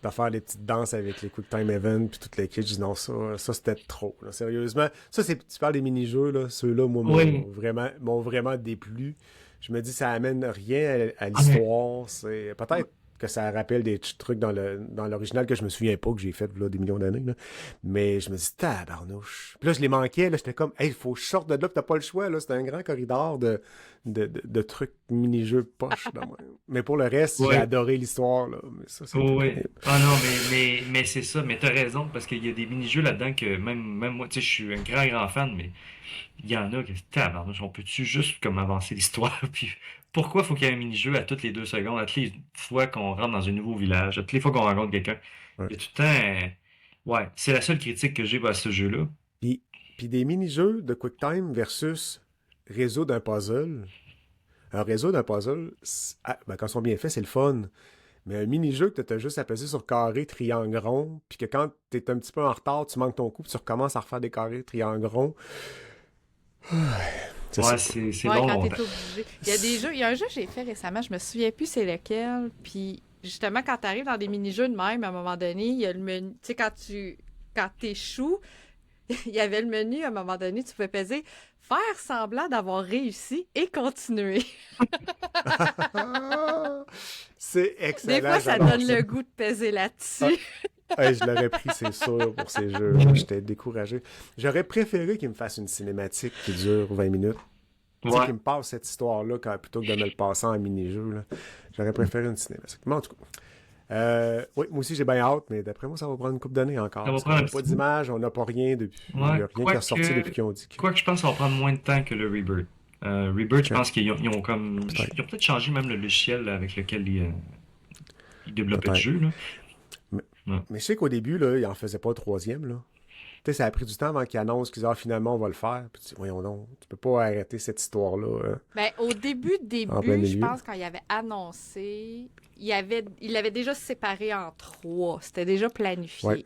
De faire des petites danses avec les Quick Time Events puis toute l'équipe. Je dis non, ça c'était trop. Là, sérieusement. Ça, tu parles des mini-jeux, là. Ceux-là, moi, Oui. m'ont vraiment déplu. Je me dis, ça amène rien à l'histoire. C'est peut-être que ça rappelle des trucs dans l'original que je me souviens pas, que j'ai fait là, des millions d'années. Là. Mais je me dis, tabarnouche. Puis là, je les manquais. Là, j'étais comme, hey, il faut que je sorte de là, puis t'as pas le choix. Là. C'est un grand corridor de trucs mini-jeux poches. Là, mais pour le reste, j'ai adoré l'histoire. Là. Mais ça, c'est Oui. Ah non, mais c'est ça, mais t'as raison, parce qu'il y a des mini-jeux là-dedans que même moi, tu sais, je suis un grand fan, mais il y en a que, tabarnouche, on peut-tu juste comme avancer l'histoire, puis pourquoi faut qu'il y ait un mini-jeu à toutes les 2 secondes, à toutes les fois qu'on rentre dans un nouveau village, à toutes les fois qu'on rencontre quelqu'un, Ouais. il y a tout le temps, ouais, c'est la seule critique que j'ai à ce jeu-là. Puis des mini-jeux de QuickTime versus résoudre un puzzle. Un réseau d'un puzzle, quand ils sont bien faits, c'est le fun. Mais un mini-jeu que tu as juste à peser sur carré, triangle rond, puis que quand tu es un petit peu en retard, tu manques ton coup, puis tu recommences à refaire des carrés, triangle rond. C'est Ouais, ça. c'est Ouais, long, quand longtemps. t'es obligé. Il y a un jeu que j'ai fait récemment, je me souviens plus c'est lequel. Puis justement, quand t'arrives dans des mini-jeux de même, à un moment donné, il y a le menu. Tu sais, quand t'échoues, il y avait le menu, à un moment donné, tu pouvais peser faire semblant d'avoir réussi et continuer. C'est excellent. Des fois, ça j'adore donne le goût de peser là-dessus. Hey, je l'aurais pris, c'est sûr, pour ces jeux. J'étais découragé. J'aurais préféré qu'il me fasse une cinématique qui dure 20 minutes. Tu sais, Ouais. qu'il me passe cette histoire-là plutôt que de me le passer en mini-jeu. Là. J'aurais préféré une cinématique. Mais en tout cas. Oui, moi aussi j'ai bien hâte, mais d'après moi, ça va prendre une couple d'années encore. Ça va Parce qu'on prendre un n'a pas petit d'image, on n'a pas rien depuis. Il n'y Ouais, a rien qui est ressorti depuis qu'ils ont dit. Quoi que je pense que ça va prendre moins de temps que le Rebirth. Rebirth, je Ok. pense qu'ils ont comme. Peut-être. Ils ont peut-être changé même le logiciel avec lequel ils développaient le Peut-être. jeu, là. Mais je sais qu'au début, là, ils n'en faisaient pas un troisième. Là. Tu sais, ça a pris du temps avant qu'ils annoncent qu'ils disent finalement on va le faire. Puis tu dis, voyons donc, tu peux pas arrêter cette histoire-là. Hein. Ben, au En plein début, je milieu. pense, quand il avait annoncé, il l'avait déjà séparé en 3. C'était déjà planifié. Ouais.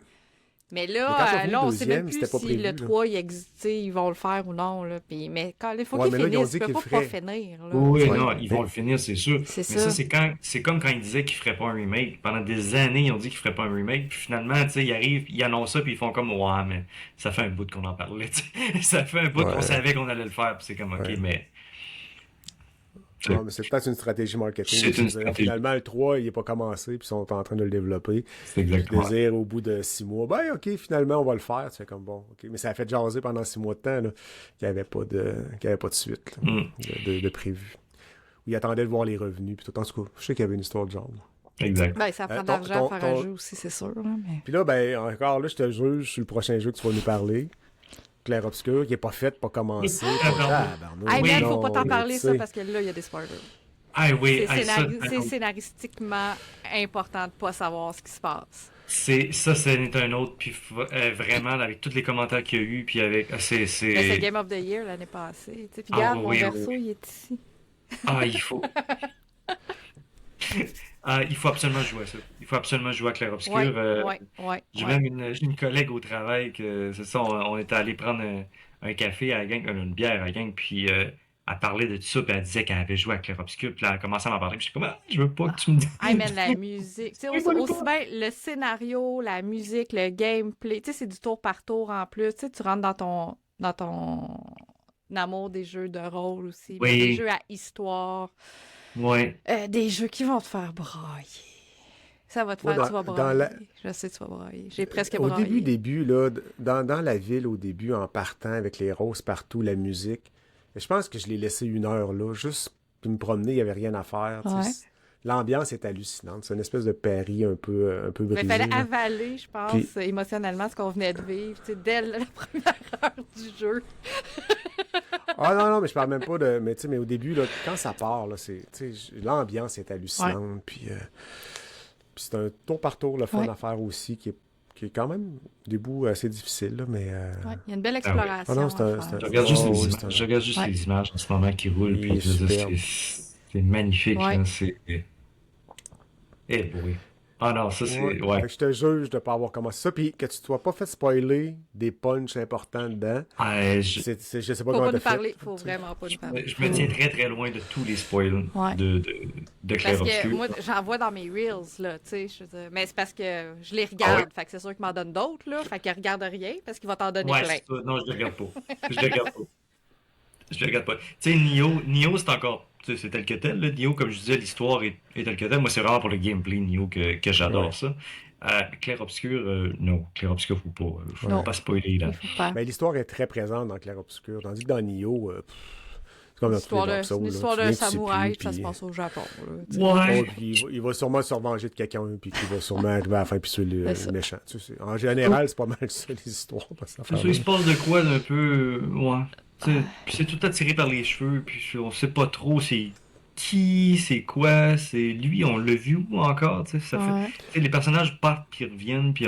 Mais Mais quand ils sont là, venus là, on le sait deuxième, même plus c'était pas si prévu, le là. 3 il existe, ils vont le faire ou non. Là. Mais quand il faut Ouais, qu'il mais là, ils ont finisse, dit il peut qu'ils pas le pas feraient. finir. Là. Oui, Ouais. non, ils vont le finir, c'est sûr. C'est Mais ça. ça, c'est comme quand ils disaient qu'ils feraient pas un remake. Pendant des années, ils ont dit qu'ils feraient pas un remake. Puis finalement, tu sais, ils arrivent, ils annoncent ça, puis ils font comme, ouais, mais ça fait un bout qu'on en parlait. Tu sais. Ça fait un bout qu'on Ouais. savait qu'on allait le faire. Puis c'est comme, ok, Ouais. mais. Ouais, mais c'est peut-être une stratégie marketing. C'est Je une veux dire, stratégie. Finalement, le 3, il n'est pas commencé, puis ils sont en train de le développer. C'est Puis exactement. le désir au bout de 6 mois. Ben, OK, finalement, on va le faire. Tu fais comme bon. OK. Mais ça a fait jaser pendant 6 mois de temps là, qu'il n'y avait pas de suite là, Mm, de prévu. Où ils attendaient de voir les revenus. Puis tout en tout cas, je sais qu'il y avait une histoire de genre. exact. Ben, ça prend de ton- l'argent à ton- faire un ton- jeu aussi, c'est sûr. Là, mais... Puis là, ben, encore là, je te juge sur le prochain jeu que tu vas nous parler. Clair Obscur, qui n'est pas fait, pas commencé. Ah, pas- pardon. tabarnouche, Hey, Oui, man, non, faut pas t'en mais parler, tu ça, sais. parce que là, il y a des spoilers. Ah oui, C'est hey, ça, c'est scénaristiquement important de pas savoir ce qui se passe. ça, c'est un autre. Puis vraiment, avec tous les commentaires qu'il y a eu, puis avec. Mais c'est C'est. Game of the Year l'année passée. tu sais. Puis Ah, regarde, mon oui, verso, oui. il est ici. Ah, il faut. Il faut absolument jouer à ça. Il faut absolument jouer à Clair Obscur. Ouais. J'ai même une collègue au travail que c'est ça, on était allé prendre un café à la gang, une bière à la gang, puis elle parlait de tout ça, puis elle disait qu'elle avait joué à Clair Obscur, puis là, elle a commencé à m'en parler, puis j'étais comme, ah, je veux pas que tu me dises. Hey, man, la musique. Tu sais, aussi bien le scénario, la musique, le gameplay. Tu sais, c'est du tour par tour en plus. Tu sais, tu rentres dans ton amour des jeux de rôle aussi. Oui. Des jeux à histoire. Ouais. Des jeux qui vont te faire brailler. Ça va te Ouais, faire, tu vas dans brailler. la- Je sais, tu vas brailler. J'ai presque Au braillé. début, là, dans la ville, au début, en partant, avec les roses partout, la musique, je pense que je l'ai laissé 1 heure, là, juste puis me promener, il n'y avait rien à faire. Tu sais. Ouais. L'ambiance est hallucinante. C'est une espèce de Paris un peu Mais brisé. il fallait là. avaler, je pense, Puis- émotionnellement, ce qu'on venait de vivre, tu sais, dès la première heure du jeu. Ah non, mais je parle même pas de... Mais, tu sais, mais au début, là, quand ça part, là, l'ambiance est hallucinante. Puis c'est un tour par tour, le fun Ouais. à faire aussi, qui est quand même des bouts assez difficiles, là, mais... Ouais, il y a une belle exploration. Ah non, c'est à un- faire. c'est un- Je regarde juste Oh, les oui, images, je regarde juste Ouais. les images en ce moment qui roulent, Il puis est je veux dire, superbe. C'est magnifique, Ouais. là. C'est. Eh boy. Ah non, ça Ouais. c'est. Fait Ouais. que je te juge de pas avoir commencé ça, puis que tu ne sois pas fait spoiler des punchs importants dedans. Ah, Je sais pas Faut comment pas t'as nous parler. fait. Faut vraiment pas nous parler. je me tiens très très loin de tous les spoils Ouais. de Parce Clair que Obscur. moi, j'en vois dans mes reels, là, tu sais. Mais c'est parce que je les regarde. Fait que c'est sûr qu'il m'en donne d'autres, là. Fait qu'il regarde rien parce qu'il va t'en donner Ouais, plein. c'est ça. Non, je le regarde pas. Je le regarde pas. Je le regarde pas. Tu sais, Nioh c'est encore. Tu sais, c'est tel que tel. Là. Nioh, comme je disais, l'histoire est telle que telle. Moi, c'est vraiment pour le gameplay Nioh que j'adore Ouais. ça. Clair Obscur, non. Clair Obscur, faut Non. pas spoiler là. Il faut pas. Ben, l'histoire est très présente dans Clair Obscur, tandis que dans Nioh, c'est comme dans tous les Dark C'est Souls. une là. histoire Tu d'un viens, tu sais samouraï, plus, puis ça se puis- passe au Japon, là. tu sais. Ouais. Oh, puis il va sûrement se revenger de quelqu'un, puis qu'il va sûrement arriver à la fin, puis tuer le C'est ça. méchant. Tu sais, en général, c'est pas mal ça, les histoires. Parce que C'est ça, il se passe de quoi d'un peu. Ouais. Puis c'est tout attiré par les cheveux, puis on sait pas trop c'est qui, c'est quoi, c'est lui, on l'a vu où encore, tu sais, ça fait. Ouais. Tu sais, les personnages partent puis reviennent, puis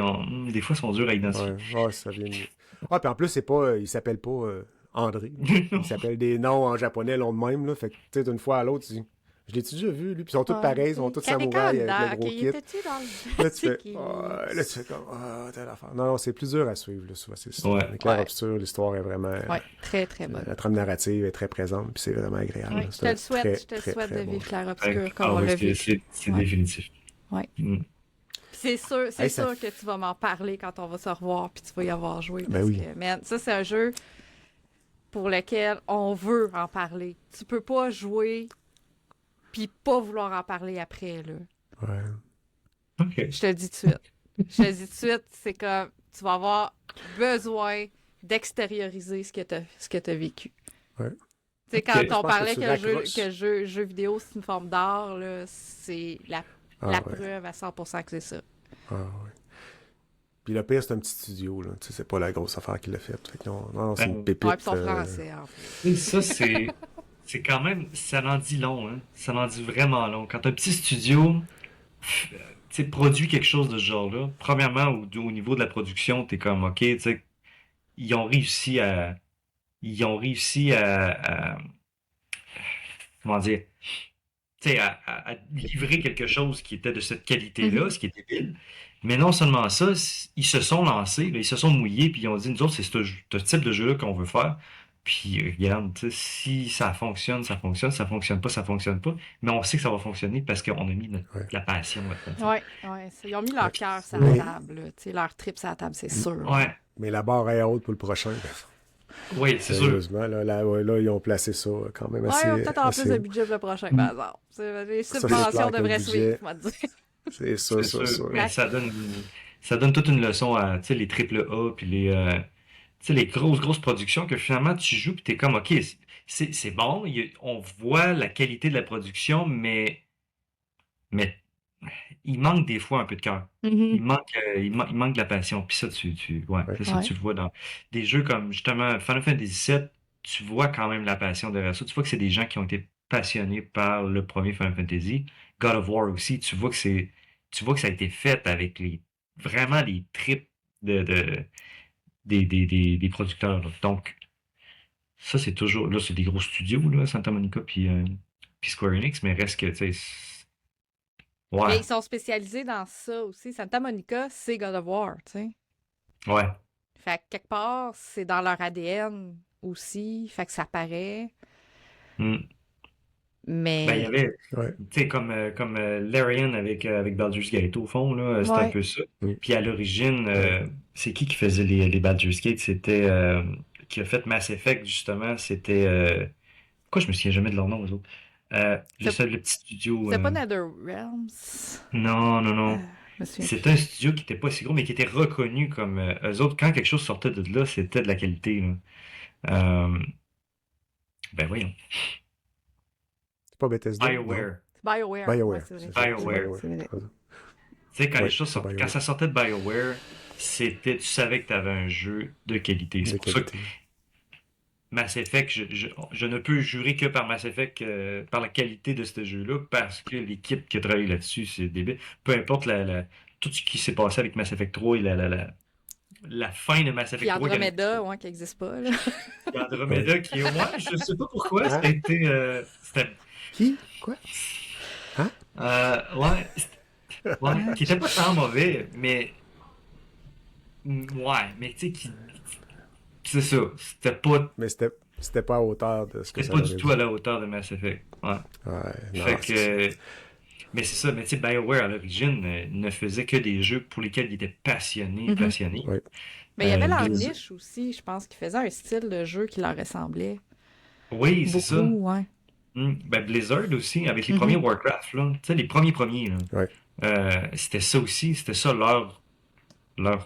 des fois ils sont durs à identifier. Ouais, ça vient mieux. Ah, puis en plus, c'est pas, il s'appelle pas André. Il s'appelle des noms en japonais long de même. Là. Fait que, tu sais, d'une fois à l'autre, je l'ai-tu déjà vu, lui? Puis ils sont tous pareils, ils sont tous samouraïs avec le gros kit. était-tu dans le... Là, tu fais, C'est qui? là, tu fais comme, telle affaire. Non, c'est plus dur à suivre, là, souvent, c'est ça. Ouais. Mais Clair Ouais. Obscur, l'histoire est vraiment. Ouais, très, très bonne. La trame narrative est très présente, puis c'est vraiment agréable. Ouais, là. je te C'est le souhaite, très, je te très, souhaite très de bon vivre jeu. Clair Obscur Ah comme on ouais, l'a c'est vécu. c'est Ouais. définitif. Ouais. Mm. Puis c'est sûr, c'est Hey, ça sûr que tu vas m'en parler quand on va se revoir, puis tu vas y avoir joué. Ben Parce oui. que, man, ça, c'est un jeu pour lequel on veut en parler. Tu peux pas jouer puis pas vouloir en parler après, là. Ouais. Ok. Je te le dis tout de suite. Je te le dis tout de suite, c'est comme tu vas avoir besoin d'extérioriser ce que t'as vécu. Ouais. Tu sais, quand Ok. on Je pense parlait que que, tu raccroches. jeu vidéo, c'est une forme d'art, là, c'est la Ah, ouais. preuve à 100% que c'est ça. Ah, ouais. Puis le pire, c'est un petit studio, là. Tu sais, c'est pas la grosse affaire qu'il a faite. Fait que non, c'est une pépite. Ouais, puis son français, en plus. Et ça, c'est quand même. Ça en dit long, hein. Ça en dit vraiment long. Quand un petit studio tu sais, produit quelque chose de ce genre-là, premièrement, au niveau de la production, t'es comme, OK, tu sais, ils ont réussi à. Ils ont réussi à comment dire? Tu sais, à livrer quelque chose qui était de cette qualité-là, ce qui est débile. Mais non seulement ça, ils se sont lancés, là, ils se sont mouillés, puis ils ont dit, nous autres, c'est ce type de jeu-là qu'on veut faire. Puis regarde, tu sais, si ça fonctionne, ça fonctionne, ça fonctionne pas, ça fonctionne pas. Mais on sait que ça va fonctionner parce qu'on a mis de la passion là-dedans. Ouais, ils ont mis leur cœur sur Ouais. la table, là. Tu sais, leur trip sur la table, c'est sûr. Ouais, Mais la barre est haute pour le prochain. oui, c'est sûr. Sérieusement, là, ils ont placé ça quand même Ouais, assez. ils ont peut-être en plus assez de haut. budget pour le prochain, par exemple. Les c'est subventions clair que le devraient budget- suivre, moi dire. C'est ça, C'est ça, sûr. ça. Mais ça donne toute une leçon à, tu sais, les triple A, puis tu sais, les grosses productions que finalement tu joues, puis t'es comme, OK, c'est bon, on voit la qualité de la production, mais il manque des fois un peu de cœur. Il manque de la passion. Puis ça, ouais, c'est ça, Ouais. tu le vois dans des jeux comme justement Final Fantasy VII, tu vois quand même la passion derrière ça. Tu vois que c'est des gens qui ont été passionnés par le premier Final Fantasy. God of War aussi, tu vois que ça a été fait avec vraiment les tripes des producteurs, là. Donc, ça, c'est toujours. Là, c'est des gros studios, là, Santa Monica puis Square Enix, mais reste que, tu sais. Ouais. Mais ils sont spécialisés dans ça aussi. Santa Monica, c'est God of War, tu sais. Ouais. Fait que quelque part, c'est dans leur ADN aussi. Fait que ça paraît. Mm. Mais. Ben, il y avait, Ouais. tu sais, comme Larian avec Baldur's Gate, au fond, là, c'était un Ouais. peu ça. Oui. Puis à l'origine, c'est qui faisait les Baldur's Gate? C'était, qui a fait Mass Effect, justement, c'était, pourquoi je me souviens jamais de leur nom, eux autres? Le petit studio. C'est pas NetherRealms. Non. Je me souviens. C'était un studio qui était pas si gros, mais qui était reconnu comme, eux autres, quand quelque chose sortait de là, c'était de la qualité, là. Ben voyons. C'est pas Bethesda. BioWare. BioWare. BioWare. Ouais, c'est vrai. BioWare. C'est vrai. Tu sais, quand Ouais, les choses c'est BioWare. quand ça sortait de BioWare, tu savais que tu avais un jeu de qualité. De C'est pour ça que qualité. Mass Effect, je ne peux jurer que par Mass Effect, par la qualité de ce jeu-là, parce que l'équipe qui a travaillé là-dessus, c'est débile. Peu importe tout ce qui s'est passé avec Mass Effect 3 et la fin de Mass Puis Effect 3. Andromeda, ouais, qui n'existe pas, là. Andromeda qui est au moins, je sais pas pourquoi, Hein? c'était Qui? Quoi? Ouais, qui était pas tant mauvais, mais ouais, mais tu sais, c'est ça, Mais c'était pas à hauteur de ce que c'était ça pas aurait du dû. tout à la hauteur de Mass Effect. Ouais. Ouais, non, Fait c'est ça. que, mais c'est ça, mais tu sais, BioWare à l'origine ne faisait que des jeux pour lesquels il était Mhm. passionné. Ouais. Mais il y avait leur Blizzard. niche aussi, je pense, qui faisait un style de jeu qui leur ressemblait. Oui, c'est ça. Beaucoup, ouais. Ben Blizzard aussi, avec les Mhm. premiers Warcraft, là, tu sais, les premiers, là, Ouais. c'était ça aussi, c'était ça leur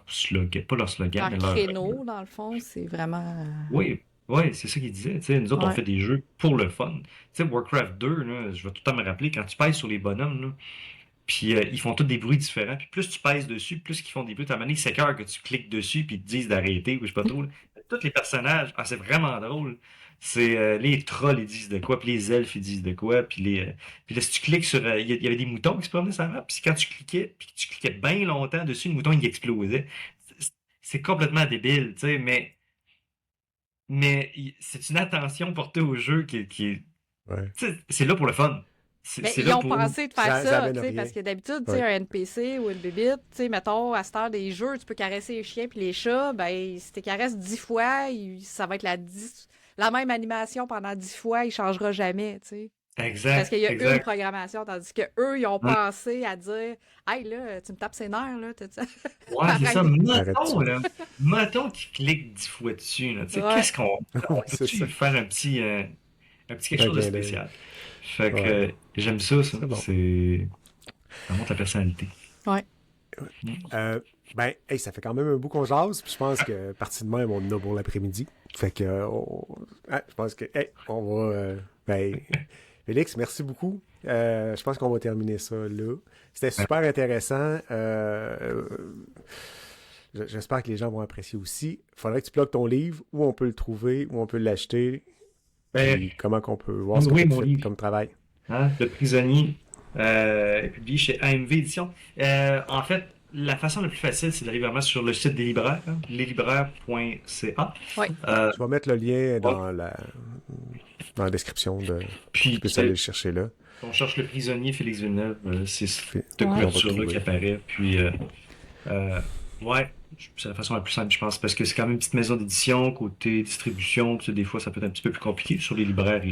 slogan, pas leur slogan, Leur mais leur... créneau, dans le fond, c'est vraiment... Oui, oui, c'est ça qu'ils disaient, tu sais, nous autres, on Ouais. fait des jeux pour le fun. Tu sais, Warcraft 2, là, je vais tout le temps me rappeler, quand tu pèses sur les bonhommes, là, puis ils font tous des bruits différents, puis plus tu pèses dessus, plus qu'ils font des bruits, t'as manière, c'est cœur que tu cliques dessus, puis ils te disent d'arrêter, ou je sais pas trop, là. Tous les personnages, c'est vraiment drôle. C'est les trolls, ils disent de quoi, puis les elfes, ils disent de quoi, puis là, si tu cliques sur... il y avait des moutons qui se promenaient sur la map, puis quand tu cliquais, puis que tu cliquais bien longtemps dessus, le mouton, il explosait. C'est complètement débile, tu sais, mais c'est une attention portée au jeu qui Ouais. tu sais, c'est là pour le fun. C'est Ben, c'est ils là ont pour... pensé de faire Ça ça, amène tu sais, rien. parce que d'habitude, tu Ouais. sais, un NPC ou une bébite, tu sais, mettons, à cette heure des jeux, tu peux caresser les chiens puis les chats, ben, si tu caresses 10 fois, ça va être la même animation pendant 10 fois, il changera jamais, tu sais. Parce Exact, qu'il y a une exact. programmation, tandis que eux, ils ont Ouais, pensé à dire, hey, là, tu me tapes ses nerfs, là, ouais, c'est ça. arrête. Arrête Mettons, ça. là, mettons qu'il clique 10 fois dessus, là, tu sais, Ouais. qu'est-ce qu'on... On Ouais, c'est peut-tu ça. faire un petit quelque Un chose de clin d'œil. spécial? Fait que Ouais. j'aime ça. C'est bon. Ça montre la personnalité. Ouais. Ben, hey, ça fait quand même un bout qu'on jase, puis je pense que partie de même, on en a pour l'après-midi. Fait que, je pense que, hey, on va, ben, Félix, merci beaucoup. Je pense qu'on va terminer ça là. C'était super intéressant. J'espère que les gens vont apprécier aussi. Faudrait que tu plugues ton livre, où on peut le trouver, où on peut l'acheter, Ben, puis comment qu'on peut voir ce que oui, tu mon fais livre. comme travail. Hein, Le prisonnier, est publié chez AMV Éditions. En fait, la façon la plus facile, c'est d'aller vraiment sur le site des libraires, hein, leslibraires.ca. Ouais. Euh, Je vais mettre le lien ouais. dans la description de Puis, tu peux aller le chercher là. on cherche le prisonnier Félix Villeneuve, c'est Puis, cette Ouais. on va couverture-là trouver. qui apparaît. Puis, ouais, c'est la façon la plus simple, je pense, parce que c'est quand même une petite maison d'édition, côté distribution, puis des fois, ça peut être un petit peu plus compliqué. Sur les libraires,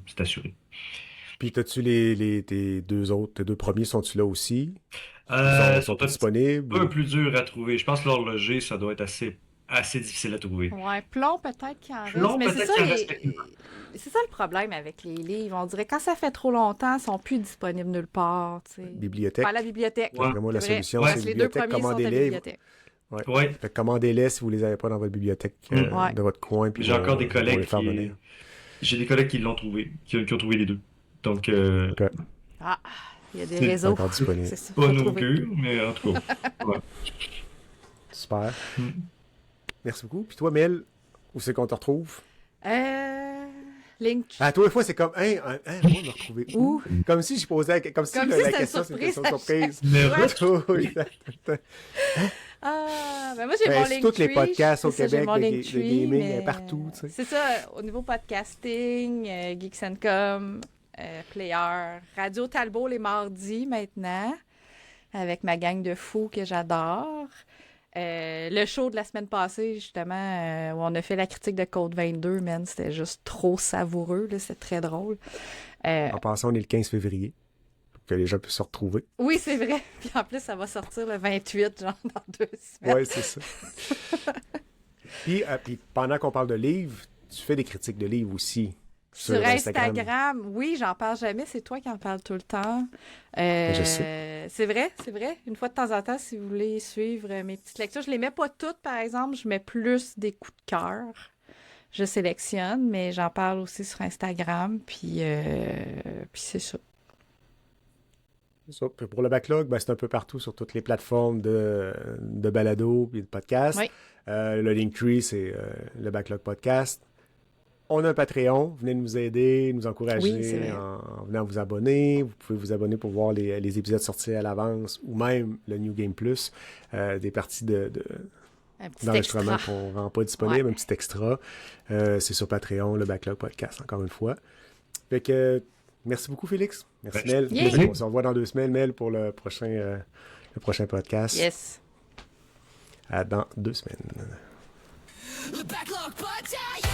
c'est assuré. Puis, t'as-tu tes deux premiers, sont-ils là aussi? Sont Sont un disponibles? peu plus dur à trouver. Je pense que l'horloger, ça doit être assez difficile à trouver. Ouais, Plomb, peut-être qu'il en reste. Plomb, Mais c'est peut-être ça, qu'il en reste quelques-uns. c'est ça le problème avec les livres. On dirait que quand ça fait trop longtemps, ils sont plus disponibles nulle part, tu sais. Bibliothèque. Pas à la bibliothèque. Ouais. Vraiment, la C'est vrai. solution, Ouais. c'est Parce que les deux bibliothèque. premiers sont à la Commandez-les. bibliothèque. Ouais. Ouais. Fait que commandez-les si vous les avez pas dans votre bibliothèque Ouais. de votre coin. Puis J'ai encore des ils vont collègues les faire venir. J'ai des collègues qui l'ont trouvé, qui ont trouvé les deux. Donc, Ok. Ah, il y a des C'est réseaux. encore disponible. C'est ça. pas faut nos trouver. queues, mais en tout cas. Ouais. Super. Mm. Merci beaucoup. Puis toi, Mel, où c'est qu'on te retrouve? Link. À tous les fois, c'est comme, moi, me retrouver où? Où? Comme si je posais, comme si Comme la si c'était une question, c'est une question surprise. surprise. Mais Ouais. Oui. Ah, ben moi, j'ai Ben, mon sur tous les Linktree. podcasts au C'est ça, j'ai Québec mon de Linktree, gaming, mais partout, tu sais. C'est ça, au niveau podcasting, Geeks and Com, Player, Radio Talbot les mardis maintenant, avec ma gang de fous que j'adore. Le show de la semaine passée, justement, où on a fait la critique de Code 22, man, c'était juste trop savoureux, là, c'est très drôle. En passant, on est le 15 février, pour que les gens puissent se retrouver. Oui, c'est vrai. Puis en plus, ça va sortir le 28, genre dans 2 semaines. Oui, c'est ça. Puis pendant qu'on parle de livres, tu fais des critiques de livres aussi. Sur Instagram, oui, j'en parle jamais, c'est toi qui en parles tout le temps. Je sais. C'est vrai. Une fois de temps en temps, si vous voulez suivre mes petites lectures, je les mets pas toutes, par exemple, je mets plus des coups de cœur. Je sélectionne, mais j'en parle aussi sur Instagram, puis c'est ça. C'est ça. Puis pour le backlog, ben, c'est un peu partout sur toutes les plateformes de balado et de podcast. Oui. Le Linktree, c'est le backlog podcast. On a un Patreon. Venez nous aider, nous encourager Oui, c'est vrai. en venant vous abonner. Vous pouvez vous abonner pour voir les épisodes sortir à l'avance ou même le New Game Plus, des parties Un petit d'enregistrement extra. qu'on ne rend pas disponible, Ouais. un petit extra. C'est sur Patreon, le backlog podcast, encore une fois. Fait que Merci beaucoup, Félix. Merci, Ben, Mel. Yeah. On se revoit dans 2 semaines, Mel, pour le prochain podcast. Yes. À dans 2 semaines. Le backlog podcast.